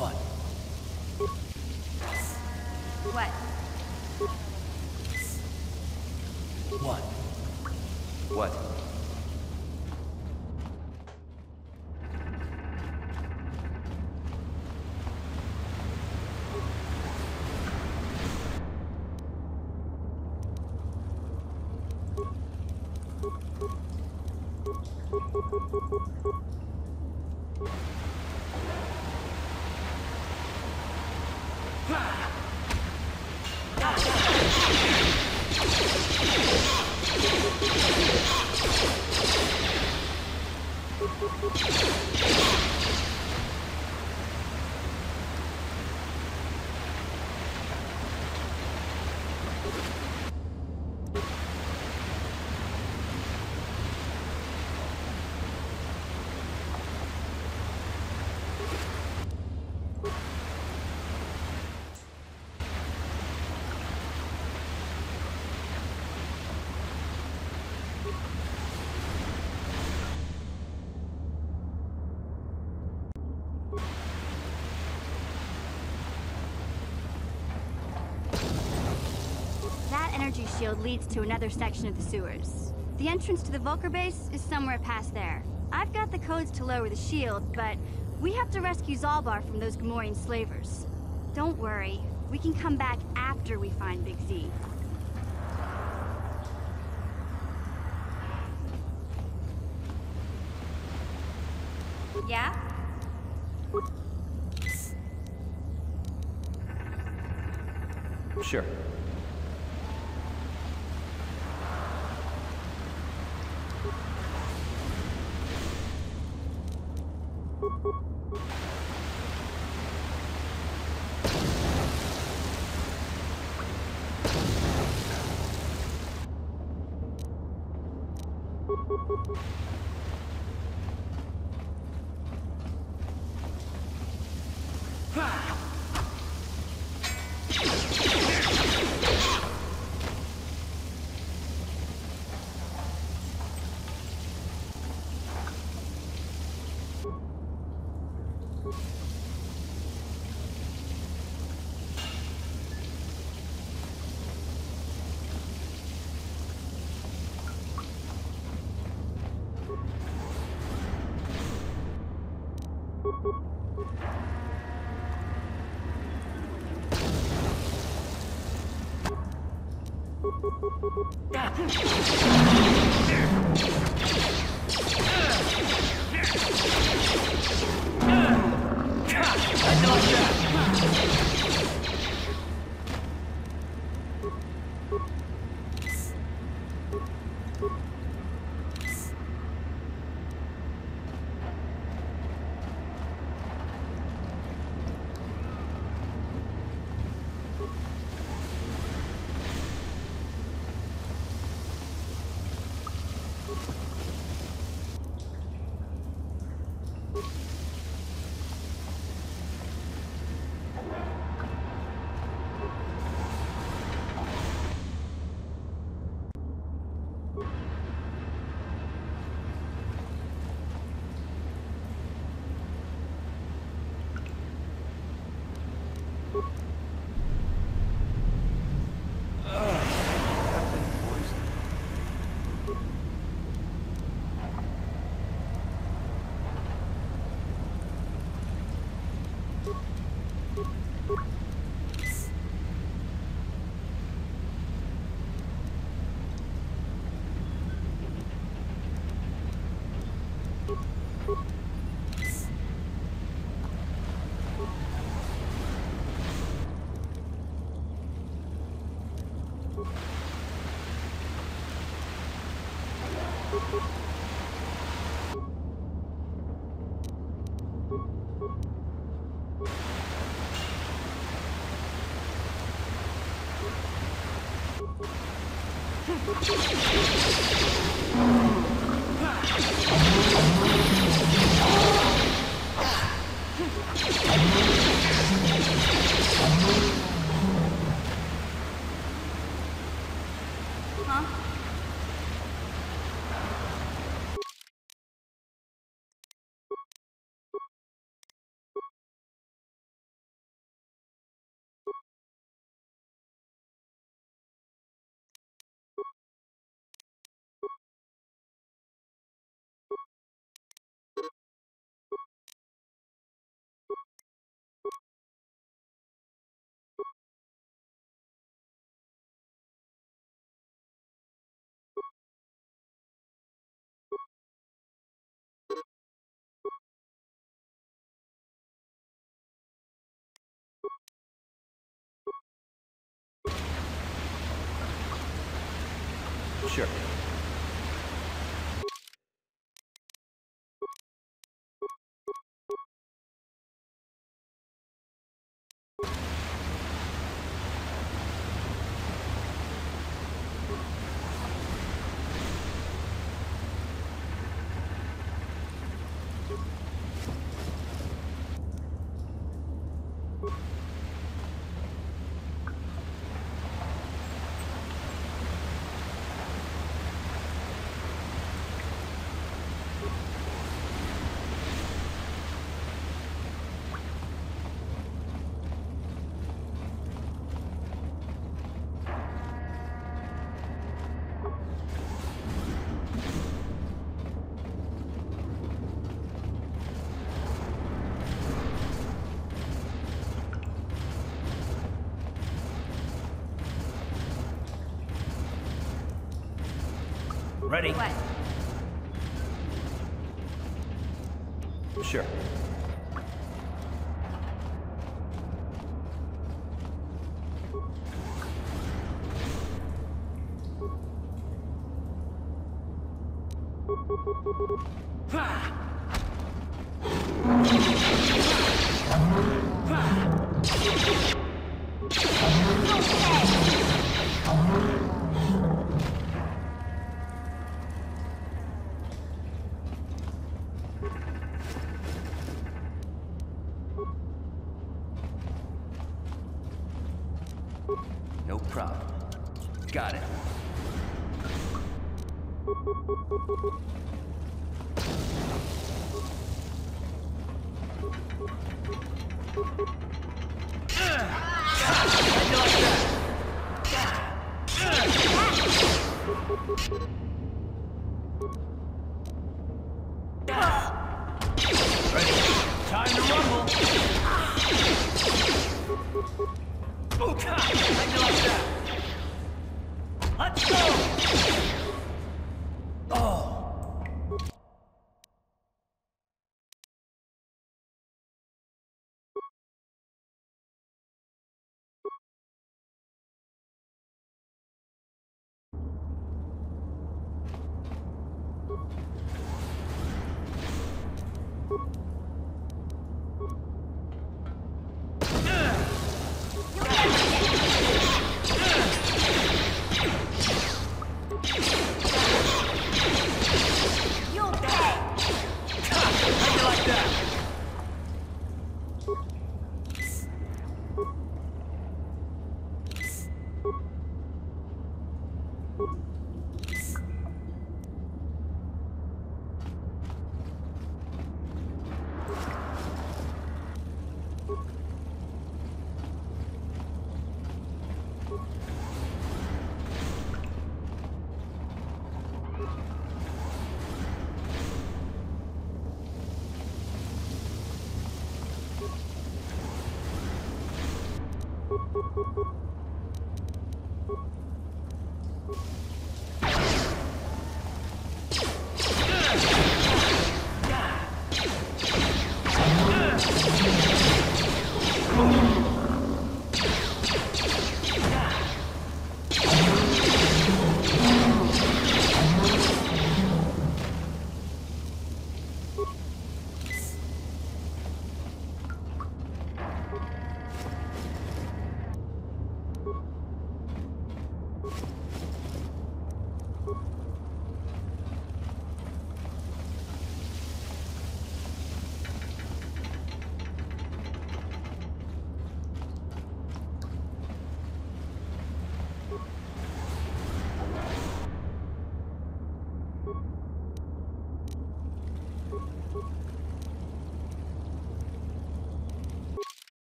What? What? What? What? That energy shield leads to another section of the sewers. The entrance to the Vulcar base is somewhere past there. I've got the codes to lower the shield, but we have to rescue Zalbar from those Gamorrean slavers. Don't worry, we can come back after we find Big Z. Yeah? Sure. Sure. Ready? What? Sure. No problem. Got it. Time to rumble. Oh, God. How'd you like that? Let's go! Oh.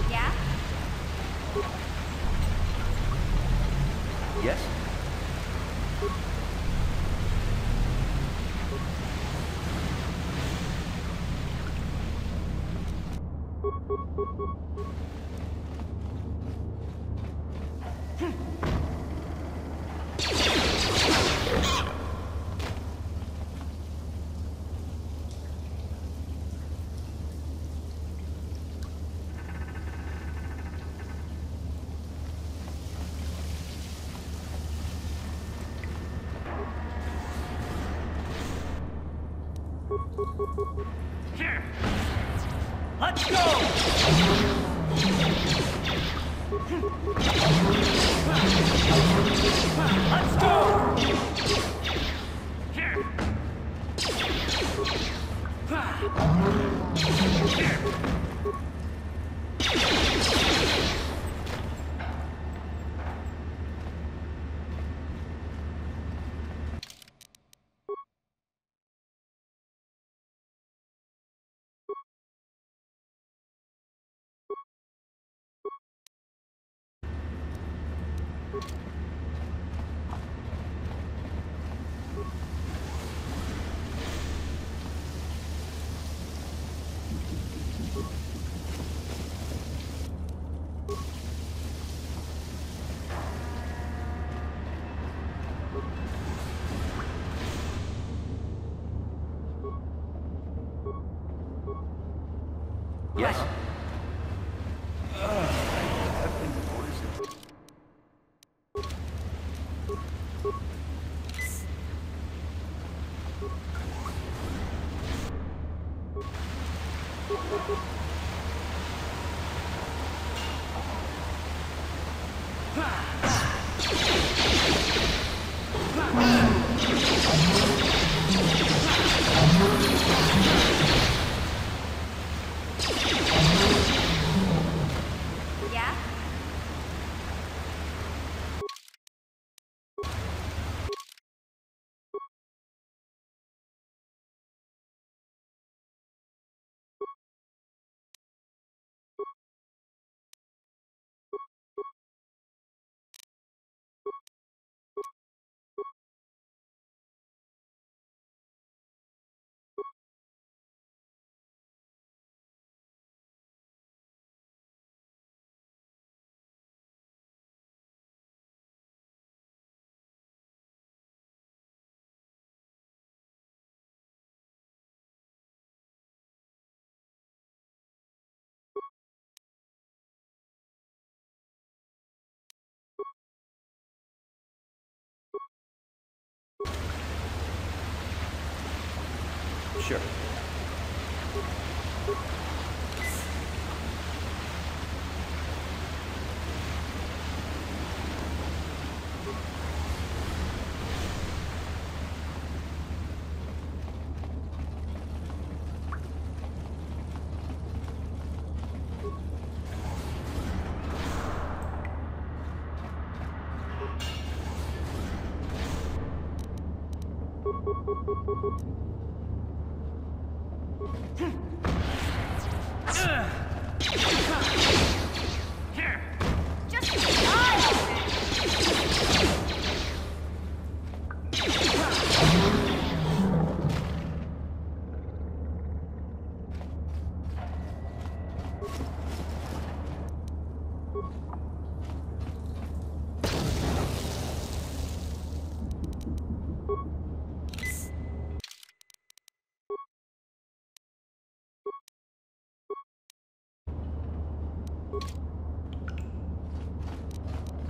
Yeah? Yes? Let's go! Let's go! Yes? Yeah? Sure.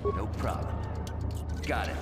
No problem. Got it.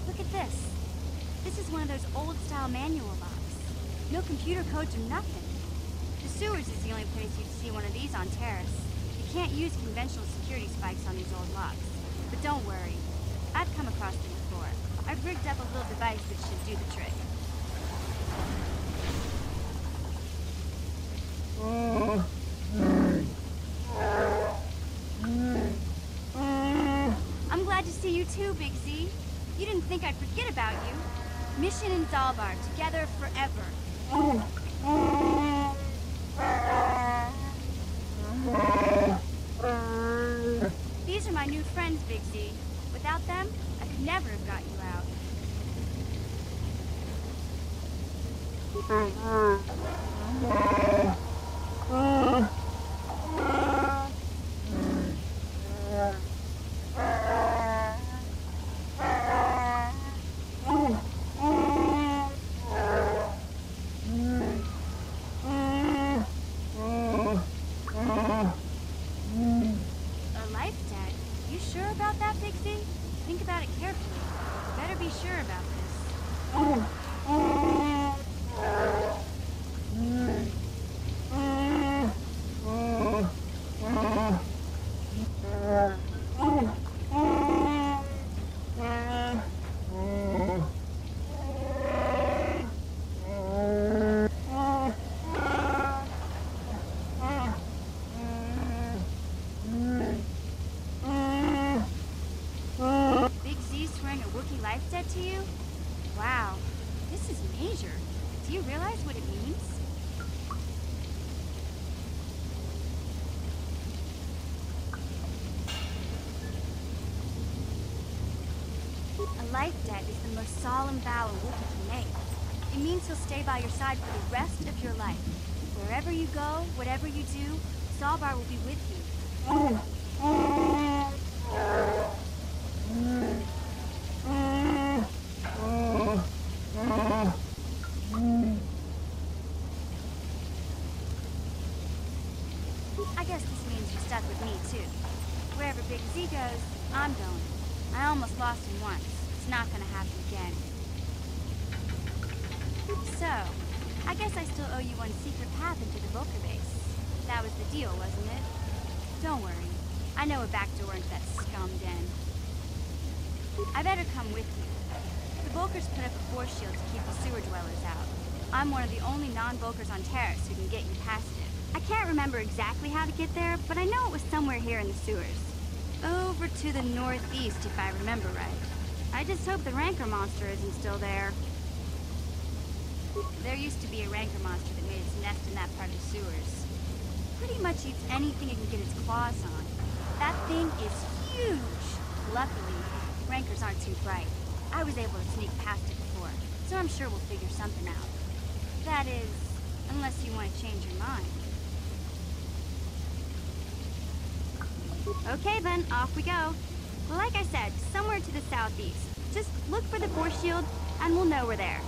Look at this. This is one of those old-style manual locks. No computer codes or nothing. The sewers is the only place you'd see one of these on Terrace. You can't use conventional security spikes on these old locks. But don't worry. I've come across them before. I've rigged up a little device that should do the trick. I'm glad to see you too, Big Z. You didn't think I'd forget about you. Mission in Zalbar, together forever. These are my new friends, Big Z. Without them, I could never have got you out. A life debt? You sure about that, Big Z? Think about it carefully. You better be sure about this. Big Z swearing a Wookiee life debt to you? Wow, this is major. Do you realize what it means? A life debt is the most solemn vow a Wookiee can make. It means he'll stay by your side for the rest of your life. Wherever you go, whatever you do, Zalbar will be with you. I guess this means you're stuck with me, too. Wherever Big Z goes, I'm going. I almost lost him once. It's not gonna happen again. So, I guess I still owe you one secret path into the Volker base. That was the deal, wasn't it? Don't worry. I know a back door into that scum den. I better come with you. The Volkers put up a force shield to keep the sewer dwellers out. I'm one of the only non-Volkers on Terrace who can get you past it. I can't remember exactly how to get there, but I know it was somewhere here in the sewers. Over to the northeast, if I remember right. I just hope the Rancor monster isn't still there. There used to be a Rancor monster that made its nest in that part of the sewers. Pretty much eats anything it can get its claws on. That thing is huge! Luckily, Rancors aren't too bright. I was able to sneak past it before, so I'm sure we'll figure something out. That is, unless you want to change your mind. Okay then, off we go. Like I said, somewhere to the southeast. Just look for the force shield, and we'll know we're there.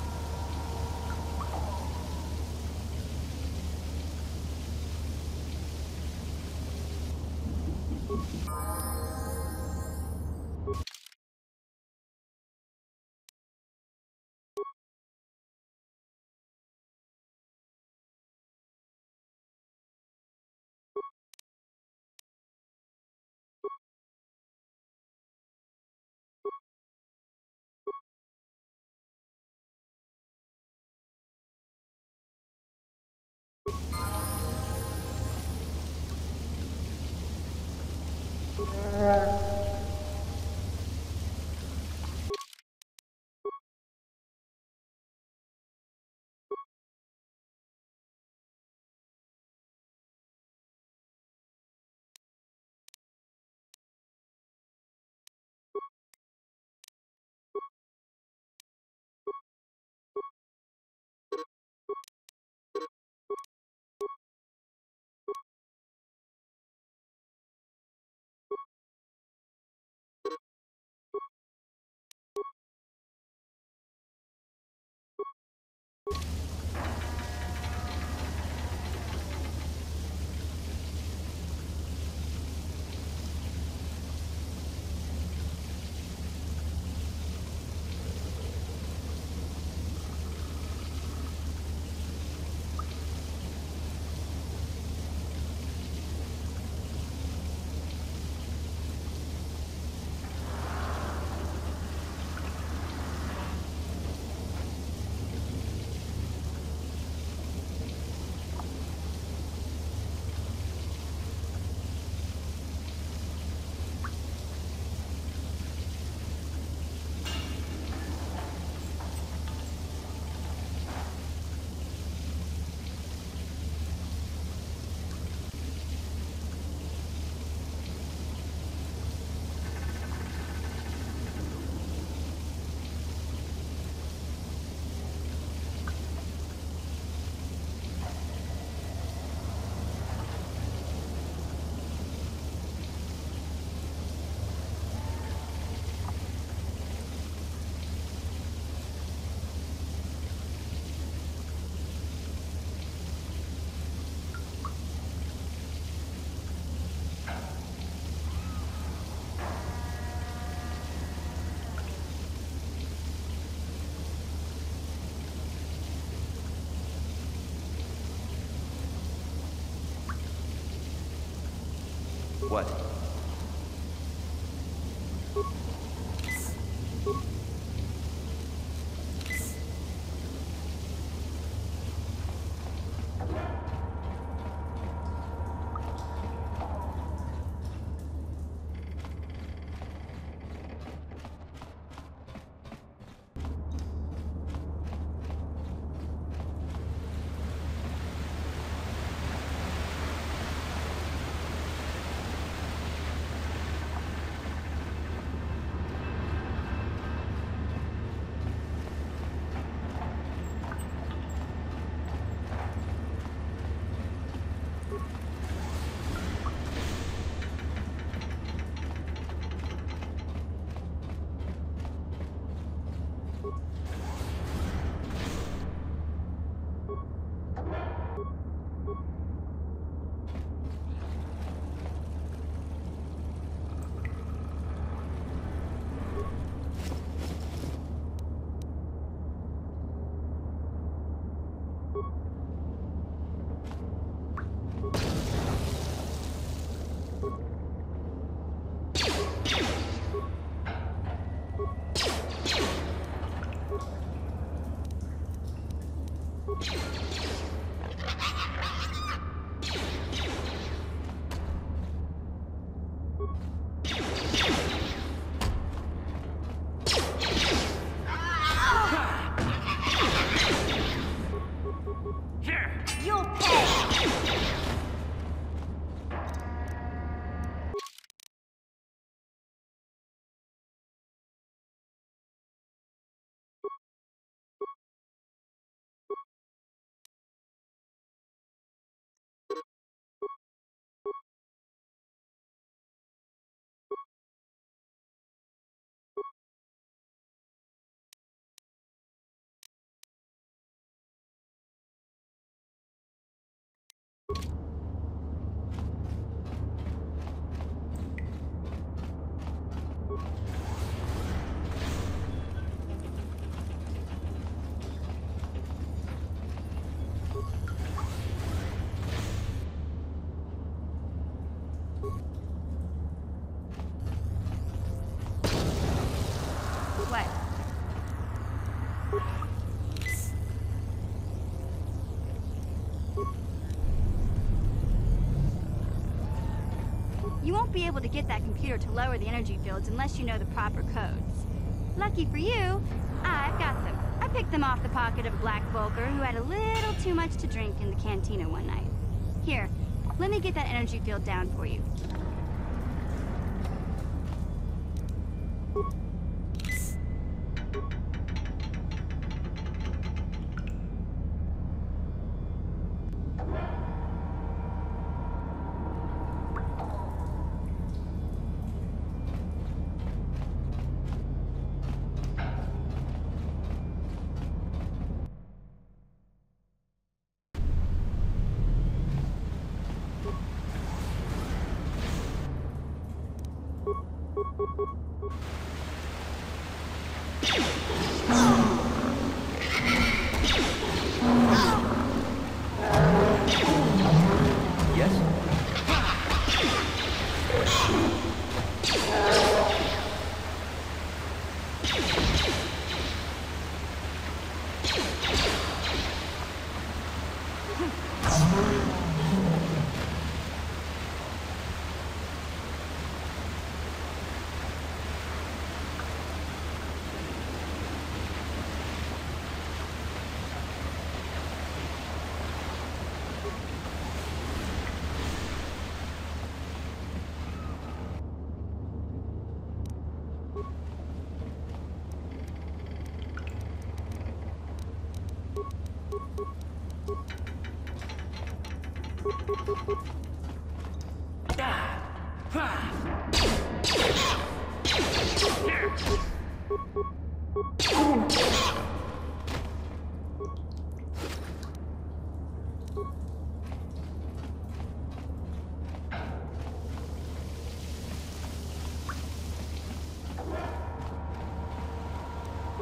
What? What? You won't be able to get that computer to lower the energy fields unless you know the proper codes. Lucky for you, I've got them. I picked them off the pocket of a Black Vulgar who had a little too much to drink in the cantina one night. Here, let me get that energy field down for you.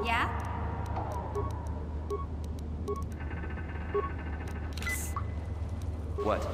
Yeah? What?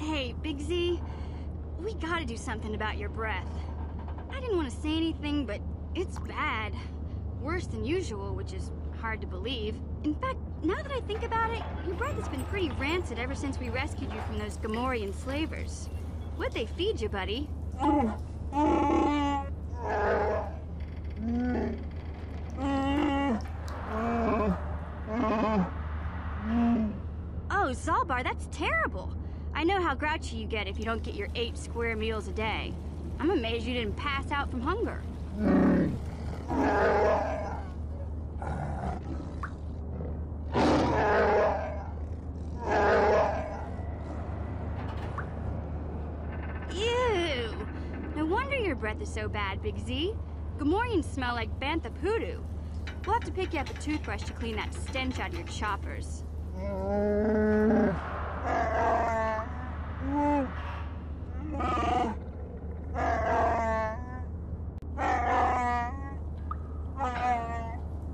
Hey, Big Z, we gotta do something about your breath. I didn't want to say anything, but it's bad. Worse than usual, which is hard to believe. In fact, now that I think about it, your breath has been pretty rancid ever since we rescued you from those Gamorrean slavers. What'd they feed you, buddy? Oh, Zalbar, that's terrible. I know how grouchy you get if you don't get your 8 square meals a day. I'm amazed you didn't pass out from hunger. Ew! No wonder your breath is so bad, Big Z. Gamorreans smell like bantha poodoo. We'll have to pick you up a toothbrush to clean that stench out of your choppers.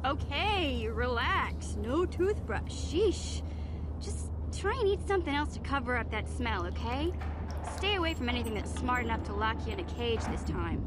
Okay, relax. No toothbrush. Sheesh. Just try and eat something else to cover up that smell, okay? Stay away from anything that's smart enough to lock you in a cage this time.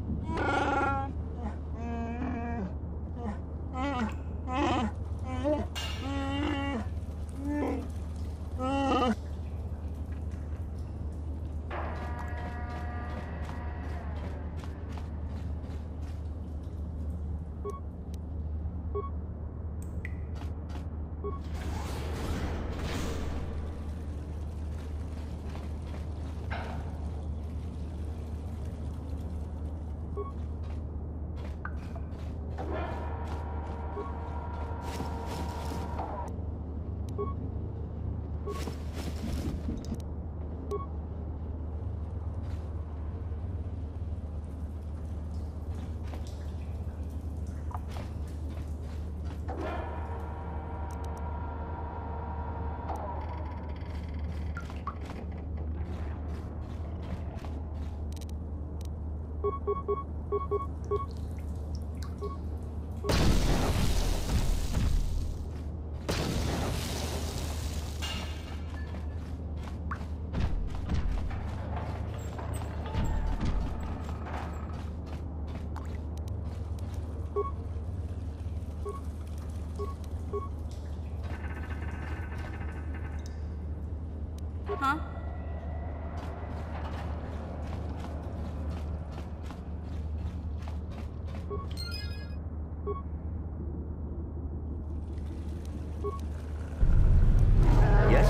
Huh? Yes?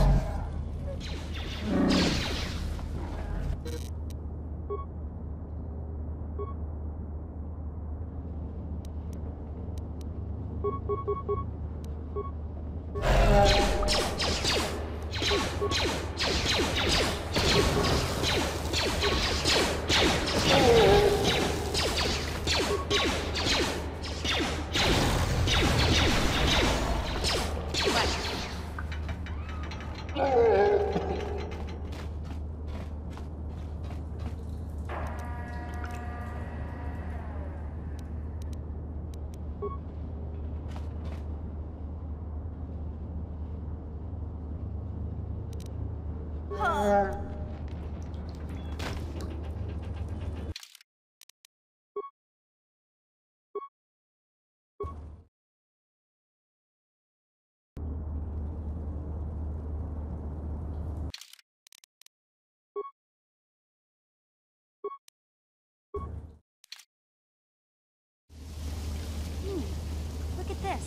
Look at this.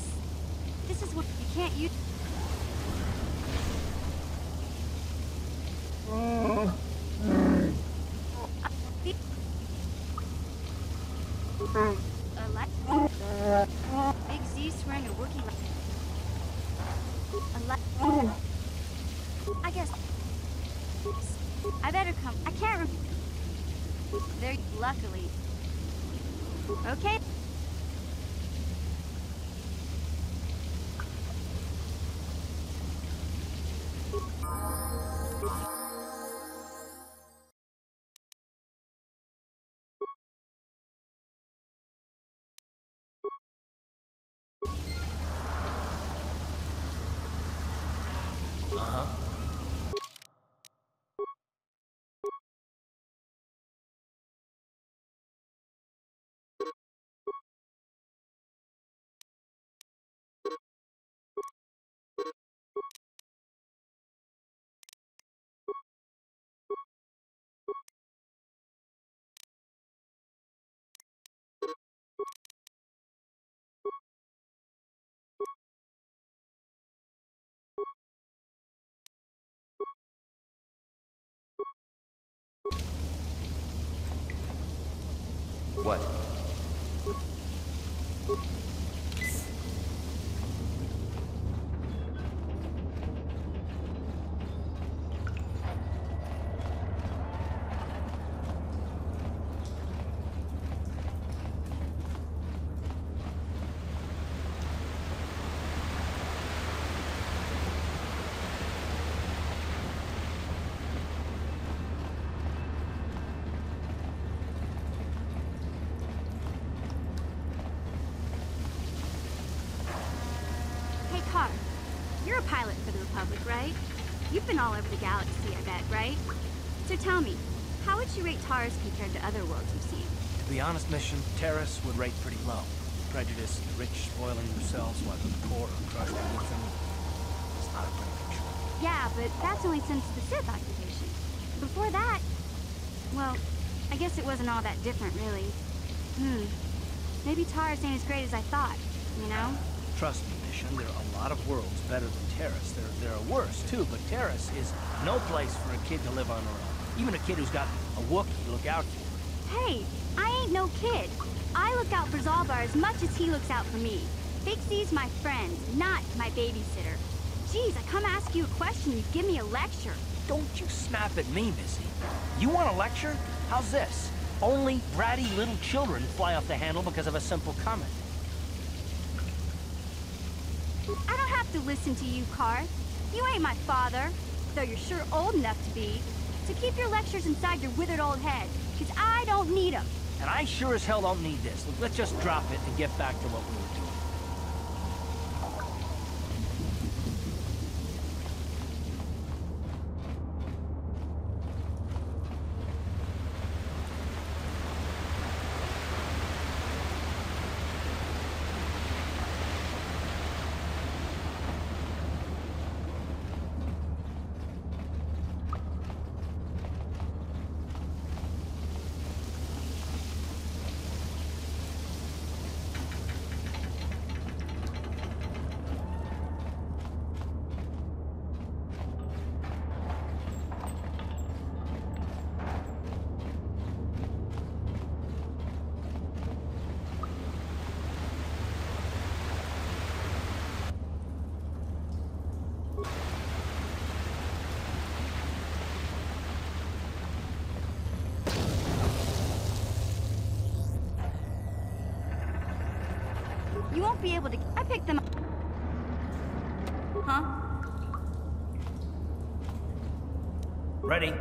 This is what you can't use. Big Z's wearing a Wookiee. I guess. I better come. I can't remember. There, luckily. Okay. What? You're a pilot for the Republic, right? You've been all over the galaxy, I bet, right? So tell me, how would you rate Taris compared to other worlds you've seen? To be honest, Mission, Taris would rate pretty low. Prejudice, the rich spoiling themselves while the poor are crushed beneath them. It's not a pretty picture. Yeah, but that's only since the Sith occupation. Before that, well, I guess it wasn't all that different, really. Maybe Taris ain't as great as I thought, you know? Trust me, Mission, there are a lot of worlds better than Taris. There are worse, too, but Taris is no place for a kid to live on her own. Even a kid who's got a Wookiee to look out for. Hey, I ain't no kid. I look out for Zalbar as much as he looks out for me. Big Z's my friend, not my babysitter. Jeez, I come ask you a question, you give me a lecture. Don't you snap at me, Missy. You want a lecture? How's this? Only bratty little children fly off the handle because of a simple comment. I don't have to listen to you, Carth. You ain't my father, though you're sure old enough to be. So keep your lectures inside your withered old head, because I don't need them, And I sure as hell don't need this. Look, let's just drop it and get back to what we were doing. You won't be able to... I picked them up. Huh? Ready?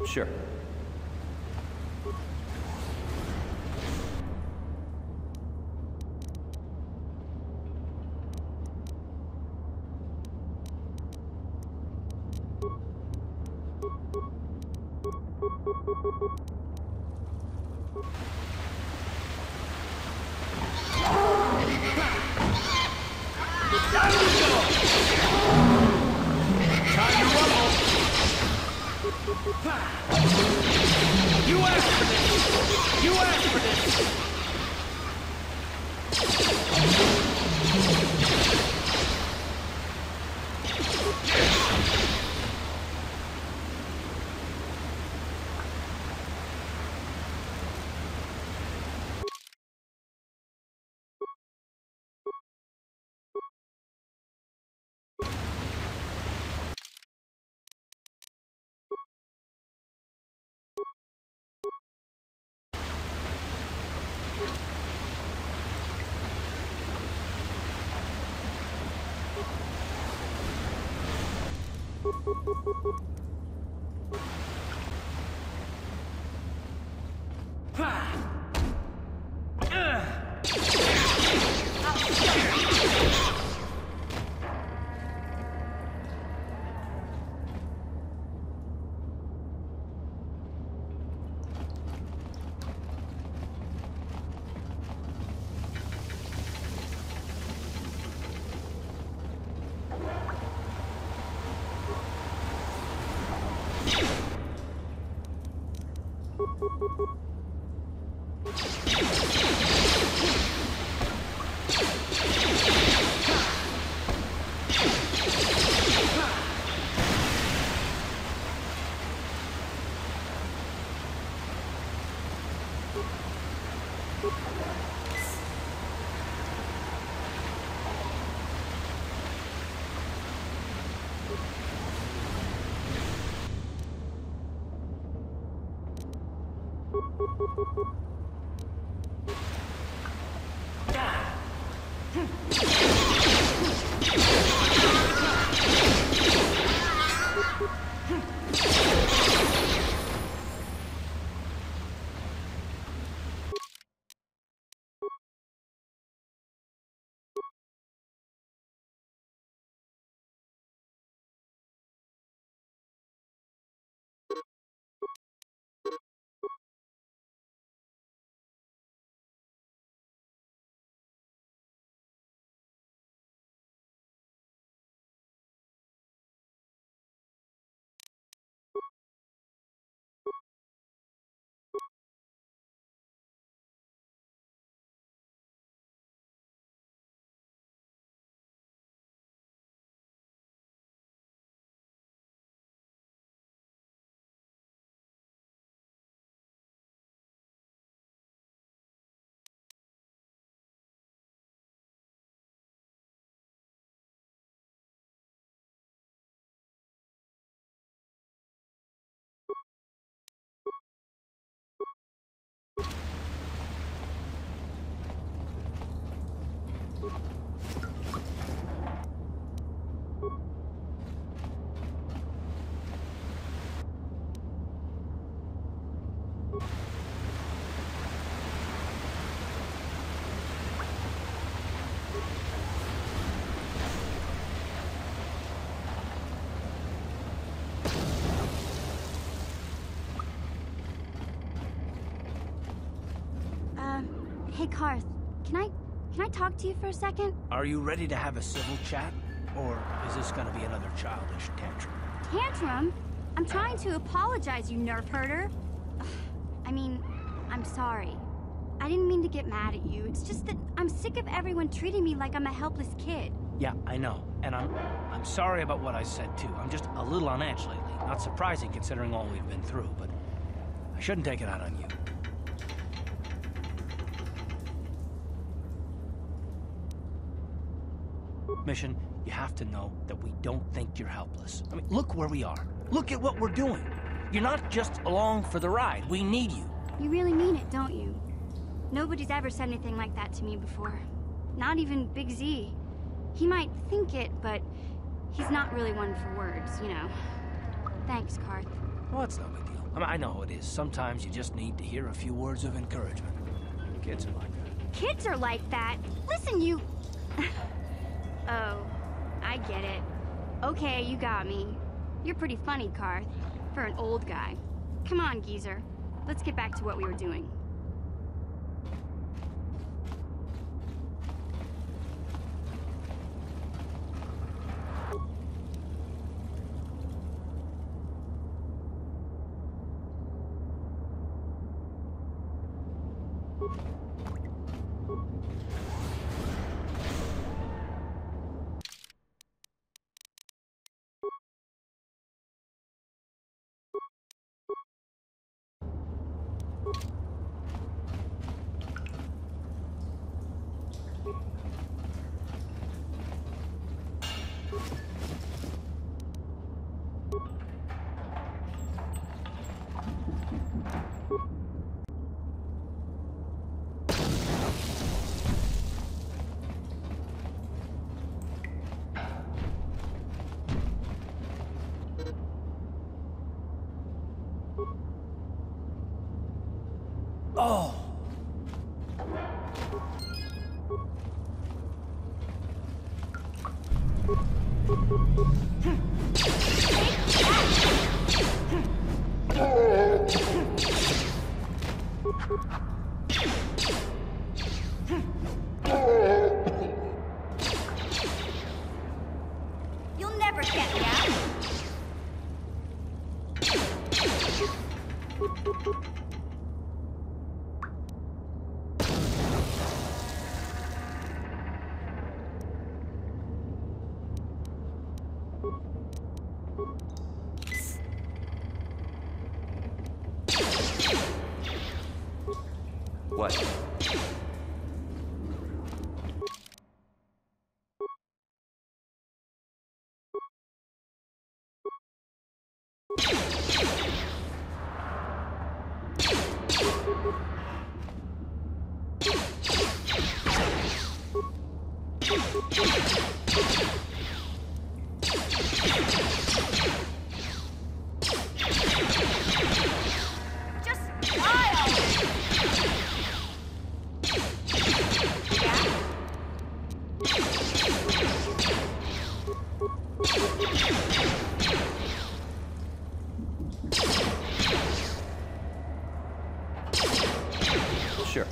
Sure. You asked for this! You asked for this! Hey, Karth, can I talk to you for a second? Are you ready to have a civil chat? Or is this gonna be another childish tantrum? Tantrum? I'm trying to apologize, you nerf herder. I mean, I'm sorry. I didn't mean to get mad at you. It's just that I'm sick of everyone treating me like I'm a helpless kid. Yeah, I know. And I'm sorry about what I said, too. I'm just a little on edge lately. Not surprising considering all we've been through, but I shouldn't take it out on you. Mission, you have to know that we don't think you're helpless. I mean, look where we are. Look at what we're doing. You're not just along for the ride. We need you. You really mean it, don't you? Nobody's ever said anything like that to me before. Not even Big Z. He might think it, but he's not really one for words, you know. Thanks, Karth. Well, it's no big deal. I mean, I know how it is. Sometimes you just need to hear a few words of encouragement. Kids are like that. Kids are like that? Listen, you... Oh, I get it. Okay, you got me. You're pretty funny, Karth, for an old guy. Come on, geezer. Let's get back to what we were doing. Oh! You'll never get me out. What? Just wild. Sure.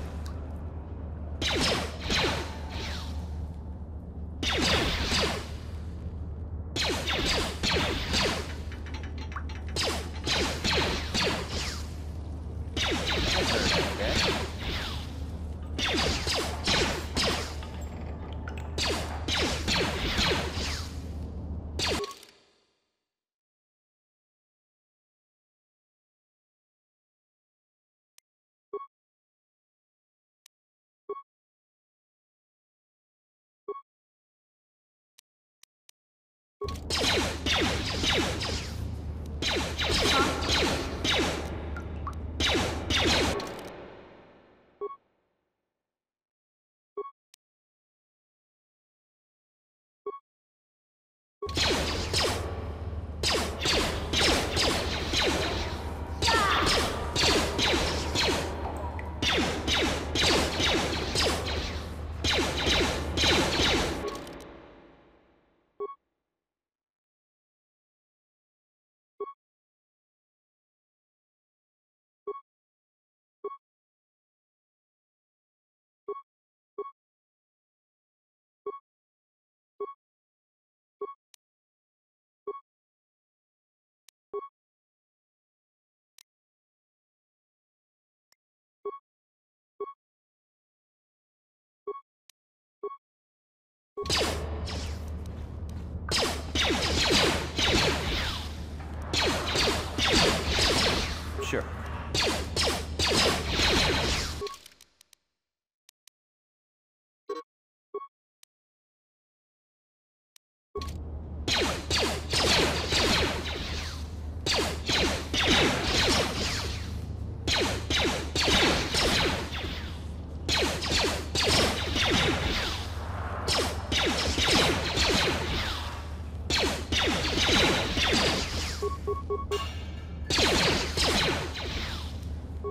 Sure.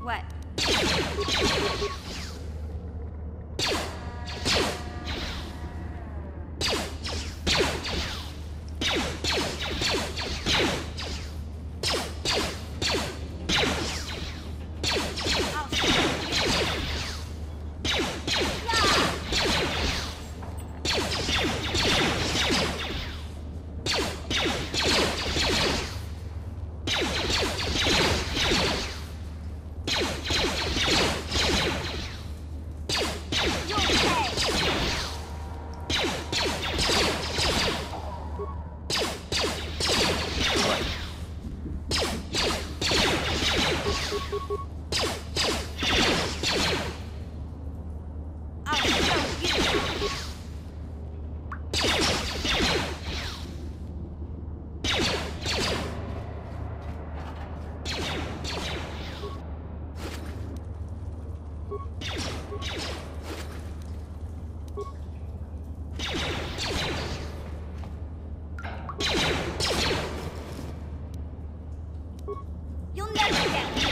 What? You'll never get me.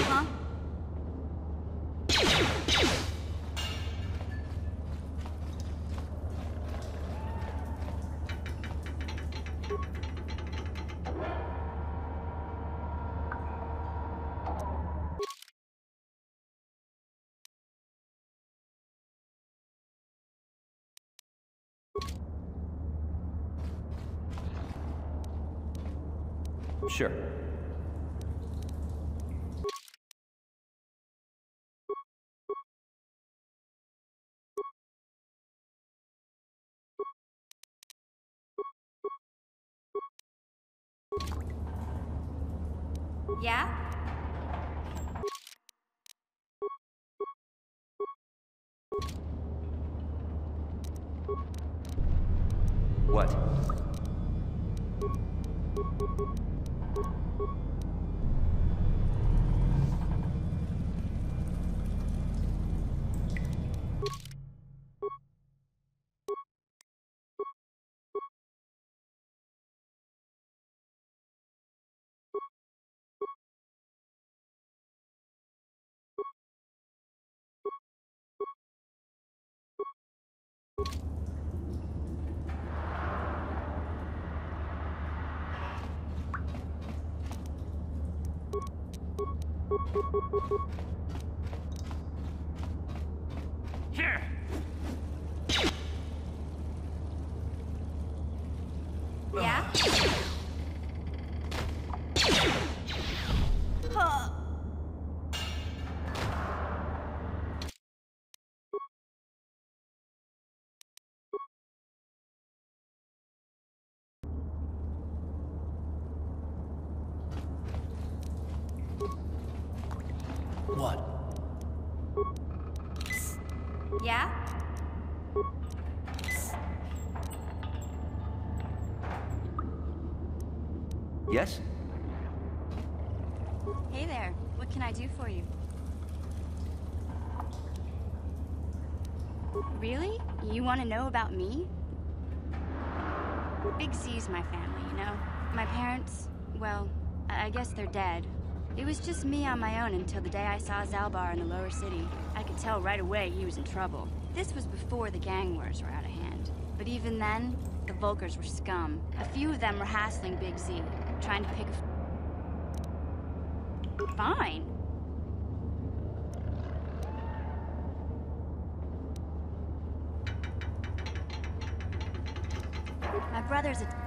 Huh? Sure. Yeah? What? Here. Yeah? Huh. What? Yeah? Yes? Hey there. What can I do for you? Really? You want to know about me? Big Z's my family, you know? My parents, well, I guess they're dead. It was just me on my own until the day I saw Zalbar in the lower city. I could tell right away he was in trouble. This was before the gang wars were out of hand. But even then, the Vulkars were scum. A few of them were hassling Big Z, trying to pick a... Fine. My brother's a...